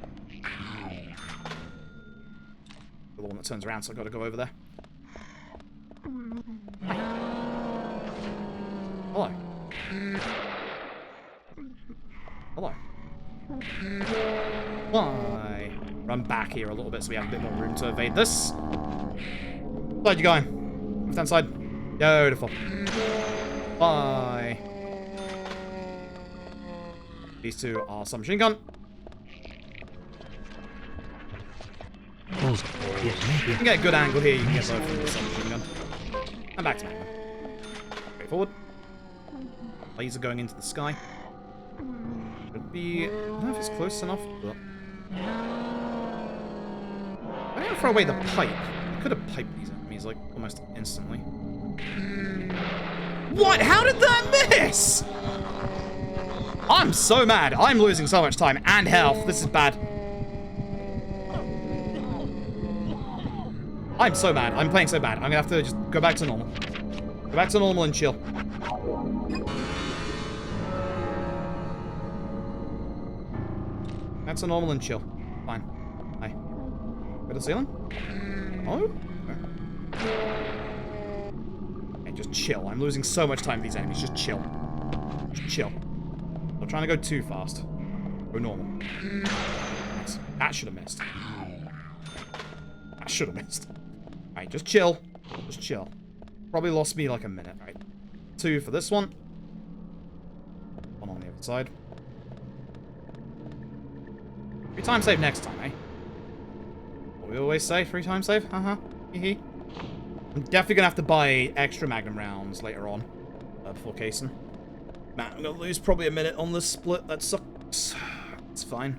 The one that turns around, so I've got to go over there. Hi. Hello. Hello. Why? Run back here a little bit so we have a bit more room to evade this. Side you going? Left hand side. Beautiful. Bye. These two are submachine gun. You can get a good angle here. You can get both from the submachine gun. And back to Manor. Straight forward. Laser going into the sky. Could be... I don't know if it's close enough, but... I'm gonna throw away the pipe. I could have piped these enemies, like, almost instantly. What? How did that miss? I'm so mad. I'm losing so much time and health. This is bad. I'm so mad. I'm playing so bad. I'm gonna have to just go back to normal. Go back to normal and chill. Back to normal and chill. Fine. Hi. Go to the ceiling? Oh? Okay, just chill. I'm losing so much time with these enemies. Just chill. Just chill. Not trying to go too fast. Go normal. Nice. That should have missed. That should have missed. Alright, just chill. Just chill. Probably lost me like a minute. Right. 2 for this one. 1 on the other side. 3 times save next time, eh? What we always say, 3 times save? Hee. I'm definitely gonna have to buy extra magnum rounds later on. Before casing. Man, I'm gonna lose probably a minute on this split. That sucks. It's fine.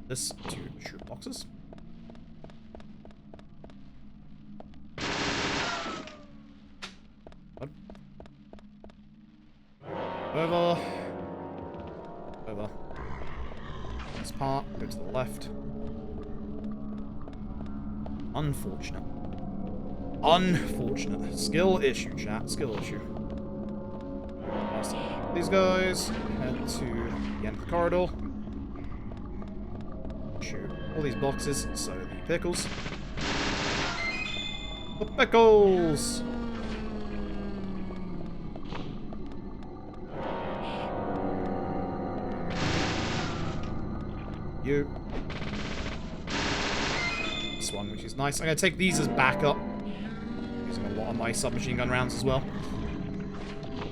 This 2 shoot boxes. What? Over. Over. This part, go to the left. Unfortunate. Unfortunate. Skill issue, chat. Skill issue. Last these guys. Head to the end of the corridor. Shoot all these boxes, so the pickles. The pickles! You. This one, which is nice. I'm going to take these as backup. Using a lot of my submachine gun rounds as well.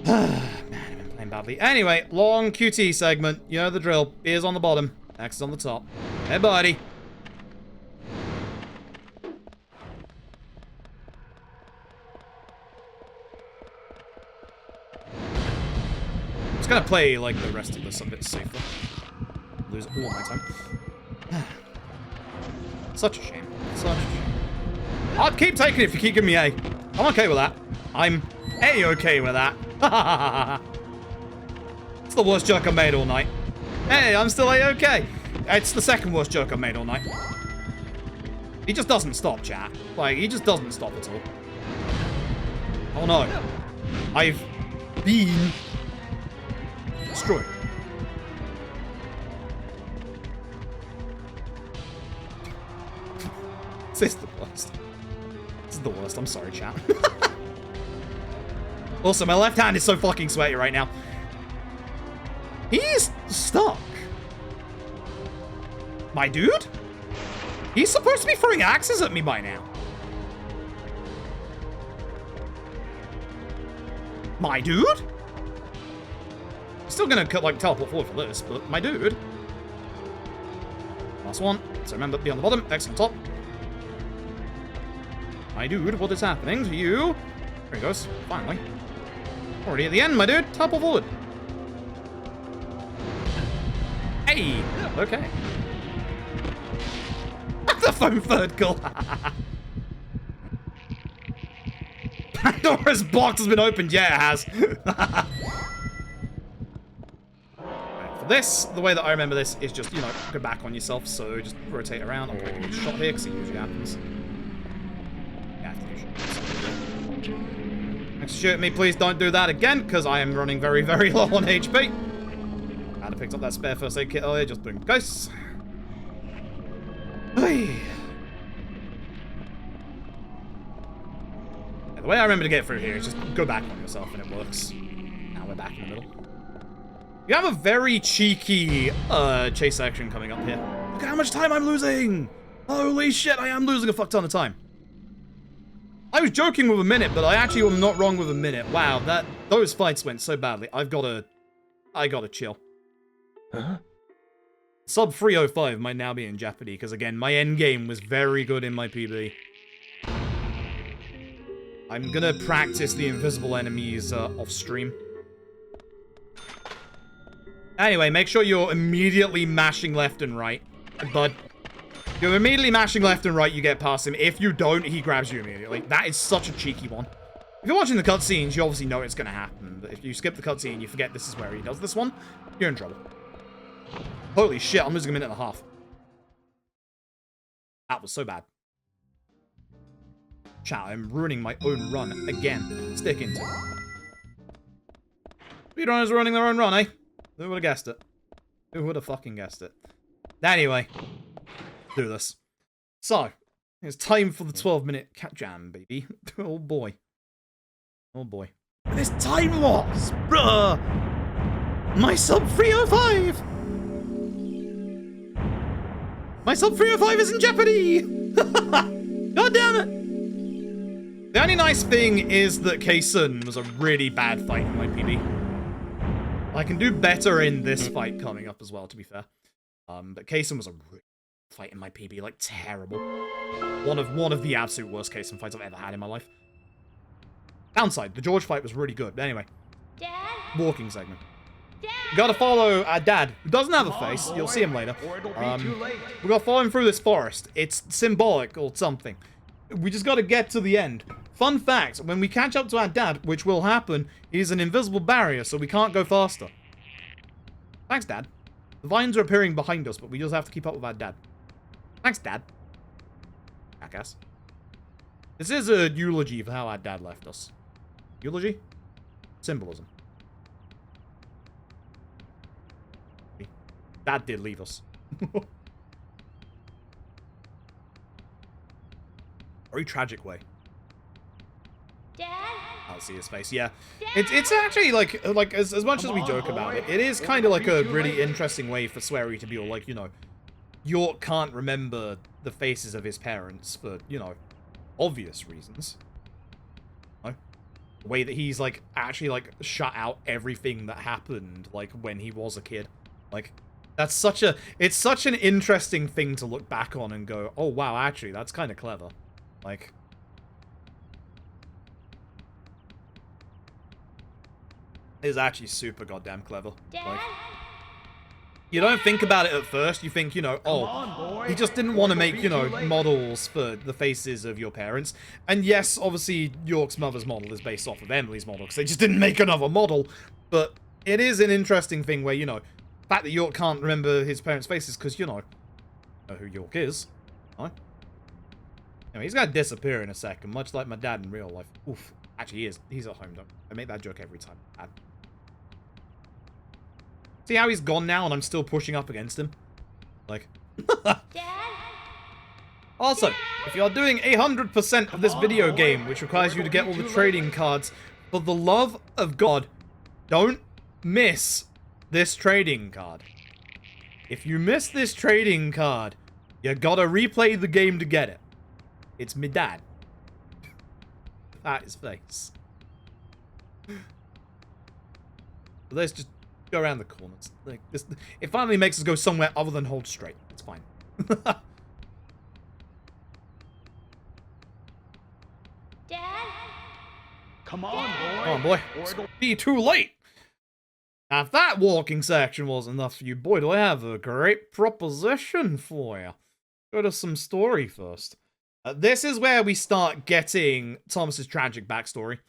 Man, I've been playing badly. Anyway, long QT segment. You know the drill. Beer's on the bottom. X is on the top. Hey, buddy. I'm just gonna play, like, the rest of this a bit safer. Lose all my time. Such a shame. Such a shame. I'll keep taking it if you keep giving me A. I'm okay with that. I'm A-okay with that. It's the worst joke I've made all night. Hey, I'm still A-okay. It's the second worst joke I've made all night. He just doesn't stop, chat. Like, he just doesn't stop at all. Oh no. I've been destroyed. This is the worst. This is the worst. I'm sorry, chat. Also, my left hand is so fucking sweaty right now. He's stuck. My dude? He's supposed to be throwing axes at me by now. My dude? Still gonna, like, teleport forward for this, but my dude. Last one. So remember, be on the bottom, X on the top. My dude, what is happening to you? There he goes. Finally. Already at the end, my dude. Teleport forward. Hey! Okay. The phone vertical. Pandora's box has been opened. Yeah, it has. Right, for this, the way that I remember this is just, you know, go back on yourself. So just rotate around. I'm taking a shot here because it usually happens. Yeah, next shoot at me, please don't do that again because I am running very, very low on HP. I had to pick up that spare first aid kit earlier just in case. The way I remember to get through here is just go back on yourself and it works. Now we're back in the middle. You have a very cheeky chase section coming up here. Look at how much time I'm losing! Holy shit, I am losing a fuck ton of time. I was joking with a minute, but I actually am not wrong with a minute. Wow, those fights went so badly. I gotta chill. Huh? Sub 305 might now be in jeopardy, because again, my end game was very good in my PB. I'm gonna practice the invisible enemies off stream. Anyway, make sure you're immediately mashing left and right, bud. If you're immediately mashing left and right, you get past him. If you don't, he grabs you immediately. That is such a cheeky one. If you're watching the cutscenes, you obviously know it's gonna happen. But if you skip the cutscene and you forget this is where he does this one, you're in trouble. Holy shit, I'm losing a minute and a half. That was so bad. Chat, I'm ruining my own run again. Stick into it. Speedrunners running their own run, eh? Who would have guessed it? Who would have fucking guessed it? Anyway, do this. So, it's time for the 12-minute cat jam, baby. Oh boy. Oh boy. This time loss, bruh! My sub 305! My sub 305 is in jeopardy! God damn it! The only nice thing is that Kaysen was a really bad fight in my PB. I can do better in this fight coming up as well, to be fair. But Kaysen was a really fight in my PB, like terrible. One of the absolute worst Kaysen fights I've ever had in my life. Downside, the George fight was really good. But anyway, Dad? walking segment. Dad? You gotta follow our dad, who doesn't have a face. You'll see him later. We gotta follow him through this forest. It's symbolic or something. We just gotta get to the end. Fun fact, when we catch up to our dad, which will happen, he's an invisible barrier, so we can't go faster. Thanks, Dad. The vines are appearing behind us, but we just have to keep up with our dad. Thanks, Dad. Jackass. This is a eulogy for how our dad left us. Eulogy? Symbolism. Dad did leave us. Very tragic way. Dad? I'll see his face. Yeah, it's actually like as much as we joke about it, it is kind of like a really interesting way for Swery to be all like, you know, York can't remember the faces of his parents for, you know, obvious reasons. You know? The way that he's like actually like shut out everything that happened like when he was a kid. Like that's such a it's such an interesting thing to look back on and go, oh wow, actually that's kind of clever. Like. Is actually super goddamn clever. Dad? Like, you don't think about it at first. You think, you know, oh, he just didn't want to make, you know, models for the faces of your parents. And yes, obviously, York's mother's model is based off of Emily's model because they just didn't make another model. But it is an interesting thing where, you know, the fact that York can't remember his parents' faces because, you know who York is. Right? Anyway, he's going to disappear in a second, much like my dad in real life. Oof. Actually, he is. He's at home, though. I make that joke every time. See how he's gone now and I'm still pushing up against him? Like. Dad? Also, if you're doing 100% of this video game, which requires you to get all the trading cards, for the love of God, don't miss this trading card. If you miss this trading card, you gotta replay the game to get it. It's me dad. At his face. But let's just go around the corners. Like this, it finally makes us go somewhere other than hold straight. It's fine. Dad? Come on, boy. Come on, boy. It's gonna be too late. Now, if that walking section wasn't enough for you, boy, do I have a great proposition for you. Go to some story first. This is where we start getting Thomas's tragic backstory.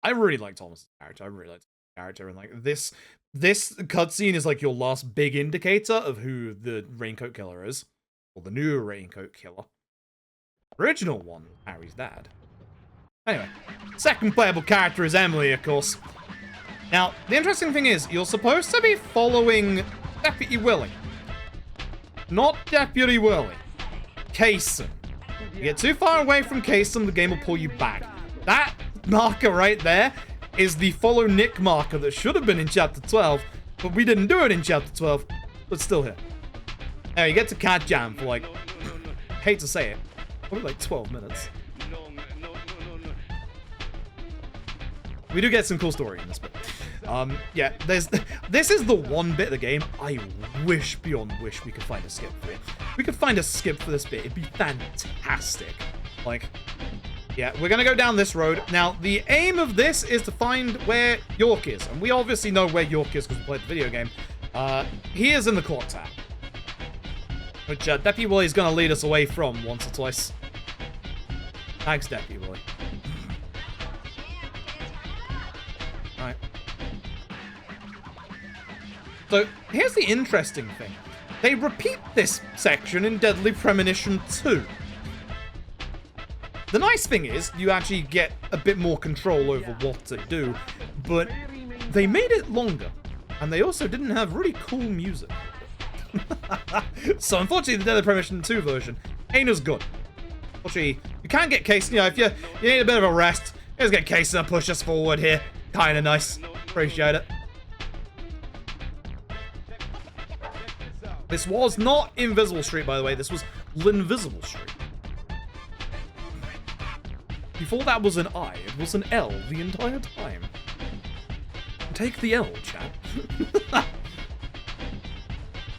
I really like Thomas's character. I really like his character, and like this cutscene is like your last big indicator of who the Raincoat Killer is, or the new Raincoat Killer. Original one, Harry's dad. Anyway, second playable character is Emily, of course. Now, the interesting thing is, you're supposed to be following Deputy Willie. Not Deputy Willie. Kaysen. You get too far away from Kaysen, the game will pull you back. That marker right there is the follow Nick marker that should have been in chapter 12, but we didn't do it in chapter 12, but still here. Now you get to Cat Jam for like, hate to say it, probably like 12 minutes. We do get some cool story in this bit. Yeah, this is the one bit of the game I wish beyond wish we could find a skip for it. If we could find a skip for this bit, it'd be fantastic. Like, yeah, we're gonna go down this road. Now, the aim of this is to find where York is. And we obviously know where York is because we played the video game. He is in the clock tower. Which Deputy Willie is gonna lead us away from once or twice. Thanks, Deputy Willie. Alright. So, here's the interesting thing. They repeat this section in Deadly Premonition 2. The nice thing is, you actually get a bit more control over what to do, but they made it longer, and they also didn't have really cool music. So, unfortunately, the Deadly Premonition 2 version ain't as good. Unfortunately, you can get Casey, you know, if you need a bit of a rest, just get Casey to push us forward here. Kinda nice. Appreciate it. This was not Invisible Street, by the way. This was Linvisible Street. Before that was an I, it was an L the entire time. Take the L, chat. Yeah,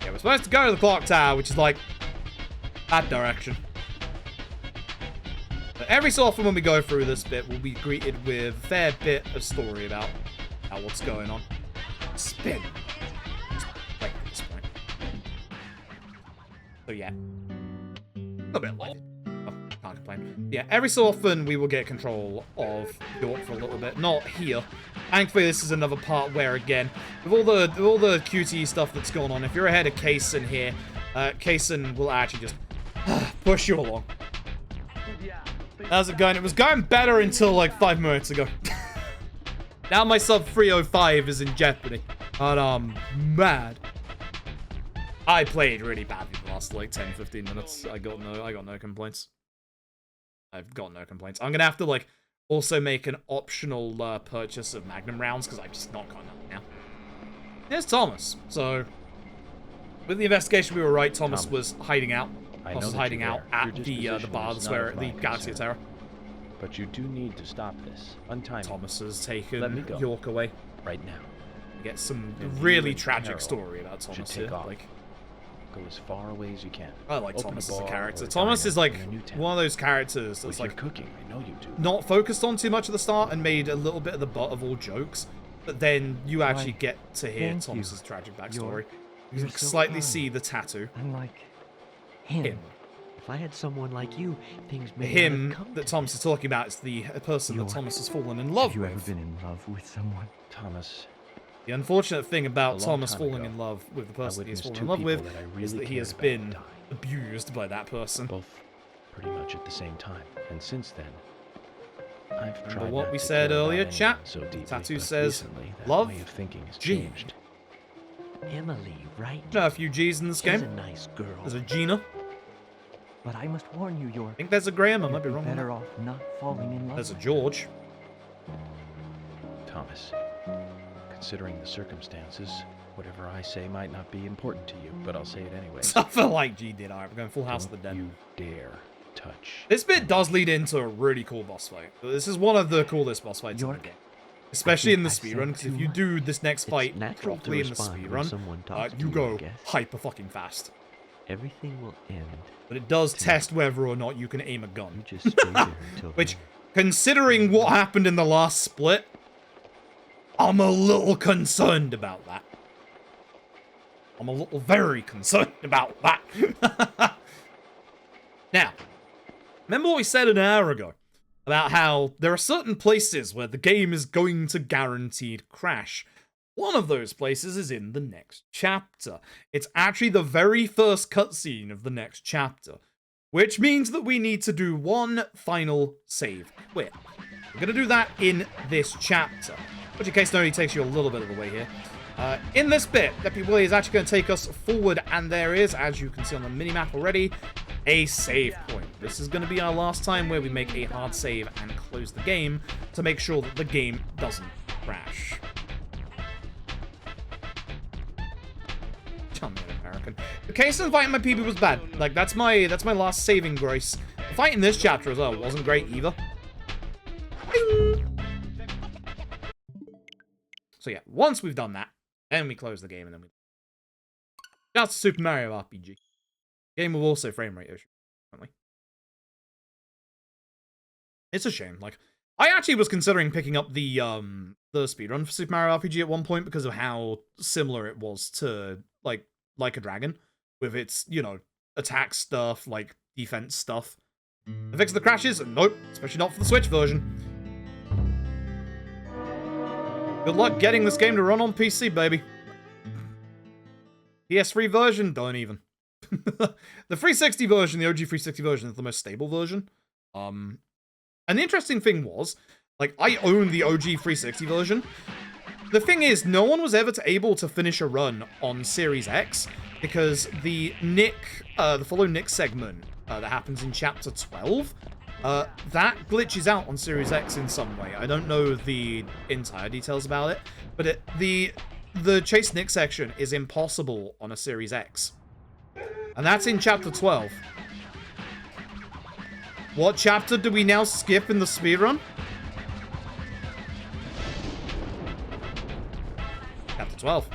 we're supposed to go to the clock tower, which is like that direction. But every so often when we go through this bit, we'll be greeted with a fair bit of story about what's going on. Spin. Wait, at this point. So yeah. A bit like it. Oh, can't complain. Yeah, every so often we will get control of York for a little bit. Not here. Thankfully, this is another part where, again, with all the QTE stuff that's going on, if you're ahead of Kaysen here, Kaysen will actually just push you along. How's it going? It was going better until like 5 minutes ago. Now my sub 305 is in jeopardy. And I'm mad. I played really badly the last like 10-15 minutes. I got no complaints. I've got no complaints. I'm gonna have to like also make an optional purchase of Magnum rounds because I've just not got enough now. Here's Thomas. So with the investigation, we were right. Thomas was hiding out. Thomas was hiding out at the bar, where the Galaxy Tower. But you do need to stop this. Untie me. Thomas has taken York away. Right now. We get some really tragic story about Thomas here. Like, go as far away as you can. I like Thomas as a character. Thomas is like one of those characters that's like cooking. I know you do. Not focused on too much at the start and made a little bit of the butt of all jokes. But then you actually get to hear Thomas's tragic backstory. You can slightly see the tattoo. Unlike him. If I had someone like you, things may him that Thomas is talking about is the person that Thomas has fallen in love with. Have you ever been in love with someone? Thomas. The unfortunate thing about Thomas falling in love with the person he's fallen in love with is that he has been abused by that person. Both pretty much at the same time. And since then, I've tried. Remember what we said earlier, chat? Tattoo says, love, G. Emily, right? No, a few G's in this game. She's a nice girl. There's a Gina. But I must warn you, York. I think there's a Graham. I might be wrong. Better off not falling in love. There's a George. Thomas, considering the circumstances, whatever I say might not be important to you, but I'll say it anyway. Something like G did. Alright, we're going full House of the Dead. You dare touch. This bit does lead into a really cool boss fight. This is one of the coolest boss fights in the game. Especially in the speedrun, because if you do this next fight properly in the speedrun, you go hyper fucking fast. Everything will end. But it does test whether or not you can aim a gun. You just stay there until Which, considering what happened in the last split, I'm a little concerned about that. I'm a little very concerned about that. Now, remember what we said an hour ago about how there are certain places where the game is going to guaranteed crash. One of those places is in the next chapter. It's actually the very first cutscene of the next chapter, which means that we need to do one final save quit. We're going to do that in this chapter, which in case nobody takes you a little bit of the way here. In this bit, Deputy Willie is actually going to take us forward, and there is, as you can see on the minimap already, a save point. This is going to be our last time where we make a hard save and close the game to make sure that the game doesn't Crash. Tell me an American. The case of fighting my PB was bad. Like, that's my last saving grace. The fight in this chapter as well wasn't great either. Bing! So yeah, once we've done that, then we close the game and then we... That's Super Mario RPG. Game will also frame rate issue. It's a shame. Like, I actually was considering picking up the speedrun for Super Mario RPG at one point because of how similar it was to, like a Dragon. With its, you know, attack stuff, like, defense stuff. To fix the crashes? Nope. Especially not for the Switch version. Good luck getting this game to run on PC, baby. PS3 version? Don't even. The 360 version, the OG 360 version, is the most stable version. And the interesting thing was, like, I own the OG 360 version. The thing is, no one was ever able to finish a run on Series X because the follow Nick segment that happens in Chapter 12, that glitches out on Series X in some way. I don't know the entire details about it, but the Chase Nick section is impossible on a Series X. And that's in Chapter 12. What chapter do we now skip in the speedrun? Chapter 12.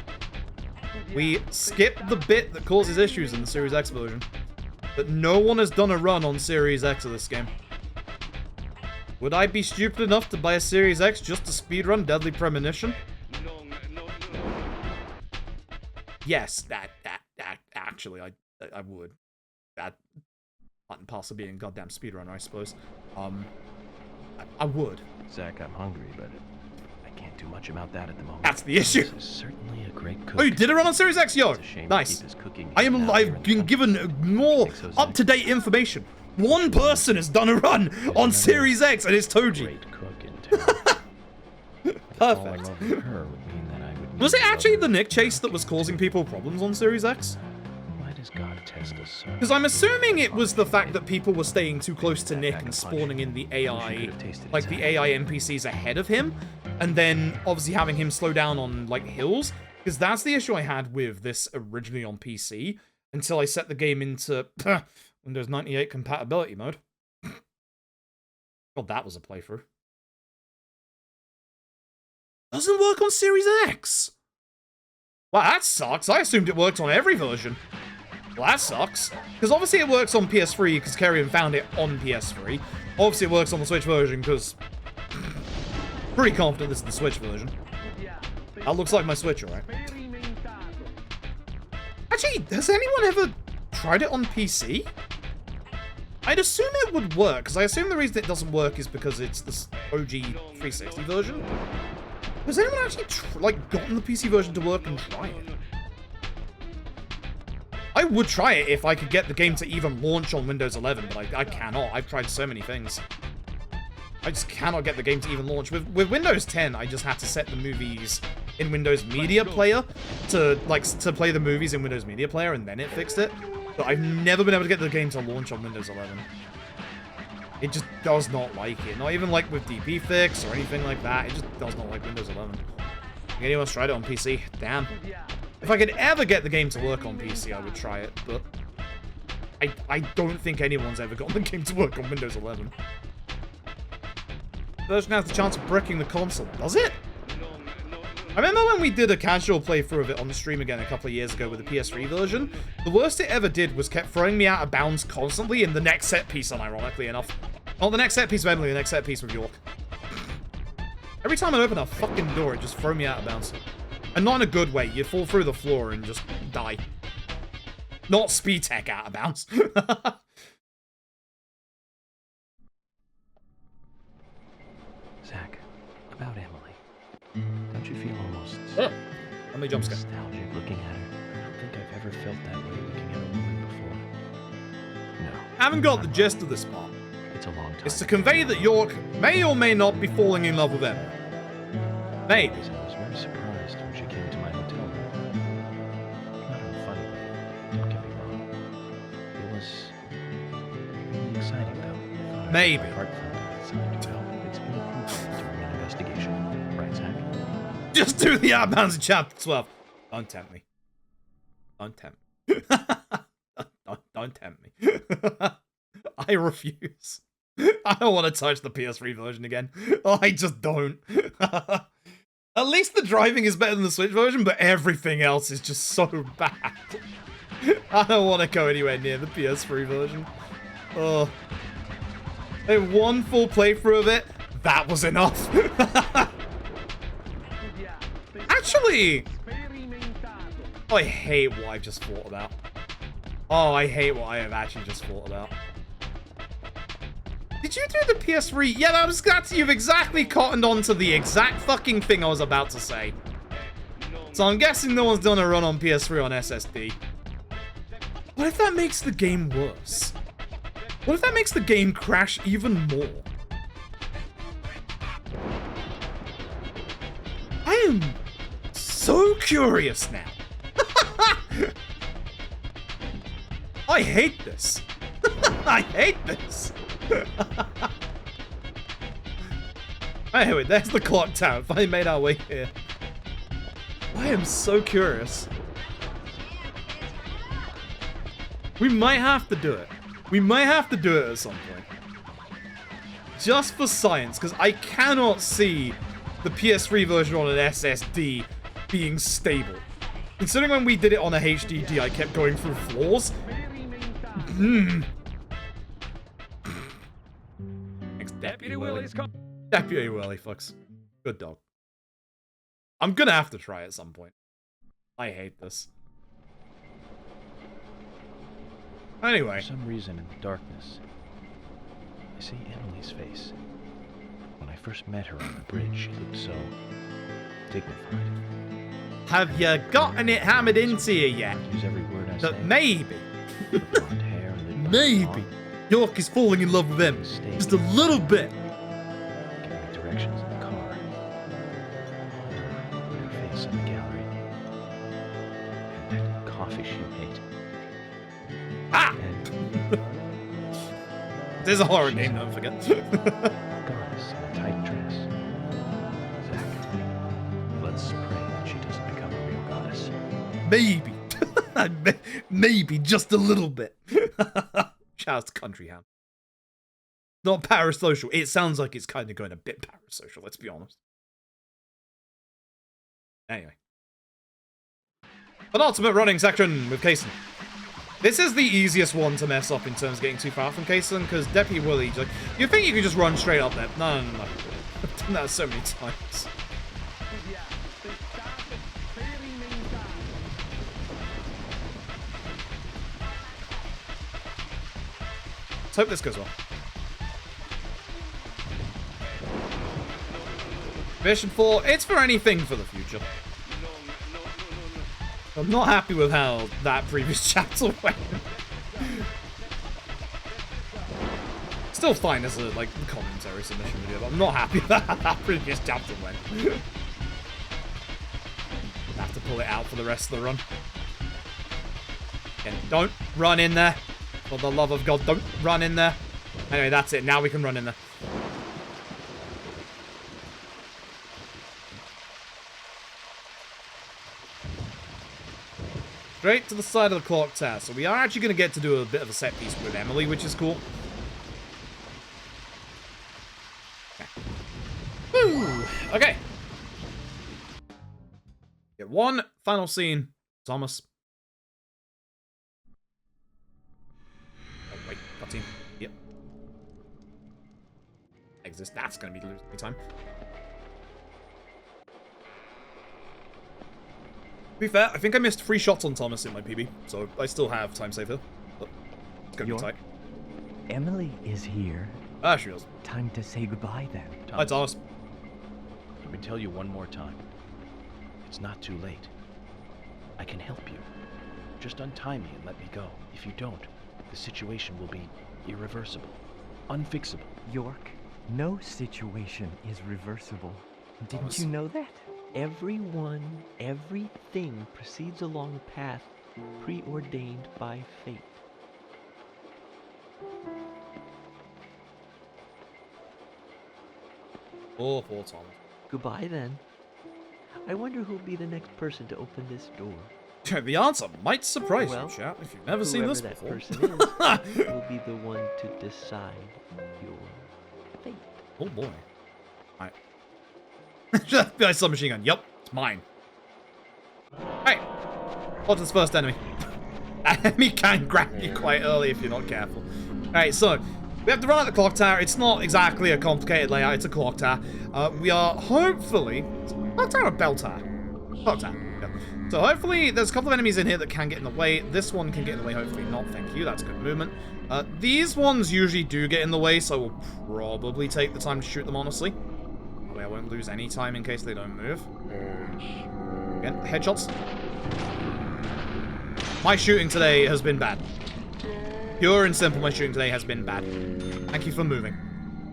We skip the bit that causes issues in the Series X version. But no one has done a run on Series X of this game. Would I be stupid enough to buy a Series X just to speedrun Deadly Premonition? Yes, that actually, I would. That part and parcel being a goddamn speedrunner, I suppose. I would. Zach, I'm hungry, but I can't do much about that at the moment. That's the issue. This is certainly a great cook. Oh, you did a run on Series X, yo! Nice. I've been given more up-to-date information. One person has done a run on Series X, and it's Toji. Great cook in town. Perfect. Was it actually the Nick chase that was causing people problems on Series X? Why does God test us so? Because I'm assuming it was the fact that people were staying too close to Nick and spawning in the AI, like the AI NPCs ahead of him, and then obviously having him slow down on like hills. Because that's the issue I had with this originally on PC until I set the game into Windows 98 compatibility mode. God, that was a playthrough. Doesn't work on Series X. Wow, that sucks. I assumed it worked on every version. Well, that sucks. Because obviously it works on PS3 because Kerrion found it on PS3. Obviously it works on the Switch version because... pretty confident this is the Switch version. That looks like my Switch, alright. Actually, has anyone ever tried it on PC? I'd assume it would work, because I assume the reason it doesn't work is because it's the OG 360 version. Has anyone actually, gotten the PC version to work and try it? I would try it if I could get the game to even launch on Windows 11, but I cannot. I've tried so many things. I just cannot get the game to even launch. With Windows 10, I just had to set the movies in Windows Media Player to play the movies in Windows Media Player, and then it fixed it. But I've never been able to get the game to launch on Windows 11. It just does not like it. Not even like with DP Fix or anything like that. It just does not like Windows 11. Anyone's tried it on PC? Damn. If I could ever get the game to work on PC, I would try it, but I don't think anyone's ever gotten the game to work on Windows 11. The version has the chance of bricking the console. Does it? I remember when we did a casual playthrough of it on the stream again a couple of years ago with the PS3 version, the worst it ever did was kept throwing me out of bounds constantly in the next set piece, unironically enough. Not the next set piece with Emily, the next set piece with York. Every time I open a fucking door, it just throw me out of bounds. And not in a good way, you'd fall through the floor and just die. Not speedtech out of bounds. Zach, about Emily. Don't you feel almost Let me jump scare. nostalgic looking at her? I don't think I've ever felt that way looking at a woman before. No. Haven't got the gist of this part. It's a long time. It's to convey that York may or may not be falling in love with Emily. Maybe. I was very surprised when she came to my hotel room. Not in a funny way, don't get me wrong. It was really exciting, though. Maybe. My heart thumping inside. Well, it's been crucial during an investigation. Right, Zach? Just do the outbounds in chapter 12. Don't tempt me. Don't tempt me. don't tempt me. I refuse. I don't want to touch the PS3 version again. I just don't. At least the driving is better than the Switch version, but everything else is just so bad. I don't want to go anywhere near the PS3 version. Oh. In one full playthrough of it, that was enough. Actually, I hate what I've just thought about. Oh, I hate what I have actually just thought about. Did you do the PS3? Yeah, you've exactly cottoned onto the exact fucking thing I was about to say. So I'm guessing no one's done a run on PS3 on SSD. What if that makes the game worse? What if that makes the game crash even more? I am so curious now. I hate this. I hate this. Anyway, there's the clock tower. Finally made our way here. I am so curious. We might have to do it. We might have to do it at some point. Just for science, because I cannot see the PS3 version on an SSD being stable. Considering when we did it on a HDD, I kept going through flaws. Thanks, Deputy Willie. Deputy Willie, fucks. Good dog. I'm gonna have to try at some point. I hate this. Anyway. For some reason in the darkness, I see Emily's face. When I first met her on the bridge, she looked so dignified. Have you gotten it hammered into you yet? Use every word I That say. maybe. The blonde hair lit by Maybe. the dawn, York is falling in love with him. Just a little bit. giving me directions in the car. Her face in the gallery. And that coffee she made. Ah! And There's a horror name, don't forget. goddess in a tight dress. Zach, let's pray that she doesn't become a real goddess. Maybe. Maybe just a little bit. Shout out to Country Ham. Not parasocial. It sounds like it's kind of going a bit parasocial, let's be honest. Anyway. Penultimate running section with Kaysen. This is the easiest one to mess up in terms of getting too far from Kaysen, because Deputy Willie, like, you think you could just run straight up there. No. I've done that so many times. Let's hope this goes well. Mission 4, it's for anything for the future. I'm not happy with how that previous chapter went. Still fine as a, like, commentary submission video, but I'm not happy with how that previous chapter went. Have to pull it out for the rest of the run. Again, don't run in there. For the love of God, don't run in there. Anyway, that's it. Now we can run in there. Straight to the side of the clock tower. So we are actually going to get to do a bit of a set piece with Emily, which is cool. Okay. Woo! Okay. Get one final scene. Thomas. Oh, wait. Cutscene. Yep. Exist. That's going to be losing me time. To be fair, I think I missed 3 shots on Thomas in my PB, so I still have time save here. But it's gonna be tight. Emily is here. Ah, she is. Time to say goodbye then. Hi, Thomas. Let me tell you one more time. It's not too late. I can help you. Just untie me and let me go. If you don't, the situation will be irreversible, unfixable. York, no situation is reversible. Didn't Thomas. you know that? Everyone, everything proceeds along a path preordained by fate. Oh, poor Thomas. Goodbye then. I wonder who'll be the next person to open this door. The answer might surprise Well, you, chap, if you've never seen Whoever this that before. person is will be the one to decide your fate. Oh boy. Alright. FBI submachine gun. Yup, it's mine. Hey! What's this first enemy? Enemy can grab you quite early if you're not careful. Alright, so we have to run out the clock tower. It's not exactly a complicated layout, it's a clock tower. We are hopefully... Clock tower or bell tower? Clock tower. Yeah. So hopefully there's a couple of enemies in here that can get in the way. This one can get in the way, hopefully not. Thank you, that's good movement. These ones usually do get in the way, so we'll probably take the time to shoot them, honestly. That way I won't lose any time in case they don't move. Again, headshots. My shooting today has been bad. Pure and simple, my shooting today has been bad. Thank you for moving.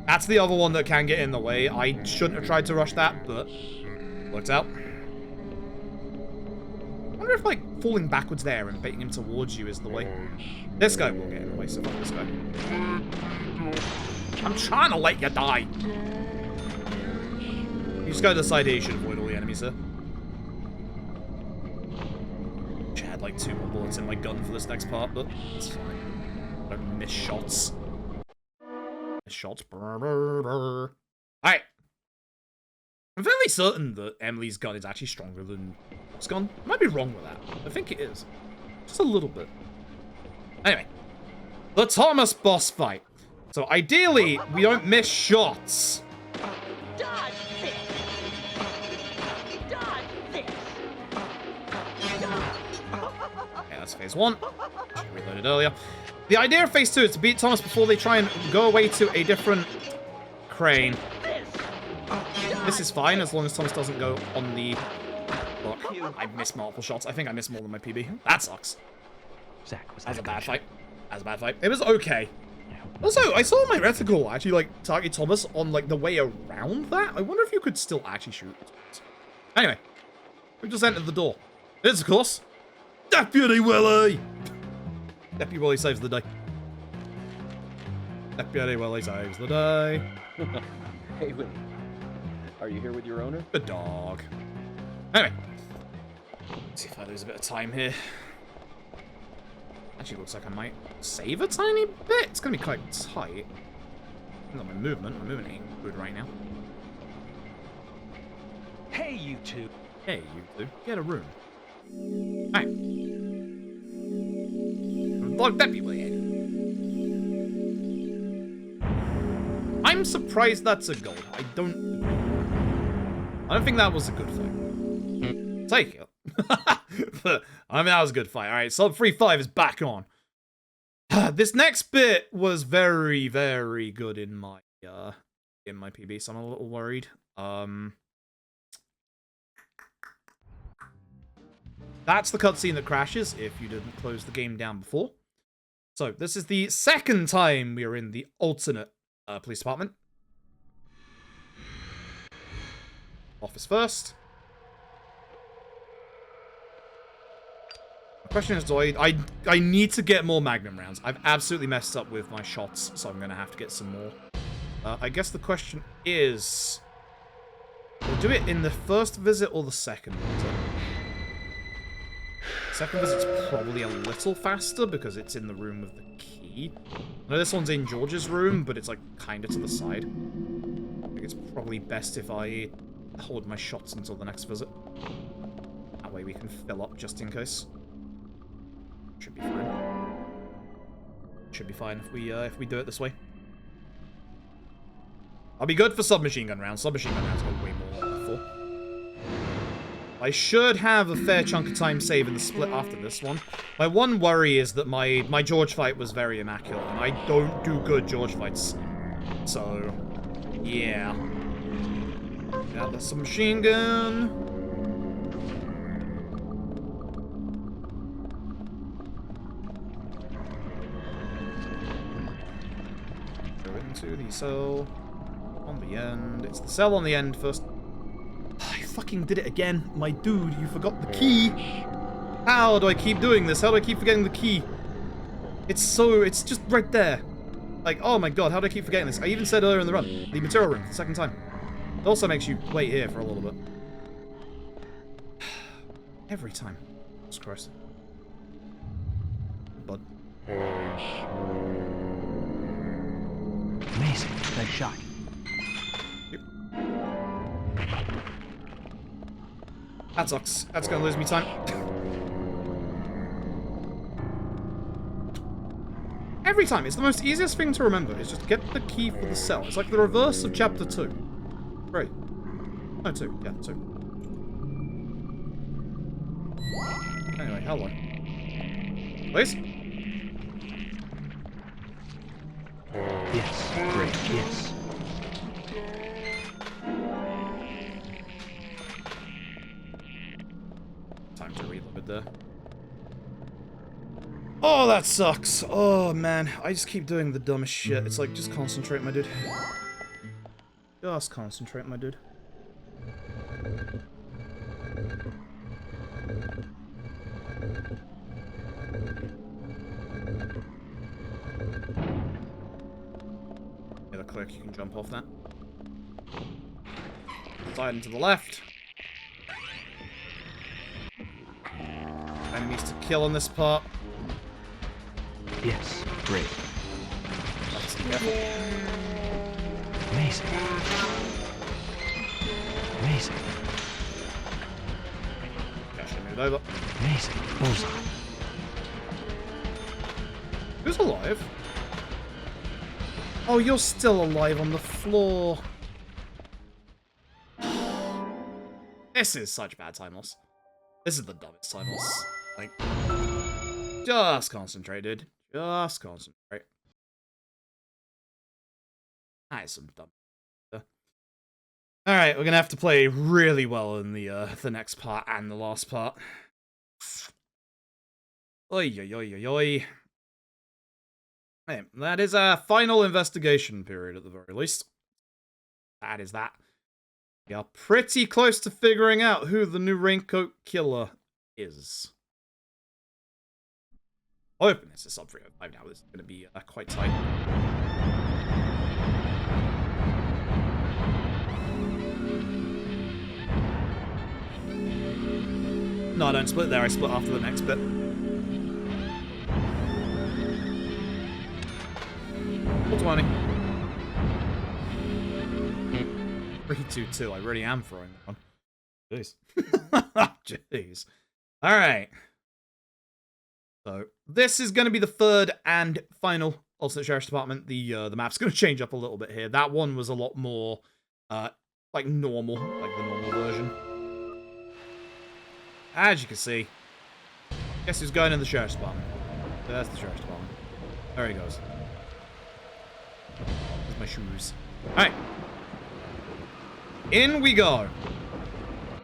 That's the other one that can get in the way. I shouldn't have tried to rush that, but worked out. I wonder if, like, falling backwards there and baiting him towards you is the way. This guy will get in the way, so fuck this guy. I'm trying to let you die. You just go to the side here, you should avoid all the enemies here. I had like 2 more bullets in my gun for this next part, but it's fine. Don't miss shots. Miss shots. Brr, brr, brr. Alright. I'm fairly certain that Emily's gun is actually stronger than Rock's gun. I might be wrong with that. I think it is. Just a little bit. Anyway. The Thomas boss fight. So ideally, we don't miss shots. Dodge this! Dodge this! Okay, that's phase 1. Should have reloaded earlier. The idea of phase 2 is to beat Thomas before they try and go away to a different crane. This is fine as long as Thomas doesn't go on the... Look, I missed multiple shots. I think I missed more than my PB. That sucks. Zach, was That was that a bad fight. That was a bad fight. It was okay. Also, I saw my reticle actually, like, target Thomas on, like, the way around that. I wonder if you could still actually shoot. Anyway, we just entered the door. It's, of course, Deputy Willie! Deputy Willie saves the day. Deputy Willie saves the day. Hey, Willie. Are you here with your owner? The dog. Anyway. Let's see if I lose a bit of time here. Actually, looks like I might save a tiny bit. It's going to be quite tight. Not my movement. My movement ain't good right now. Hey, you two. Hey, you two. Get a room. Alright. Log that people in. I'm surprised that's a gold. I don't think that was a good fight. Take it. But, I mean, that was a good fight. Alright, sub 3-5 is back on. This next bit was very, very good in my PB, so I'm a little worried. That's the cutscene that crashes if you didn't close the game down before. So, this is the second time we are in the alternate police department. Office first. The question is, do I need to get more Magnum rounds. I've absolutely messed up with my shots, so I'm going to have to get some more. I guess the question is, we'll do it in the first visit or the second visit. Second visit's probably a little faster because it's in the room with the key. I know this one's in George's room, but it's like kind of to the side. I think it's probably best if I hold my shots until the next visit. That way we can fill up just in case. Should be fine. Should be fine if we do it this way. I'll be good for submachine gun rounds. Submachine gun rounds got way more than before. I should have a fair chunk of time saving the split after this one. My one worry is that my George fight was very immaculate, and I don't do good George fights. So, yeah. Got the submachine gun. Go into the cell on the end. It's the cell on the end first. I fucking did it again. My dude, you forgot the key. How do I keep doing this? How do I keep forgetting the key? It's just right there. Like, oh my god, how do I keep forgetting this? I even said earlier in the run, the material room, the second time. It also makes you wait here for a little bit. Every time. Jesus Christ. Bud. Amazing. Nice shot. That sucks. That's gonna lose me time. Every time. It's the most easiest thing to remember. Is just get the key for the cell. It's like the reverse of chapter 2. 3. No, 2. Yeah, 2. Anyway, hello. Please? Yes. Great. Yes. Time to reload there. Oh, that sucks. Oh, man. I just keep doing the dumbest shit. It's like, just concentrate, my dude. Just concentrate, my dude. Get a click, you can jump off that. Slide into the left. Enemies to kill on this part. Yes. Great. Careful. Amazing. Amazing. Actually moved over. Amazing. Bullseye. Who's alive? Oh, you're still alive on the floor. This is such bad time loss. This is the dumbest time loss. Like, just concentrate, dude. Just concentrate. That is some dumb. Alright, we're gonna have to play really well in the next part and the last part. Oi, oi, oi, oi, oi. Hey, that is our final investigation period at the very least. That is that. We are pretty close to figuring out who the new Raincoat killer is. Hoping it's a sub 305 now. This is going to be quite tight. No, I don't split there. I split after the next bit. 420. 322. I really am throwing that one. Jeez. Jeez. Alright. So, this is going to be the third and final alternate sheriff's department. The map's going to change up a little bit here. That one was a lot more, like normal. Like the normal version. As you can see. Guess who's going in the sheriff's department? There's the sheriff's department. There he goes. There's my shoes. Alright. In we go.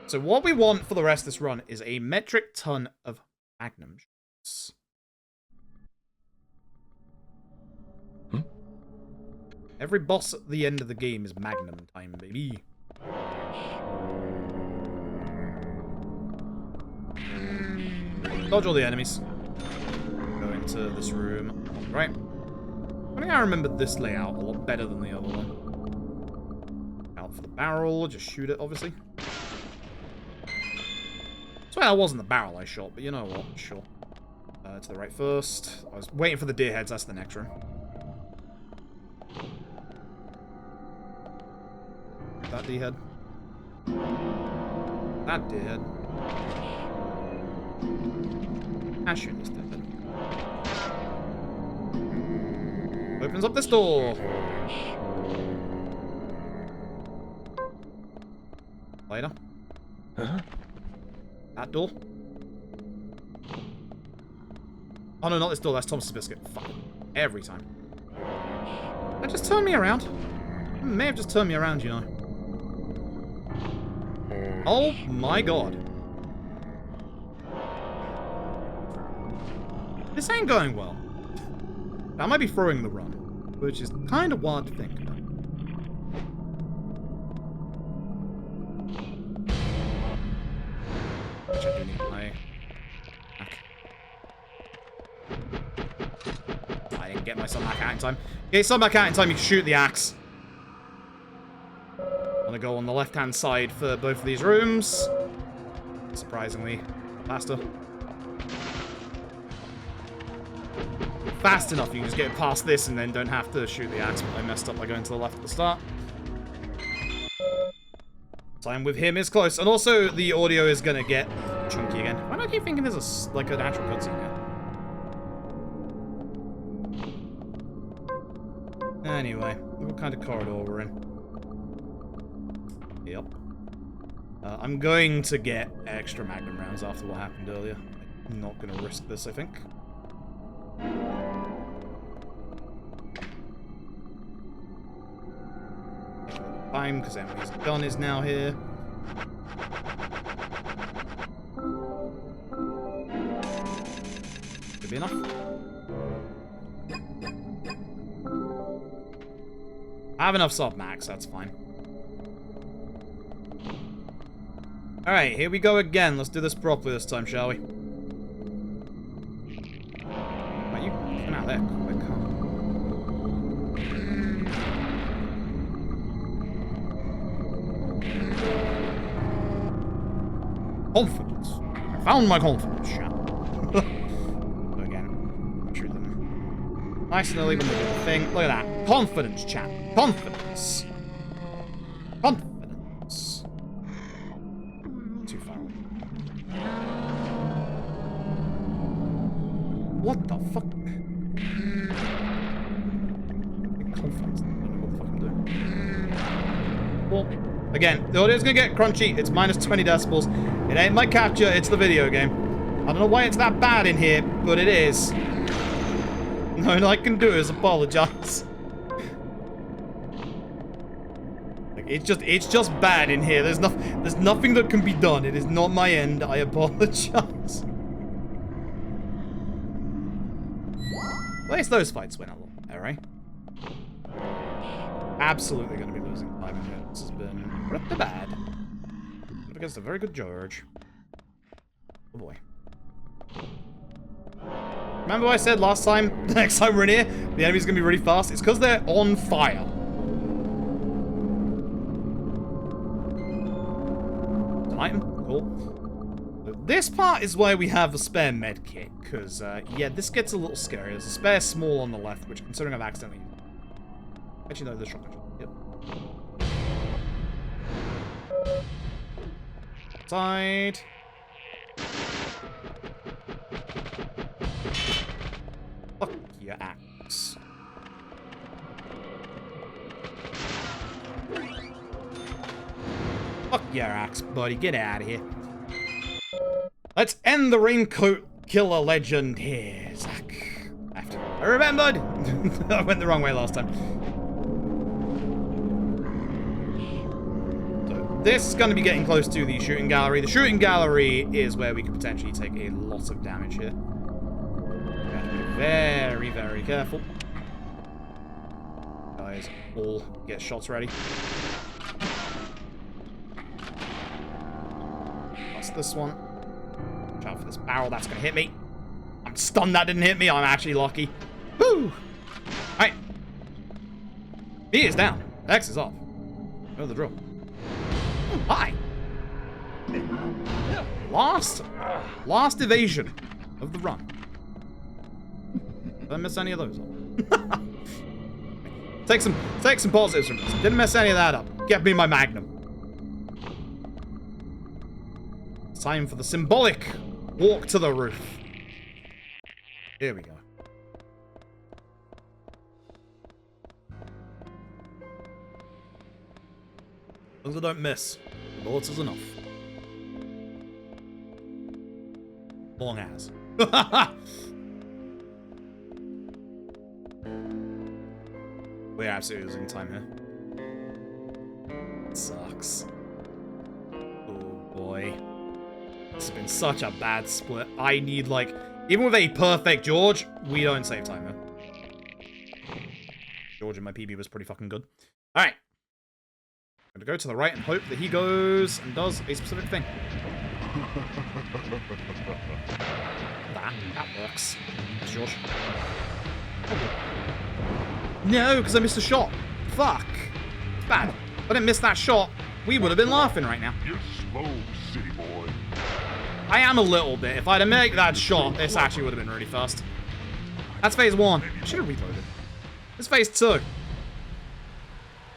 So what we want for the rest of this run is a metric ton of magnum shots. Every boss at the end of the game is magnum time, baby. Dodge all the enemies. Go into this room. Right. I think I remember this layout a lot better than the other one. Out for the barrel, just shoot it, obviously. I swear that wasn't the barrel I shot, but you know what? Sure. To the right first. I was waiting for the deer heads, that's the next room. That deer head. That deer head. Ashen is dead. Opens up this door. Later. Huh? That door. Oh no, not this door. That's Thomas's biscuit. Fuck. Every time. That just turned me around. It may have just turned me around, you know. Oh my god. This ain't going well. I might be throwing the run, which is kind of wild to think about. Which I do need my hack. I didn't get my sunback out in time. Get sunback out in time, you can shoot the axe. I'm gonna go on the left-hand side for both of these rooms. Surprisingly. Faster. Fast enough, you can just get past this and then don't have to shoot the axe, but I messed up by going to the left at the start. Time with him is close, and also the audio is gonna get chunky again. Why do I keep thinking there's like an actual cutscene here? Anyway, what kind of corridor we're in? Yep. I'm going to get extra magnum rounds after what happened earlier. I'm not gonna risk this, I think. Time, because Emily's gun is now here. Should be enough. I have enough sub max, that's fine. Alright, here we go again. Let's do this properly this time, shall we? Are you come out there quick, huh? Confidence. I found my confidence, chap. So again, shoot them. Nice and early when they do the thing. Look at that. Confidence, chap. Confidence. Confidence. Too far. What the fuck? Confidence. I don't know what the fuck I'm doing. Well, again, the audio's gonna get crunchy. It's minus 20 decibels. It ain't my capture, it's the video game. I don't know why it's that bad in here, but it is. No, all I can do is apologize. Like, it's just bad in here. There's nothing that can be done. It is not my end. I apologize. At least those fights went a little better, right? Absolutely going to be losing 5 minutes. This has been pretty bad. Against a very good George. Oh boy. Remember what I said last time? The next time we're in here, the enemy's gonna be really fast. It's because they're on fire. It's an item. Cool. This part is where we have a spare med kit, because, yeah, this gets a little scary. There's a spare small on the left, which, considering I've accidentally... Actually, no, there's shotgun. Yep. Side. Fuck your axe. Fuck your axe, buddy. Get out of here. Let's end the Raincoat killer legend here, Zach. I remembered! I went the wrong way last time. This is going to be getting close to the shooting gallery. The shooting gallery is where we could potentially take a lot of damage here. We have to be very, very careful. Guys, all get shots ready. That's this one. Watch out for this barrel. That's going to hit me. I'm stunned that didn't hit me. I'm actually lucky. Woo! Alright. B is down. X is off. Know the drill. Oh, hi. Last evasion of the run. Did I miss any of those up? Take some positives from this. Didn't mess any of that up. Get me my magnum. It's time for the symbolic walk to the roof. Here we go. As long as I don't miss, the bullets is enough. Long as. We're absolutely losing time here. It sucks. Oh boy. This has been such a bad split. I need, like, even with a perfect George, we don't save time here. George in my PB was pretty fucking good. Alright. I'm gonna go to the right and hope that he goes and does a specific thing. That works. Thanks, George. No, because I missed a shot. Fuck. It's bad. If I didn't miss that shot, we would have been laughing right now. You're slow, city boy. I am a little bit. If I'd have made that shot, this actually would have been really fast. That's phase 1. I should have reloaded. This phase 2.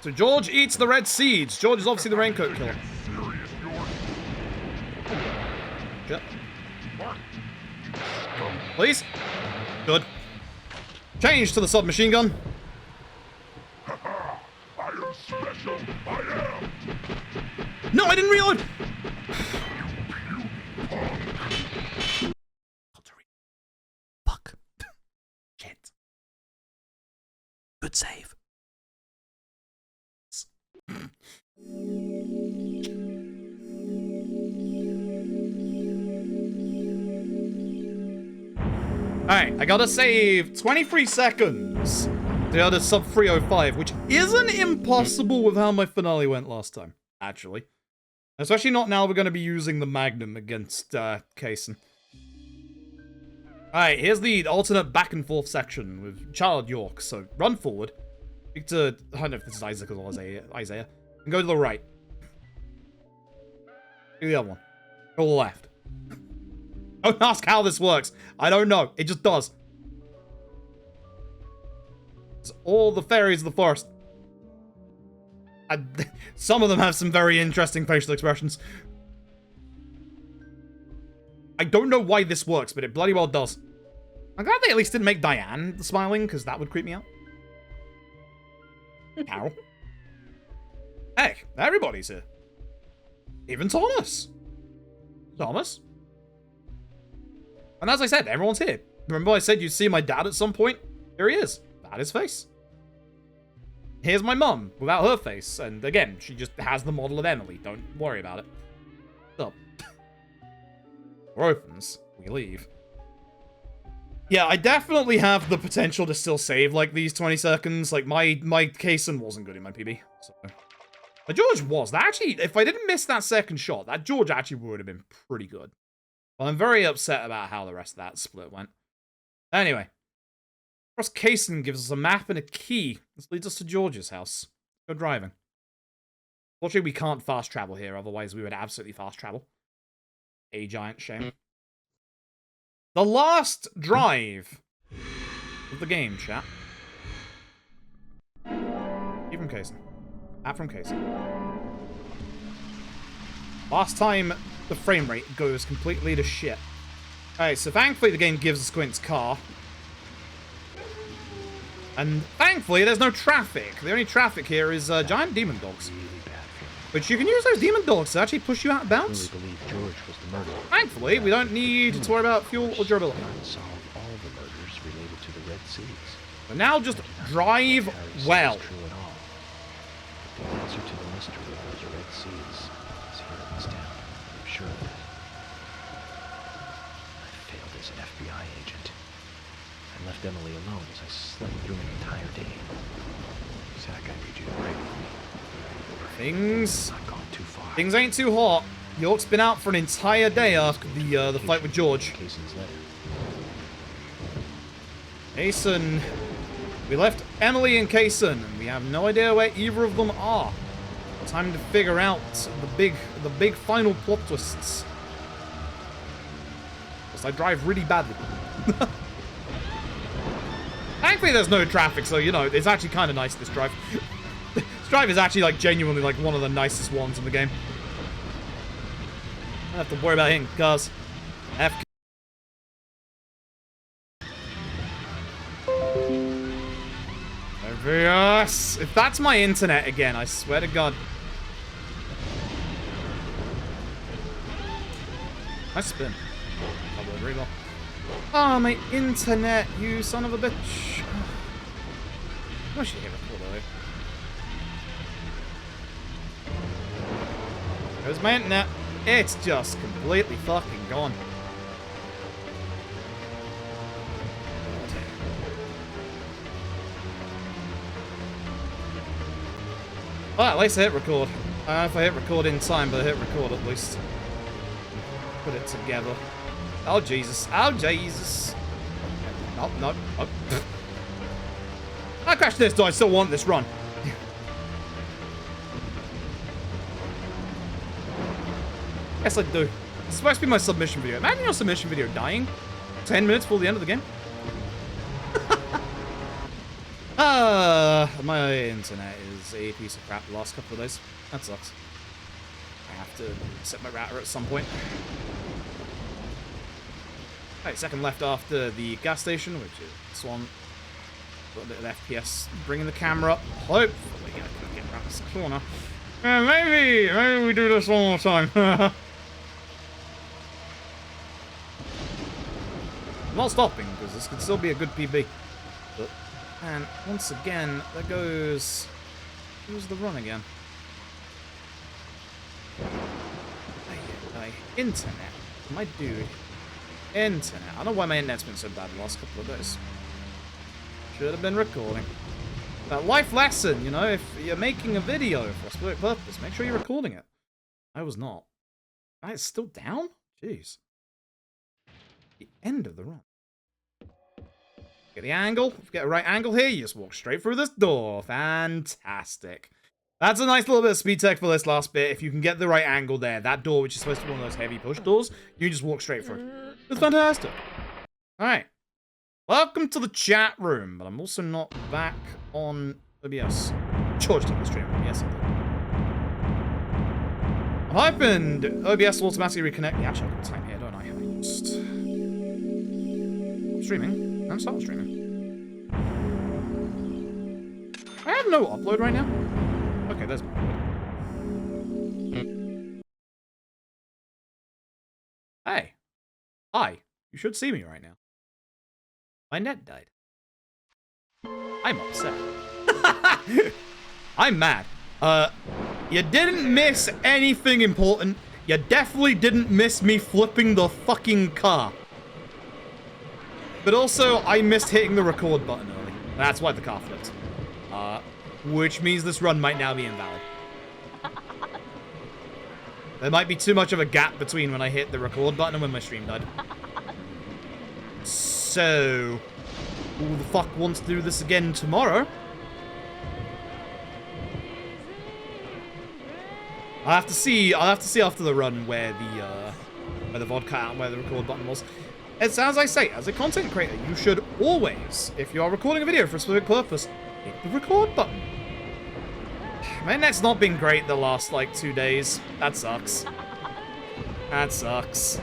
So George eats the red seeds. George is obviously the Raincoat killer. Shit. Please. Good. Change to the submachine gun. No, I didn't reload. Fuck. Shit. Good save. Alright, I gotta save 23 seconds to go to sub 305, which isn't impossible with how my finale went last time, actually. Especially not now we're going to be using the Magnum against Kaysen. Alright, here's the alternate back and forth section with Child York. So run forward. Speak to, I don't know if this is Isaac or Isaiah. And go to the right. Do the other one. Go to the left. Don't ask how this works. I don't know. It just does. It's all the fairies of the forest. Some of them have some very interesting facial expressions. I don't know why this works, but it bloody well does. I'm glad they at least didn't make Diane smiling, because that would creep me out. Carol. Heck, everybody's here. Even Thomas. Thomas? And as I said, everyone's here. Remember I said you'd see my dad at some point? Here he is. At his face. Here's my mum, without her face. And again, she just has the model of Emily. Don't worry about it. Stop. Door opens. We leave. Yeah, I definitely have the potential to still save, like, these 20 seconds. Like, my Kaysen wasn't good in my PB. So. But George was. That actually, if I didn't miss that second shot, that George actually would have been pretty good. Well, I'm very upset about how the rest of that split went. Anyway. Cross Kaysen gives us a map and a key. This leads us to George's house. Go driving. Fortunately, we can't fast travel here, otherwise we would absolutely fast travel. A giant shame. The last drive of the game, chat. Key from Kaysen. Map from Kaysen. Last time, the frame rate goes completely to shit. Alright, so thankfully the game gives us Quint's car. And thankfully, there's no traffic. The only traffic here is giant demon dogs. But you can use those demon dogs to actually push you out of bounds. I really believe George was the murderer. Thankfully, we don't need to worry about fuel or durability. Solve all the murders related to the Red Seas. So now just drive well. True at all. But the answer to the mystery of those Red Seas is here in this town. I'm sure of it. I failed as an FBI agent. I left Emily alone as I slept through an entire day. Zach, I need you to pray with me. Things... I've gone too far. Things ain't too hot. York's been out for an entire day after the fight with George. Kaysen's letter. Kaysen... We left Emily and Kaysen, and we have no idea where either of them are. Time to figure out the big final plot twists. Because I drive really badly. Thankfully, there's no traffic, so, you know, it's actually kind of nice, this drive. This drive is actually, like, genuinely, like, one of the nicest ones in the game. I don't have to worry about hitting cars. F. Yes! If that's my internet again, I swear to God. Nice spin. Probably very well. Oh, my internet, you son of a bitch. I should hit record though. There's my internet. It's just completely fucking gone. Well, at least I hit record. I don't know if I hit record in time, but I hit record at least. Put it together. Oh, Jesus. Oh, Jesus. No, no. Oh. I crashed this, though. I still want this run. Yes, I do. It's supposed to be my submission video. Imagine your submission video dying 10 minutes before the end of the game. My internet is a piece of crap the last couple of days. That sucks. I have to set my router at some point. Alright, second left after the gas station, which is this one. Got a bit of FPS, bringing the camera up. Hopefully I can get around this corner. Maybe we do this one more time. I'm not stopping, because this could still be a good PB. But, and once again, there goes... Who's the run again? Internet. My dude. Internet. I don't know why my internet's been so bad the last couple of days. Should have been recording. That life lesson, you know, if you're making a video for a specific purpose, make sure you're recording it. I was not. It's still down? Jeez. The end of the run. Get the angle. If you get a right angle here, you just walk straight through this door. Fantastic. That's a nice little bit of speed tech for this last bit. If you can get the right angle there, that door, which is supposed to be one of those heavy push doors, you just walk straight through. It's fantastic. Alright. Welcome to the chat room, but I'm also not back on OBS. George took the stream. Yes, I'm hoping OBS will automatically reconnect. Yeah, actually, I've got time here, don't I? Just... I'm streaming. I'm starting streaming. I have no upload right now. Okay, there's my upload. Hey. Hi. You should see me right now. My net died. I'm upset. I'm mad. You didn't miss anything important. You definitely didn't miss me flipping the fucking car. But also, I missed hitting the record button early. That's why the car flipped. Which means this run might now be invalid. There might be too much of a gap between when I hit the record button and when my stream died. So, who the fuck wants to do this again tomorrow? I'll have to see after the run where the vodka out, where the record button was. It's as I say, as a content creator, you should always, if you are recording a video for a specific purpose, hit the record button. My internet's not been great the last, like, 2 days. That sucks. That sucks.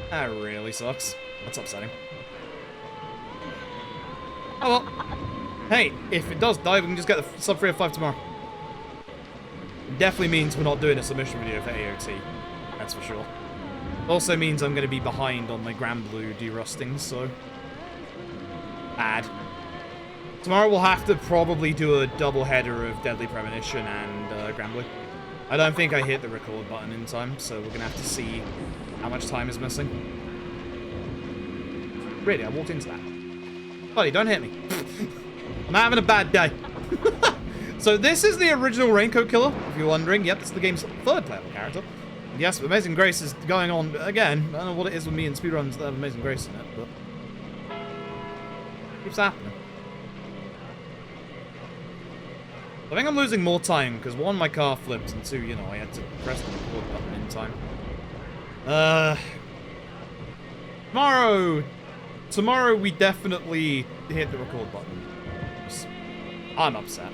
That really sucks. That's upsetting. Oh well. Hey, if it does die, we can just get the sub 3 of 5 tomorrow. It definitely means we're not doing a submission video for AOT. That's for sure. Also means I'm going to be behind on my Grand Blue derusting, so... Bad. Tomorrow we'll have to probably do a double header of Deadly Premonition and Grand Blue. I don't think I hit the record button in time, so we're going to have to see how much time is missing. Really, I walked into that. Buddy, don't hit me. I'm having a bad day. So this is the original Raincoat killer, if you're wondering. Yep, this is the game's third playable character. And yes, Amazing Grace is going on again. I don't know what it is with me and speedruns that have Amazing Grace in it, but... it keeps happening. I think I'm losing more time, because one, my car flipped, and two, you know, I had to press the record button in time. Tomorrow we definitely hit the record button. I'm upset.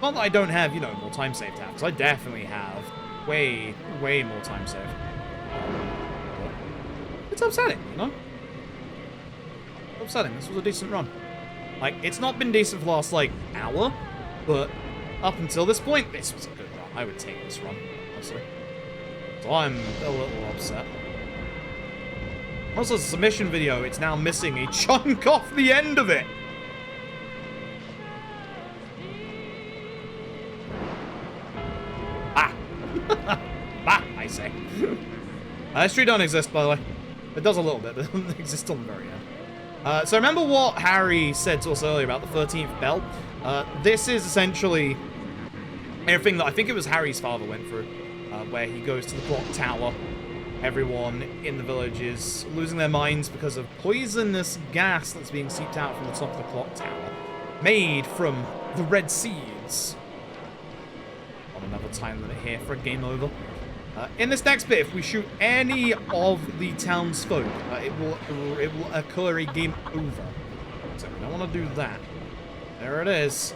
Not that I don't have, you know, more time saved to have, because I definitely have way, way more time saved. But it's upsetting, you know? It's upsetting. This was a decent run. Like, it's not been decent for the last, like, hour, but up until this point, this was a good run. I would take this run, honestly. So I'm a little upset. Also, the submission video, it's now missing a chunk off the end of it. Ah. Bah, I say. History don't exist, by the way. It does a little bit, but it doesn't exist on the very end. So remember what Harry said to us earlier about the 13th bell? This is essentially everything that I think it was Harry's father went through, where he goes to the clock tower. Everyone in the village is losing their minds because of poisonous gas that's being seeped out from the top of the clock tower, made from the red seeds. On another time limit here for a game over. In this next bit, if we shoot any of the townsfolk, it will occur a game over. So we don't want to do that. There it is.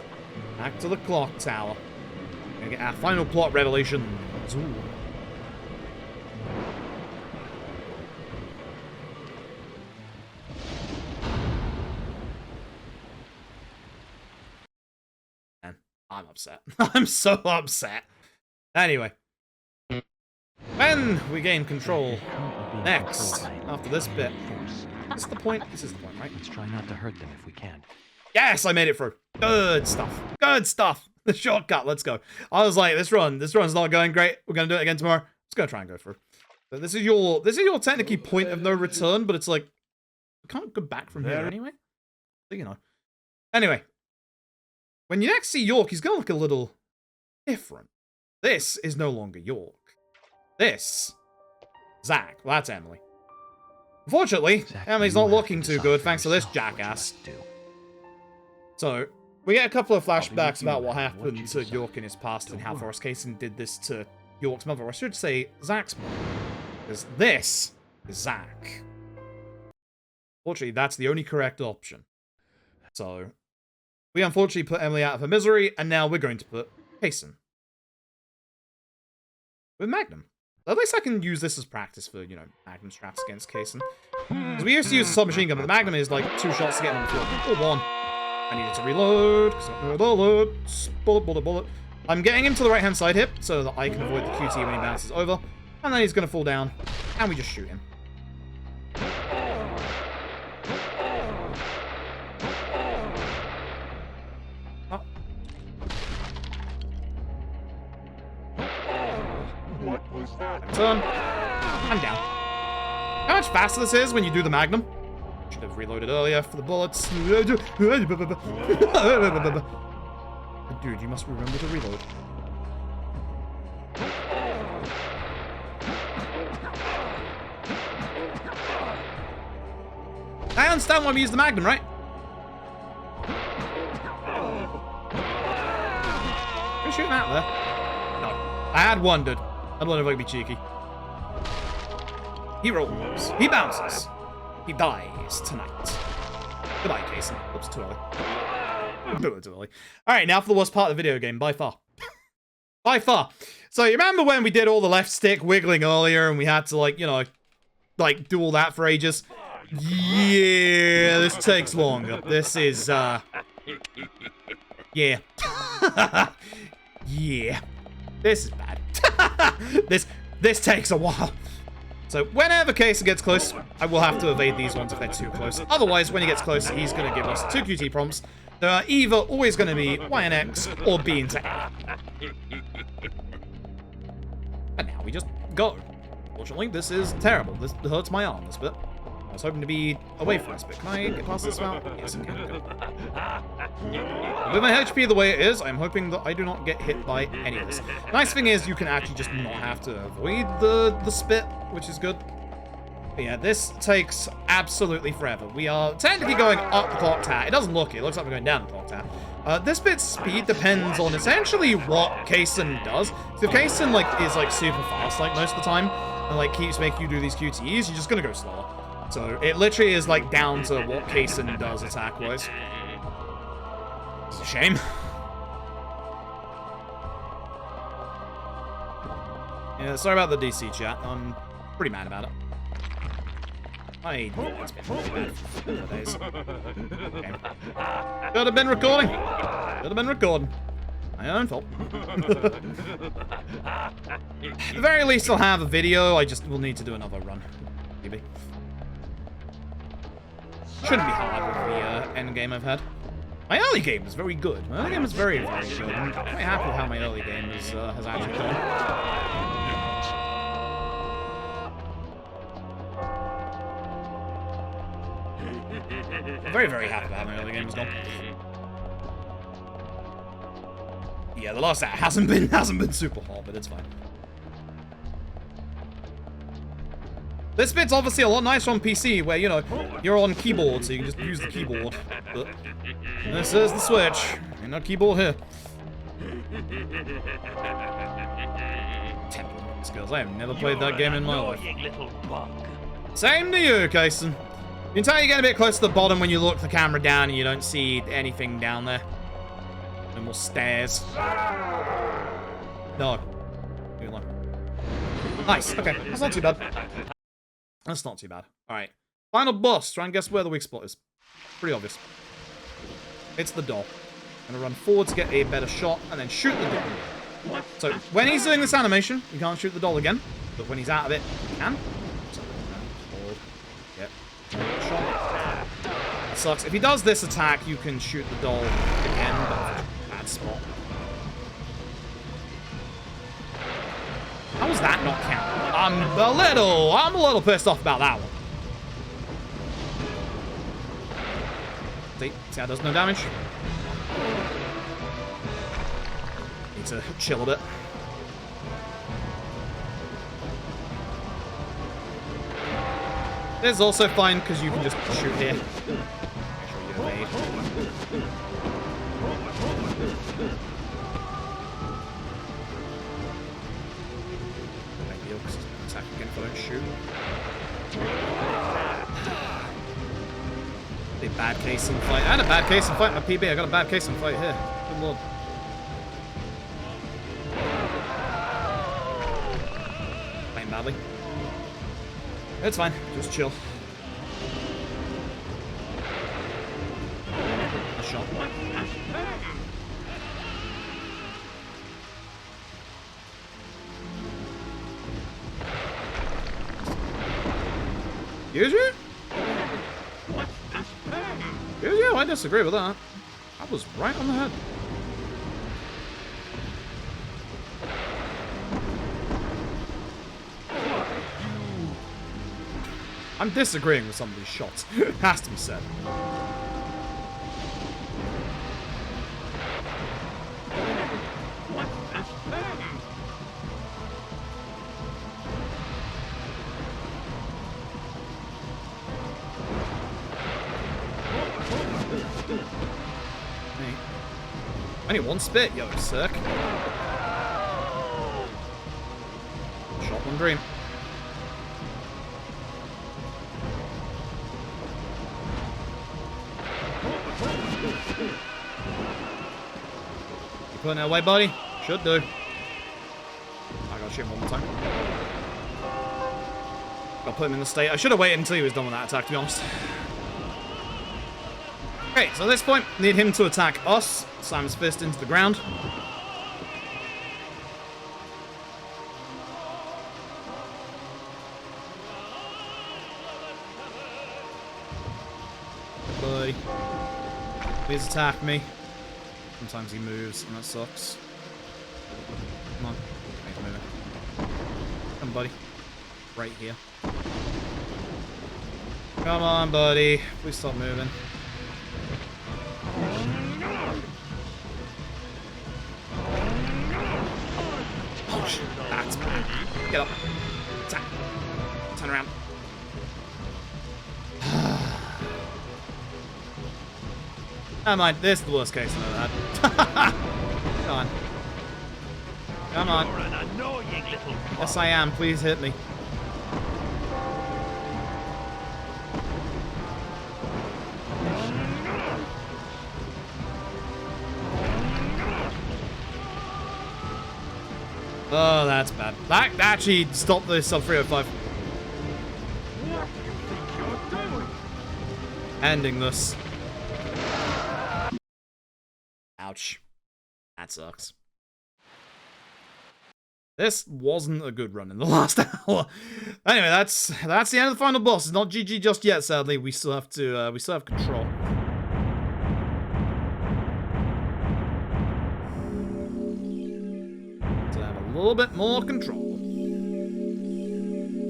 Back to the clock tower. We're gonna get our final plot revelation. Ooh. Man, I'm upset. I'm so upset. Anyway. When we gain control next, after this bit. This is the point. This is the point, right? Let's try not to hurt them if we can. Yes, I made it through. Good stuff. Good stuff. The shortcut. Let's go. I was like, this run's not going great. We're gonna do it again tomorrow. Let's go try and go through. So this is your technically point of no return, but it's like we can't go back from here anyway. So, you know. Anyway, when you next see York, he's gonna look a little different. This is no longer York. This, Zach. Well, that's Emily. Unfortunately, Emily's not looking too good thanks to this jackass. So, we get a couple of flashbacks about what happened to York in his past and how Forrest Kaysen did this to York's mother. Or I should say, Zach's mother. Because this is Zach. Unfortunately, that's the only correct option. So, we unfortunately put Emily out of her misery, and now we're going to put Kaysen with Magnum. At least I can use this as practice for, you know, Magnum straps against Kaysen. Because we used to use a submachine gun, but the Magnum is like 2 shots to get him on the floor. Or 1. I needed to reload, because I don't know bullets. Bullet. I'm getting him to the right-hand side hip, so that I can avoid the QT when he bounces over. And then he's going to fall down, and we just shoot him. Oh. Turn. I'm down. How much faster this is when you do the Magnum? Should have reloaded earlier for the bullets. Dude, you must remember to reload. I understand why we use the Magnum, right? Are you shooting out there? No. I had wondered. I'd wonder if I could be cheeky. He rolls. He bounces. He dies tonight. Goodbye, Kaysen. Oops, too early. Too early. Alright, now for the worst part of the video game, by far. By far. So, you remember when we did all the left stick wiggling earlier and we had to, like, you know, like, do all that for ages? Yeah, this takes longer. This is, yeah. Yeah. This is bad. This takes a while. So whenever Kaysen gets close, I will have to evade these ones if they're too close. Otherwise, when he gets close, he's going to give us 2 QT prompts. There are either always going to be Y and X or B into A. And now we just go. Fortunately, this is terrible. This hurts my arm, this bit. I was hoping to be away from this bit. Can I get past this mount? Yes, I can. Go. With my HP the way it is, I'm hoping that I do not get hit by any of this. Nice thing is, you can actually just not have to avoid the spit, which is good. But yeah, this takes absolutely forever. We are technically going up the clock tower. It doesn't look it. It looks like we're going down the clock tower. This bit's speed depends on essentially what Kaysen does. So if Kaysen is super fast most of the time and keeps making you do these QTEs, you're just gonna go slower. So it literally is down to what Kaysen does attack-wise. It's a shame. Yeah, sorry about the DC chat. I'm pretty mad about it. I know it's been really bad for a couple of days. Okay. Could have been recording. Could have been recording. My own fault. At the very least, I'll have a video. I just will need to do another run. Maybe. Shouldn't be hard with the end game I've had. My early game is very good. My early game is very, very good. I'm quite happy with how my early game has actually gone. Very, very happy with how my early game has gone. Yeah, the last act hasn't been super hot, but it's fine. This bit's obviously a lot nicer on PC, where, you know, you're on keyboard, so you can just use the keyboard. But this is the Switch. Ain't no keyboard here. Temple. skills. I have never played that game in my life. Little bug. Same to you, Kason. You can tell you get a bit close to the bottom when you look the camera down and you don't see anything down there. No more stairs. No. Nice. Okay, that's not too bad. That's not too bad. Alright. Final boss. Try and guess where the weak spot is. Pretty obvious. It's the doll. I'm gonna run forward to get a better shot and then shoot the doll. So, when he's doing this animation, you can't shoot the doll again. But when he's out of it, you can. So, hold. Yep. Shot. That sucks. If he does this attack, you can shoot the doll again, but bad spot. How was that not count? I'm a little pissed off about that one. See how it does no damage? Need to chill a bit. This is also fine because you can just shoot here. Make sure you evade. Ideal because he's going to attack again if I don't shoot. A bad case in fight. I had a bad case in fight. My PB. I got a bad case in fight here. Good lord. Playing badly. It's fine. Just chill. A shot. Excuse you? Yeah, I disagree with that. I was right on the head. I'm disagreeing with some of these shots. Has to be said. Only one spit, yo, sick. Shot one dream. You putting it away, buddy? Should do. I gotta shoot him one more time. Gotta put him in the state. I should have waited until he was done with that attack, to be honest. Okay, so at this point, need him to attack us. Slam his fist into the ground. Good buddy. Please attack me. Sometimes he moves, and that sucks. Come on. He's moving. Come on, buddy. Right here. Come on, buddy. Please stop moving. That's bad. Get up. Attack. Turn around. Never mind. This is the worst case I've ever had. Come on. Come on. You're an annoying little bug. Yes, I am. Please hit me. Oh, that's bad. That actually stopped the sub 305. What do you think you're doing? Ending this. Ouch. That sucks. This wasn't a good run in the last hour. Anyway, that's the end of the final boss. It's not GG just yet, sadly. We still have to we still have control. A little bit more control.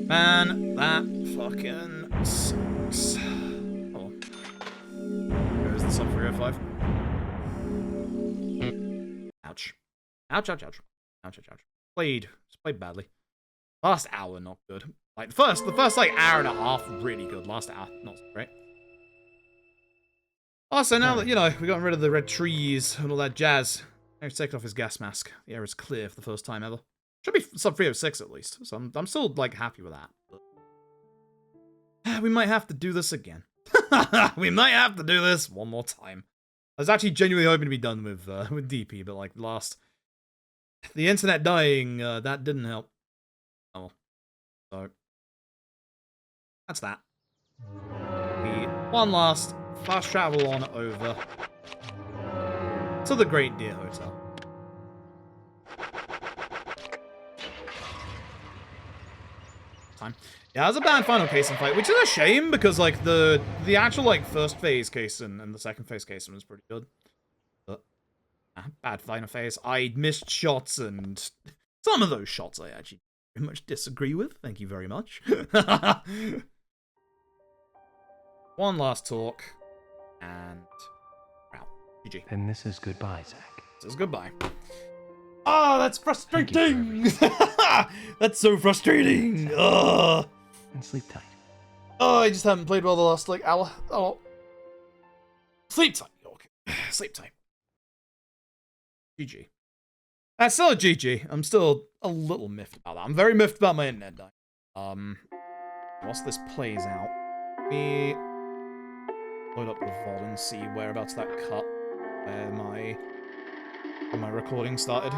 Man, that fucking sucks. Oh. There's the sub 305. Ouch. Ouch, ouch, ouch. Ouch, ouch, ouch. Just played badly. Last hour, not good. Like, the first like hour and a half, really good. Last hour, not so great. Also, now that, you know, we got rid of the red trees and all that jazz, he's taken off his gas mask. The air is clear for the first time ever. Should be sub 306 at least. So I'm still, like, happy with that. But we might have to do this again. We might have to do this one more time. I was actually genuinely hoping to be done with DP, but, like, the internet dying, that didn't help. Oh. So, that's that. One last fast travel on over to the Great Deer Hotel. Time. Yeah, that was a bad final Cason fight, which is a shame because like the actual like first phase Cason and the second phase Cason was pretty good. But bad final phase. I missed shots, and some of those shots I actually very much disagree with. Thank you very much. One last talk, and wow, GG. And this is goodbye, Zach. This is goodbye. Oh, that's frustrating! That's so frustrating! Ugh. And sleep tight. Oh, I just haven't played well the last, like, hour. Oh. Sleep tight, okay. Sleep tight. GG. That's still a GG. I'm still a little miffed about that. I'm very miffed about my internet dying. Whilst this plays out, we load up the VOD and see whereabouts that cut where my recording started.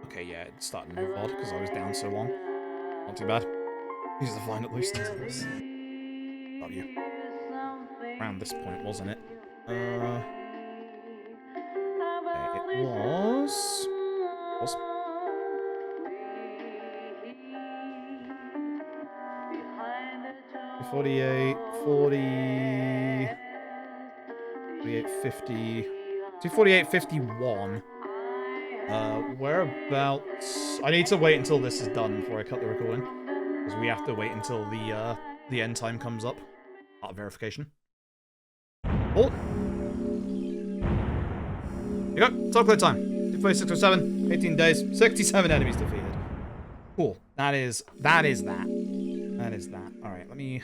Okay, yeah, it started a new VOD because I was down so long. Not too bad. Here's the find at least. Love you. Around this point, wasn't it? Okay, it was 48, 40, 48, 50, 248, 51. Whereabouts? I need to wait until this is done before I cut the recording, because we have to wait until the end time comes up. Verification. Oh, here you go. Talk play time. 24607, 18 days, 67 enemies defeated. Cool. That is that. That is that. All right, let me